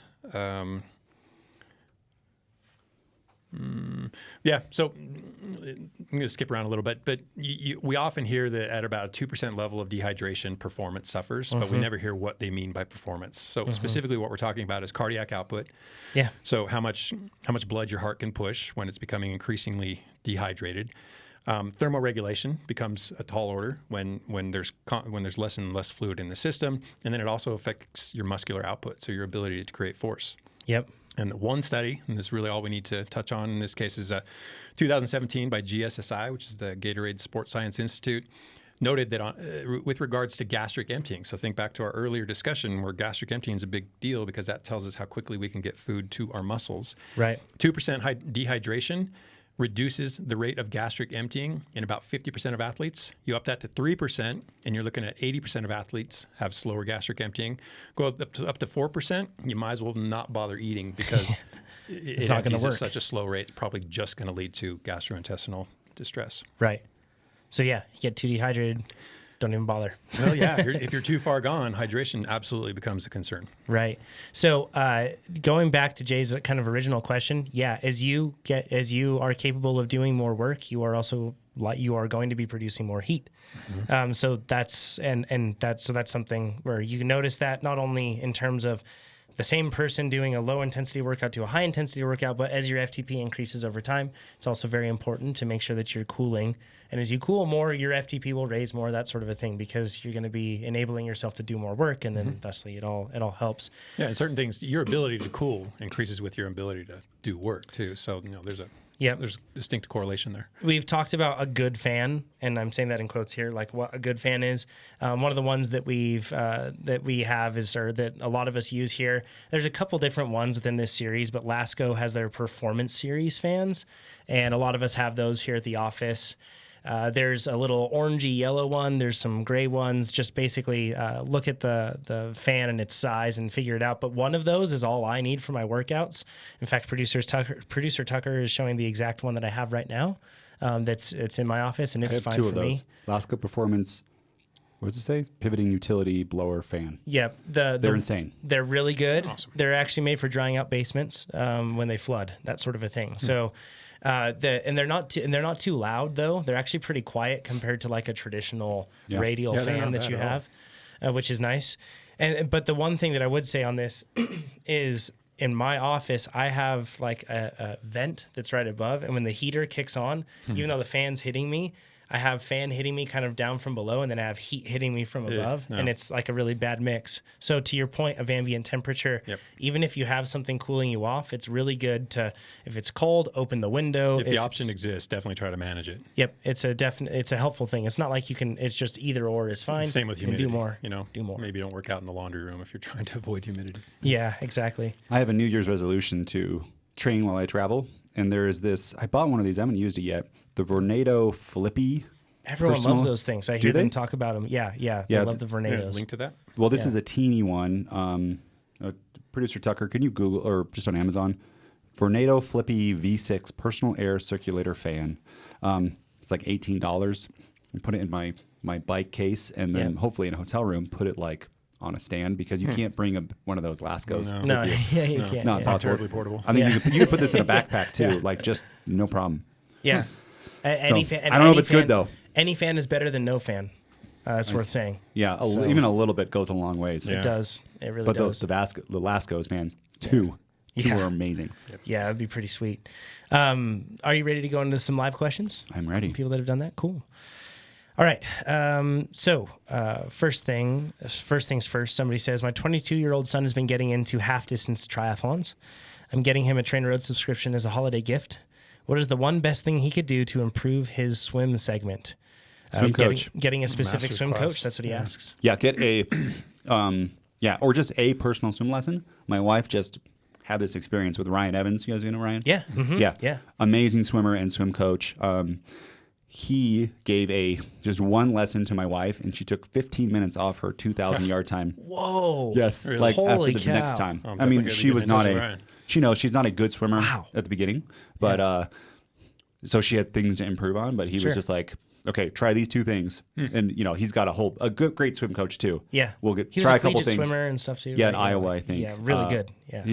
so I'm going to skip around a little bit, but we often hear that at about a 2% level of dehydration, performance suffers, but we never hear what they mean by performance. So specifically what we're talking about is cardiac output. Yeah. So how much blood your heart can push when it's becoming increasingly dehydrated. Thermoregulation becomes a tall order when there's less and less fluid in the system, and then it also affects your muscular output, so your ability to create force. Yep. And the one study, and this is really all we need to touch on in this case, is 2017 by GSSI, which is the Gatorade Sports Science Institute, noted that with regards to gastric emptying, so think back to our earlier discussion where gastric emptying is a big deal because that tells us how quickly we can get food to our muscles. Right. 2% dehydration reduces the rate of gastric emptying in about 50% of athletes. You up that to 3%, and you're looking at 80% of athletes have slower gastric emptying. Go up to 4%, you might as well not bother eating because it's not going to work at such a slow rate. It's probably just going to lead to gastrointestinal distress. Right. So yeah, you get too dehydrated, don't even bother. Well, yeah, if you're too far gone, hydration absolutely becomes a concern. Right. So going back to Jay's kind of original question, yeah, as you are capable of doing more work, you are going to be producing more heat. So that's something where you can notice that not only in terms of the same person doing a low intensity workout to a high intensity workout, but as your FTP increases over time, it's also very important to make sure that you're cooling. And as you cool more, your FTP will raise more, that sort of a thing, because you're going to be enabling yourself to do more work, and then thusly it all helps. Yeah, and certain things, your ability to cool increases with your ability to do work too. So there's a distinct correlation there. We've talked about a good fan, and I'm saying that in quotes here, like what a good fan is. One of the ones that we have is, or that a lot of us use here. There's a couple different ones within this series, but Lasco has their performance series fans, and a lot of us have those here at the office. There's a little orangey yellow one. There's some gray ones. Just basically look at the fan and its size and figure it out. But one of those is all I need for my workouts. In fact, producer Tucker is showing the exact one that I have right now. It's in my office, and it's fine for me. I have two of those. Lasco Performance. What does it say? Pivoting utility blower fan. Yep. They're insane. They're really good. Awesome. They're actually made for drying out basements when they flood, that sort of a thing. So And they're not too loud though. They're actually pretty quiet compared to like a traditional radial fan that you have, which is nice. But the one thing that I would say on this is in my office, I have like a vent that's right above. And when the heater kicks on, even though the fan's hitting me, I have fan hitting me kind of down from below, and then I have heat hitting me from above, and it's like a really bad mix. So to your point of ambient temperature, even if you have something cooling you off, it's really good to, if it's cold, open the window. If the option exists, definitely try to manage it. Yep, it's a helpful thing. It's not like you can. It's just either or is fine. Same with humidity. Do more. Do more. Maybe don't work out in the laundry room if you're trying to avoid humidity. Yeah, exactly. I have a New Year's resolution to train while I travel, and there is this. I bought one of these. I haven't used it yet. The Vornado Flippy. Everyone loves those things. I hear them talk about them. Yeah. They love the Vornados. Link to that? Well, this is a teeny one. Producer Tucker, can you Google, or just on Amazon, Vornado Flippy V6 personal air circulator fan. It's like $18. And put it in my bike case, and then hopefully in a hotel room, put it like on a stand, because you can't bring one of those Lascos. No, you can't. Not possible. Totally portable. I think you could put this in a backpack too, like just no problem. Yeah. Any fan. I don't know if it's good though. Any fan is better than no fan. That's worth saying. Yeah, even a little bit goes a long ways. It does. It really does. But the Lascos, man, two are amazing. Yeah, that'd be pretty sweet. Are you ready to go into some live questions? I'm ready. People that have done that? Cool. All right. First things first, somebody says, my 22-year-old son has been getting into half-distance triathlons. I'm getting him a Trainer Road subscription as a holiday gift. What is the one best thing he could do to improve his swim segment? Swim coach. Getting a specific Master's swim class. coach. That's what he asks. Yeah, get a, or just a personal swim lesson. My wife just had this experience with Ryan Evans. You guys know Ryan? Yeah. Mm-hmm. Yeah. Amazing swimmer and swim coach. He gave just one lesson to my wife, and she took 15 minutes off her 2,000 yard time. Whoa. Yes, Really? like Holy after the cow. next time. Oh, I mean, definitely she gotta was get in not touch with a. Ryan. She knows she's not a good swimmer Wow. at the beginning, but so she had things to improve on. But he was just like, okay, try these two things, and he's got a great swim coach too. Yeah. We'll He was try a a couple collegiate things. swimmer and stuff too. Yeah, in right? Iowa, I think. Yeah, really good. Yeah.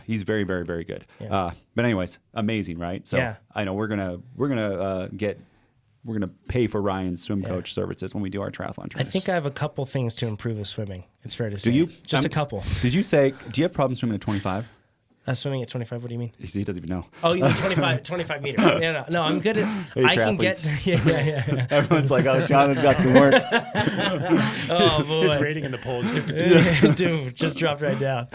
He's very, very, very good. Yeah. But anyways, amazing, right? So Yeah. I know we're gonna pay for Ryan's swim coach services when we do our triathlon I trainers. think I have a couple things to improve his swimming. It's fair to say. Do you? Just a couple. Did you say? Do you have problems swimming at 25? Swimming at 25. What do you mean? He doesn't even know. Oh, you mean 25 meters? No. I'm good at. Hey, I can get. Yeah. Everyone's like, "Oh, Jonathan's got some work." Oh boy. His rating in the poll. Dude, just dropped right down.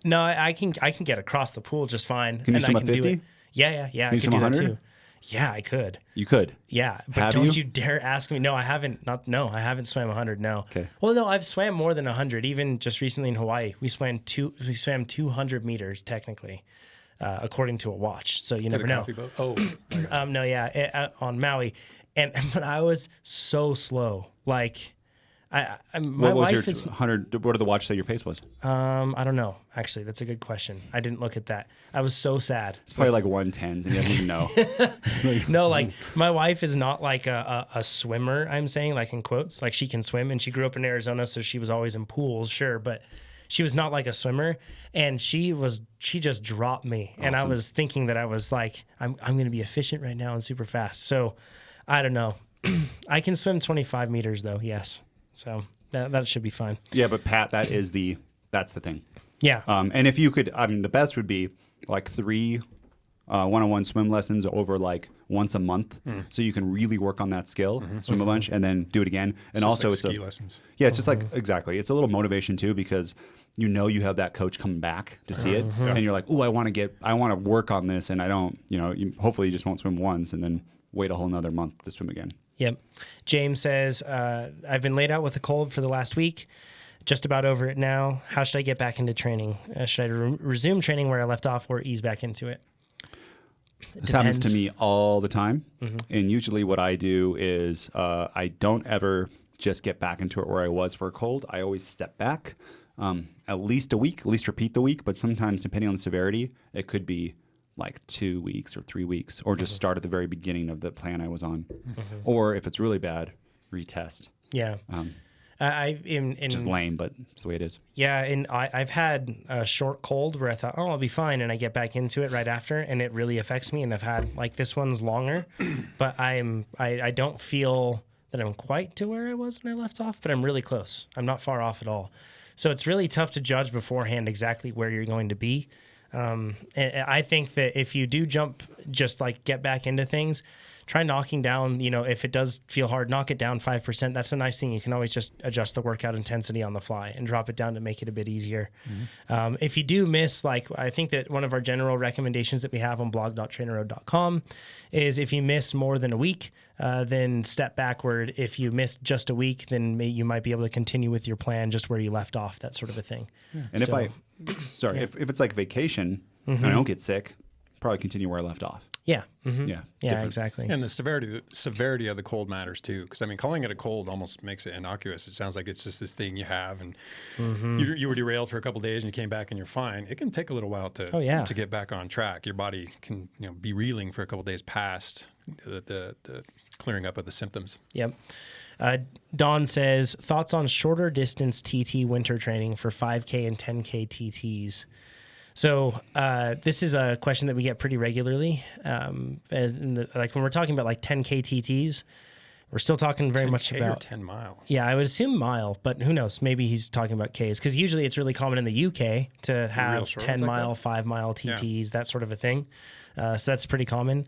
No, I can get across the pool just fine. Can you and swim I at can 50? do it. Yeah. Can you I can swim do that 100? too. Yeah, I could. You could. Yeah, but Have don't you? you dare ask me. No, I haven't. I haven't swam 100. No. Okay. Well, no, I've swam more than 100. Even just recently in Hawaii, we swam 200 meters technically, according to a watch. So you never know. Boat? Oh, No, yeah, on Maui, but I was so slow. Like, my What was your wife is. 100? What did the watch say your pace was? I don't know. Actually, that's a good question. I didn't look at that. I was so sad. It's probably like 110s, and he doesn't even know. No, like my wife is not like a swimmer. I'm saying, like in quotes, like she can swim, and she grew up in Arizona, so she was always in pools, sure, but she was not like a swimmer, and she just dropped me, and I was thinking that I was like, I'm going to be efficient right now and super fast. So I don't know. I can swim 25 meters though. Yes, so that should be fine. Yeah, but Pat, that's the thing. Yeah. And if you could, I mean, the best would be like 3 one-on-one swim lessons over like once a month, so you can really work on that skill, swim a bunch, and then do it again. And also, like it's ski lessons. Yeah, it's just like exactly. It's a little motivation too, because you have that coach coming back to see it, and you're like, oh, I want to work on this, and I don't, hopefully you just won't swim once and then wait a whole nother month to swim again. Yep. James says, I've been laid out with a cold for the last week. Just about over it now. How should I get back into training? Should I resume training where I left off or ease back into it? This happens to me all the time. And usually what I do is I don't ever just get back into it where I was for a cold. I always step back at least a week, at least repeat the week. But sometimes, depending on the severity, it could be like 2 weeks or 3 weeks, or just start at the very beginning of the plan I was on. Or if it's really bad, retest. Yeah. Which is lame, but it's the way it is. Yeah, and I've had a short cold where I thought, oh, I'll be fine, and I get back into it right after, and it really affects me. And I've had like this one's longer, but I don't feel that I'm quite to where I was when I left off, but I'm really close. I'm not far off at all. So it's really tough to judge beforehand exactly where you're going to be. And I think that if you do jump, just like get back into things, try knocking down, if it does feel hard, knock it down 5%. That's a nice thing. You can always just adjust the workout intensity on the fly and drop it down to make it a bit easier. Mm-hmm. If you do miss, I think that one of our general recommendations that we have on blog.trainerroad.com is if you miss more than a week, then step backward. If you missed just a week, then you might be able to continue with your plan just where you left off, that sort of a thing. Yeah. And if it's like vacation and I don't get sick, probably continue where I left off. Yeah. Mm-hmm. Yeah. Yeah, exactly. And the severity of the cold matters too. Because calling it a cold almost makes it innocuous. It sounds like it's just this thing you have, and you were derailed for a couple of days, and you came back and you're fine. It can take a little while to get back on track. Your body can be reeling for a couple of days past the clearing up of the symptoms. Yep. Don says, thoughts on shorter distance TT winter training for 5K and 10K TTs. So this is a question that we get pretty regularly. When we're talking about like 10K TTs, we're still talking very much about 10 mile. Yeah, I would assume mile, but who knows? Maybe he's talking about Ks, because usually it's really common in the UK to have 10 mile, like 5 mile TTs, that sort of a thing. So that's pretty common.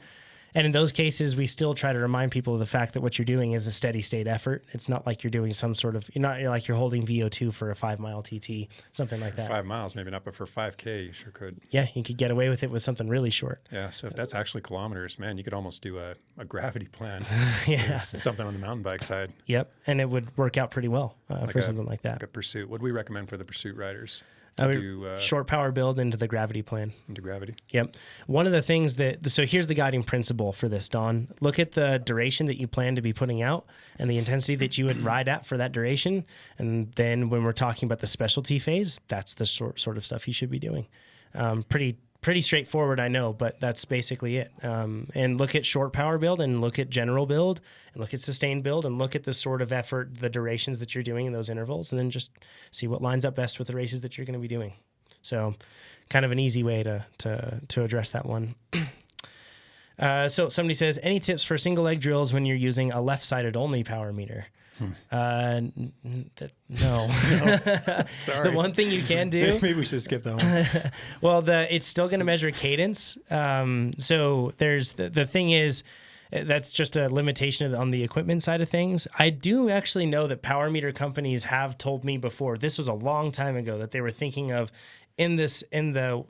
And in those cases, we still try to remind people of the fact that what you're doing is a steady state effort. It's not like you're doing you're holding VO2 for a 5 mile TT, something like that. 5 miles, maybe not, but for 5K, you sure could. Yeah, you could get away with it with something really short. Yeah, so if that's actually kilometers, man, you could almost do a gravity plan. Yeah. Something on the mountain bike side. Yep, and it would work out pretty well for something like that. Like a pursuit. What do we recommend for the pursuit riders? Short power build into the gravity plan. Into gravity. Yep. One of the things so here's the guiding principle for this, Don. Look at the duration that you plan to be putting out and the intensity that you would ride at for that duration. And then when we're talking about the specialty phase, that's the sort of stuff you should be doing. Pretty straightforward, I know, but that's basically it. And look at short power build and look at general build and look at sustained build and look at the sort of effort, the durations that you're doing in those intervals, and then just see what lines up best with the races that you're going to be doing. So kind of an easy way to address that one. So somebody says, any tips for single leg drills when you're using a left-sided only power meter? No. Sorry. The one thing you can do. Maybe we should skip that one. Well, it's still going to measure cadence. So there's the thing is, that's just a limitation on the equipment side of things. I do actually know that power meter companies have told me before. This was a long time ago that they were thinking of in the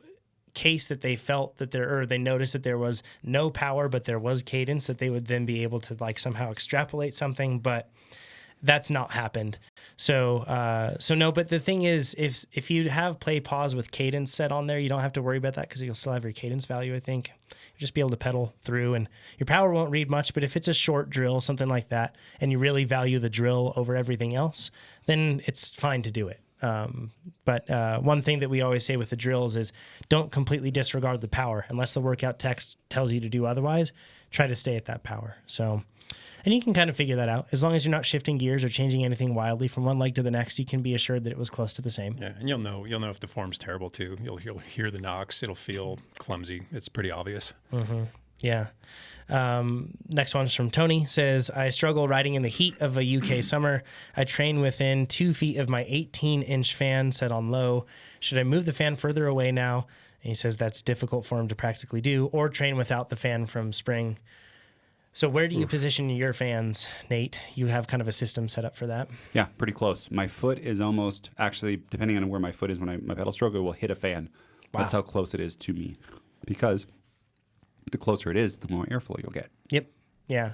case that they felt that they noticed that there was no power, but there was cadence, that they would then be able to somehow extrapolate something, but that's not happened. So no, but the thing is, if you have play pause with cadence set on there, you don't have to worry about that because you'll still have your cadence value, I think. You'll just be able to pedal through and your power won't read much, but if it's a short drill, something like that, and you really value the drill over everything else, then it's fine to do it. But one thing that we always say with the drills is don't completely disregard the power. Unless the workout text tells you to do otherwise, try to stay at that power. So, and you can kind of figure that out. As long as you're not shifting gears or changing anything wildly from one leg to the next, you can be assured that it was close to the same. Yeah, and you'll know if the form's terrible too. You'll hear the knocks. It'll feel clumsy. It's pretty obvious. Mm-hmm. Yeah. Next one's from Tony. Says, I struggle riding in the heat of a UK summer. I train within 2 feet of my 18-inch fan set on low. Should I move the fan further away now? And he says that's difficult for him to practically do, or train without the fan from spring. So where do you position your fans, Nate? You have kind of a system set up for that. Yeah, pretty close. My foot is almost, actually, depending on where my foot is when my pedal stroke, it will hit a fan. Wow. That's how close it is to me. Because the closer it is, the more airflow you'll get. Yep. Yeah.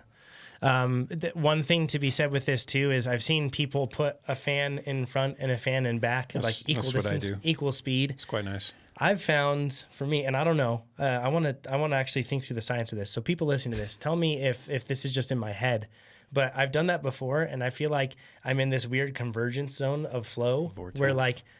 One thing to be said with this too is I've seen people put a fan in front and a fan in back, equal distance, equal speed. It's quite nice. I've found for me, and I don't know, I want to actually think through the science of this. So people listening to this, tell me if this is just in my head. But I've done that before, and I feel like I'm in this weird convergence zone of flow where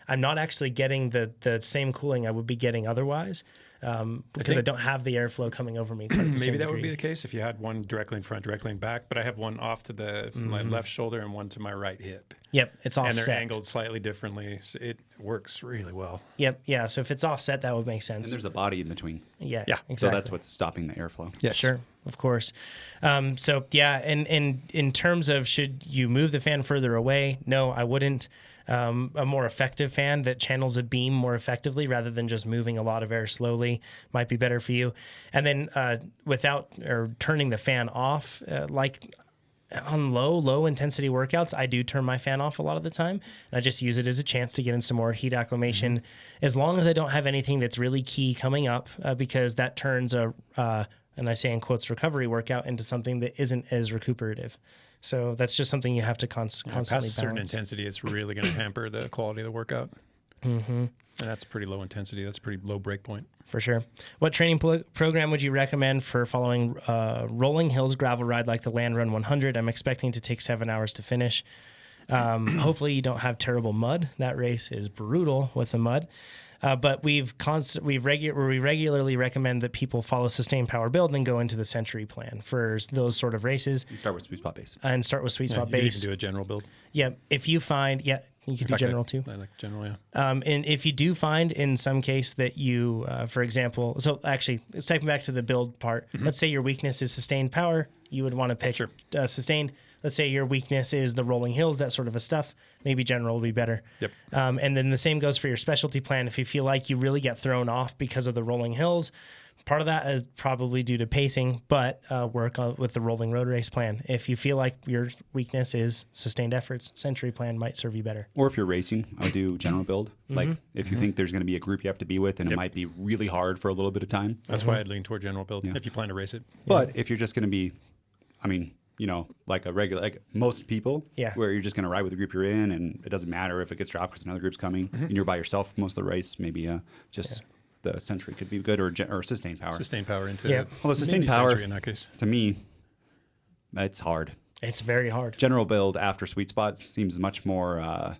I'm not actually getting the same cooling I would be getting otherwise. because I don't have the airflow coming over me. Maybe that would be the case if you had one directly in front, directly in back, but I have one off to the my left shoulder and one to my right hip. Yep, it's offset. And they're angled slightly differently. So it works really well. Yep, yeah. So if it's offset, that would make sense. And there's a body in between. Yeah, exactly. So that's what's stopping the airflow. Yes. Sure, of course. So yeah, and in terms of should you move the fan further away? No, I wouldn't. A more effective fan that channels a beam more effectively rather than just moving a lot of air slowly might be better for you. And then without or turning the fan off, like on low intensity workouts, I do turn my fan off a lot of the time. And I just use it as a chance to get in some more heat acclimation, as long as I don't have anything that's really key coming up, because that turns and I say in quotes, recovery workout into something that isn't as recuperative. So that's just something you have to constantly past balance. a certain intensity, it's really going to hamper the quality of the workout. And that's pretty low intensity. That's pretty low break point. For sure. What training program would you recommend for following Rolling Hills gravel ride like the Land Run 100? I'm expecting to take 7 hours to finish. Hopefully you don't have terrible mud. That race is brutal with the mud. But we regularly recommend that people follow Sustained Power Build and go into the Century plan for those sort of races. You start with sweet spot base. And start with sweet spot You base. can do a general build. Yeah. If you find, you can do general too. I like general, yeah. And if you do find in some case that you, for example, so actually, cycling back to the build part, let's say your weakness is sustained power, you would want to pick sustained. Let's say your weakness is the rolling hills, that sort of a stuff. Maybe general will be better. Yep. And then the same goes for your specialty plan. If you feel like you really get thrown off because of the rolling hills, part of that is probably due to pacing, but work with the rolling road race plan. If you feel like your weakness is sustained efforts, Century plan might serve you better. Or if you're racing, I would do general build. Like if you think there's going to be a group you have to be with and it might be really hard for a little bit of time. That's why I'd lean toward general build if you plan to race it. But if you're just going to be, like a regular, like most people, where you're just going to ride with the group you're in and it doesn't matter if it gets dropped because another group's coming and you're by yourself most of the race, maybe the Century could be good or sustained power. Sustained power into Although sustained power, Century in that case. to me, it's hard. It's very hard. General build after sweet spots seems much more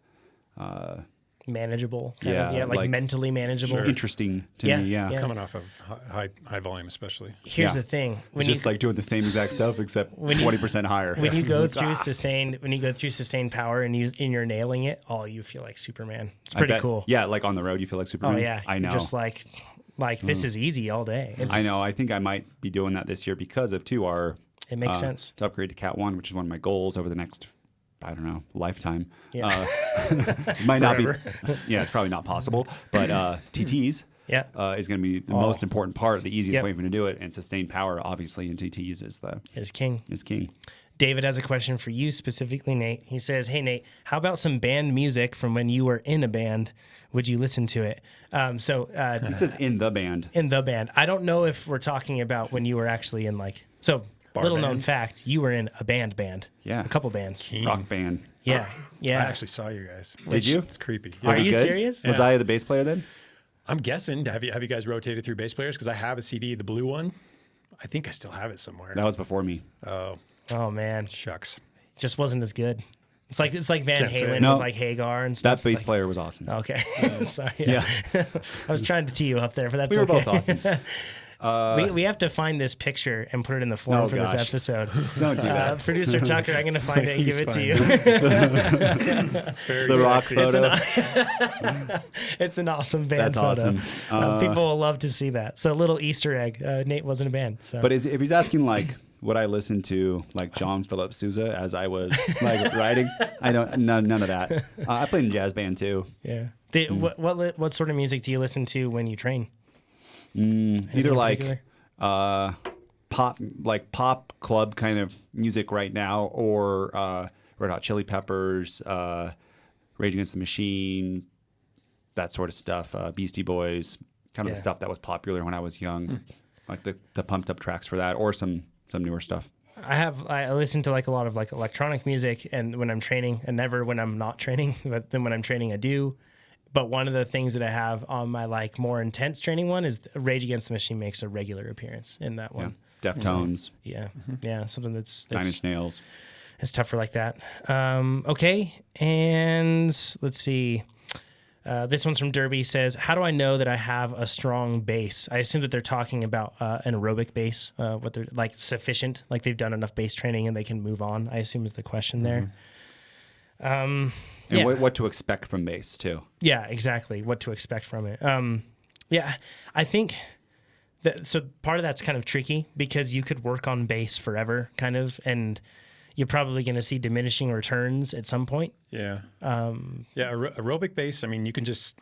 manageable. Like mentally manageable. interesting to me. Coming off of high volume, especially. Here's the thing: when it's just like doing the same exact stuff except 20% higher. When you go through sustained power and you're nailing it, you feel like Superman. It's pretty cool. Yeah, like on the road, you feel like Superman. Oh yeah, I know. You're just like this is easy all day. I know. I think I might be doing that this year because of our. It makes sense to upgrade to Cat 1, which is one of my goals over the next, I don't know, lifetime. Yeah. Might not be. Yeah, it's probably not possible. But TTs is going to be the most important part, the easiest way for me to do it. And sustained power, obviously, in TTs is king. David has a question for you specifically, Nate. He says, "Hey, Nate, how about some band music from when you were in a band? Would you listen to it?" He says in the band. In the band. I don't know if we're talking about when you were actually in little known fact, you were in a band. Yeah. A couple bands. Rock band. Yeah. I actually saw you guys. Did you? It's creepy. Are you serious? Was I the bass player then? I'm guessing. Have you guys rotated through bass players? Because I have a CD, the blue one. I think I still have it somewhere. That was before me. Oh man. Shucks. Just wasn't as good. It's like Van Halen with like Hagar and stuff. That bass player was awesome. Okay. Sorry. Yeah. I was trying to tee you up there, but that's we were okay. both awesome. We have to find this picture and put it in the form for this episode. Don't do that. Producer Tucker, I'm going to find it and give it to you. It's very the rock sexy. photo. It's an awesome band photo. Awesome. People will love to see that. So a little Easter egg. Nate wasn't a band. So. But if he's asking like what I listened to, like John Philip Sousa as I was like riding, none of that. I played in a jazz band too. Yeah. What sort of music do you listen to when you train? Either like pop club kind of music right now, or Red Hot Chili Peppers, Rage Against the Machine, that sort of stuff. Beastie Boys, kind of the stuff that was popular when I was young, like the pumped up tracks for that, or some newer stuff. I listen to like a lot of like electronic music, and when I'm training, and never when I'm not training, but then when I'm training I do. But one of the things that I have on my like more intense training one is Rage Against the Machine makes a regular appearance in that one. Yeah. Deftones. Yeah, something that's Nine Inch Nails. It's tougher like that. Okay, and let's see. This one's from Derby. Says, how do I know that I have a strong base? I assume that they're talking about an aerobic base, what they're like sufficient, like they've done enough base training and they can move on, I assume is the question there. And what to expect from base too. Yeah, exactly. What to expect from it. Yeah, I think that, so part of that's kind of tricky because you could work on base forever kind of, and you're probably going to see diminishing returns at some point. Yeah. Aerobic base, I mean, you can just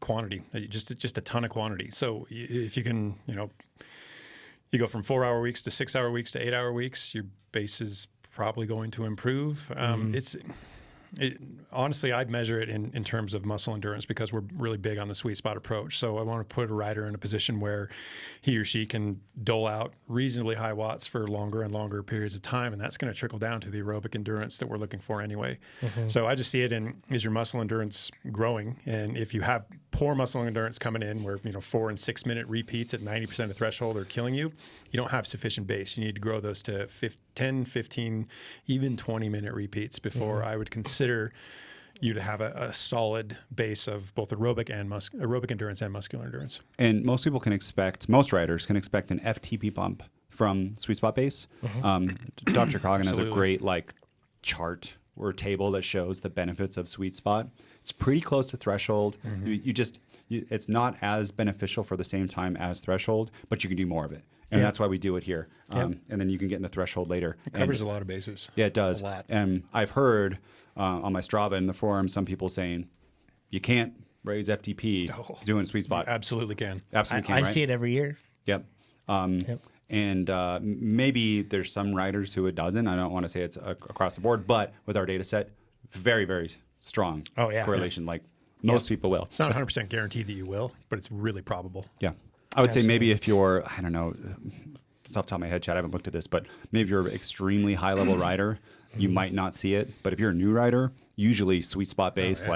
quantity, just a ton of quantity. So if you can, you go from 4-hour weeks to 6-hour weeks to 8-hour weeks, your base is probably going to improve. Honestly, I'd measure it in terms of muscle endurance because we're really big on the sweet spot approach. So I want to put a rider in a position where he or she can dole out reasonably high watts for longer and longer periods of time, and that's going to trickle down to the aerobic endurance that we're looking for anyway. So I just see it is your muscle endurance growing, and if you have poor muscle endurance coming in where 4 and 6 minute repeats at 90% of threshold are killing you, you don't have sufficient base. You need to grow those to 10, 15, even 20-minute repeats before I would consider you to have a solid base of both aerobic endurance and muscular endurance. And most riders can expect an FTP bump from sweet spot base. Dr. Coggin has a great chart or table that shows the benefits of sweet spot. It's pretty close to threshold. It's not as beneficial for the same time as threshold, but you can do more of it. And that's why we do it here. And then you can get in the threshold later. It covers a lot of bases. Yeah, it does. A lot. And I've heard on my Strava in the forum, some people saying, you can't raise FTP doing sweet spot. Absolutely can. Absolutely can, I right? see it every year. Yep. And maybe there's some riders who it doesn't. I don't want to say it's across the board, but with our data set, very, very strong correlation. Like most people will. It's not 100% guaranteed that you will, but it's really probable. Yeah. I would say maybe if you're, I don't know, it's off the top of my head, Chad, I haven't looked at this, but maybe if you're an extremely high level rider, you might not see it. But if you're a new rider, usually sweet spot base,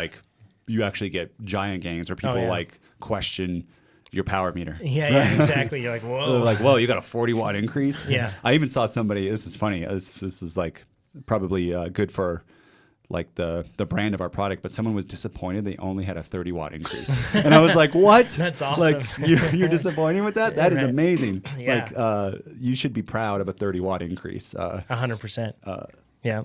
you actually get giant gains where people question your power meter. Yeah, exactly. You're like, whoa. They're like, whoa, you got a 40-watt increase? Yeah. I even saw somebody, this is funny, this is probably good for the brand of our product, but someone was disappointed they only had a 30-watt increase. And I was like, what? That's awesome. You're disappointed with that? That is amazing. Yeah. You should be proud of a 30-watt increase. 100%. Yeah.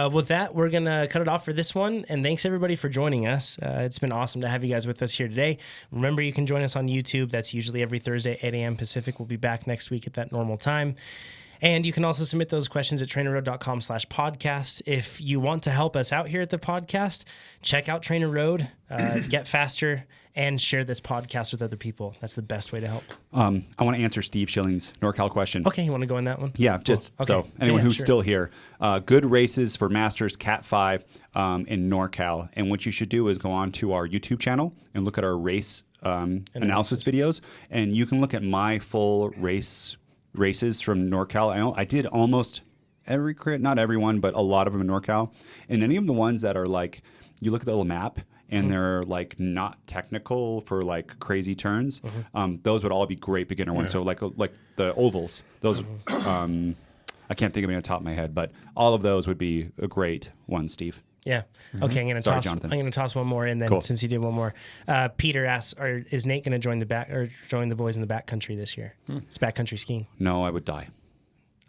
With that, we're going to cut it off for this one. And thanks, everybody, for joining us. It's been awesome to have you guys with us here today. Remember, you can join us on YouTube. That's usually every Thursday, 8 a.m. Pacific. We'll be back next week at that normal time. And you can also submit those questions at trainerroad.com/podcast. If you want to help us out here at the podcast, check out Trainer Road, get faster, and share this podcast with other people. That's the best way to help. I want to answer Steve Schilling's NorCal question. Okay, you want to go in that one? Yeah, just so anyone who's still here. Good races for Masters Cat 5 in NorCal. And what you should do is go on to our YouTube channel and look at our race analysis videos. And you can look at my full races from NorCal. I did almost every crit, not everyone, but a lot of them in NorCal. And any of the ones that are you look at the little map and they're not technical for crazy turns, those would all be great beginner ones. So like the ovals, those, I can't think of any on the top of my head, but all of those would be a great one, Steve. Yeah. Okay. I'm going to toss one more in then. Cool. Since you did one more. Peter asks, is Nate going to join the boys in the backcountry this year? It's backcountry skiing. No, I would die.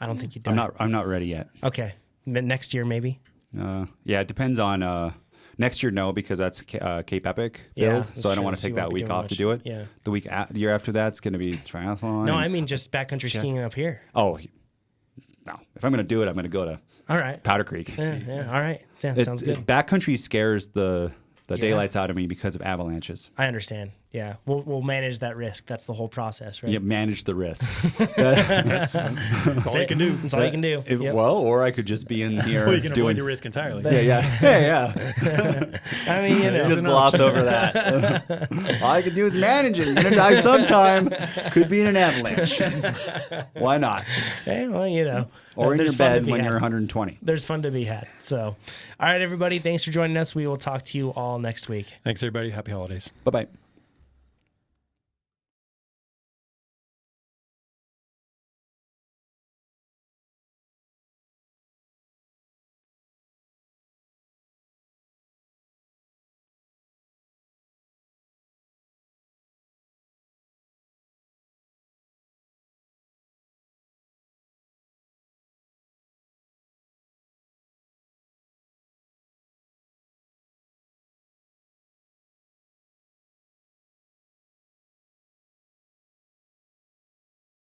I don't think you'd die. I'm not ready yet. Okay. Next year, maybe? Yeah, it depends on next year. No, because that's Cape Epic build. So I don't want to take that week off to do it. Yeah. The year after that's going to be triathlon. No, I mean just backcountry skiing up here. Oh, no. If I'm going to do it, I'm going to go to Powder Creek. Yeah. All right. Yeah, sounds good. Backcountry scares the daylights out of me because of avalanches. I understand. Yeah. We'll manage that risk. That's the whole process, right? Yeah, manage the risk. That's all you can do. That's all you can do. Well, or I could just be in here you can avoid the risk entirely. Yeah. I mean, just gloss over that. All I can do is manage it. You're going to die sometime. Could be in an avalanche. Why not? Yeah, well, Or in your bed when you're 120. There's fun to be had. So, all right, everybody. Thanks for joining us. We will talk to you all next week. Thanks, everybody. Happy holidays. Bye-bye.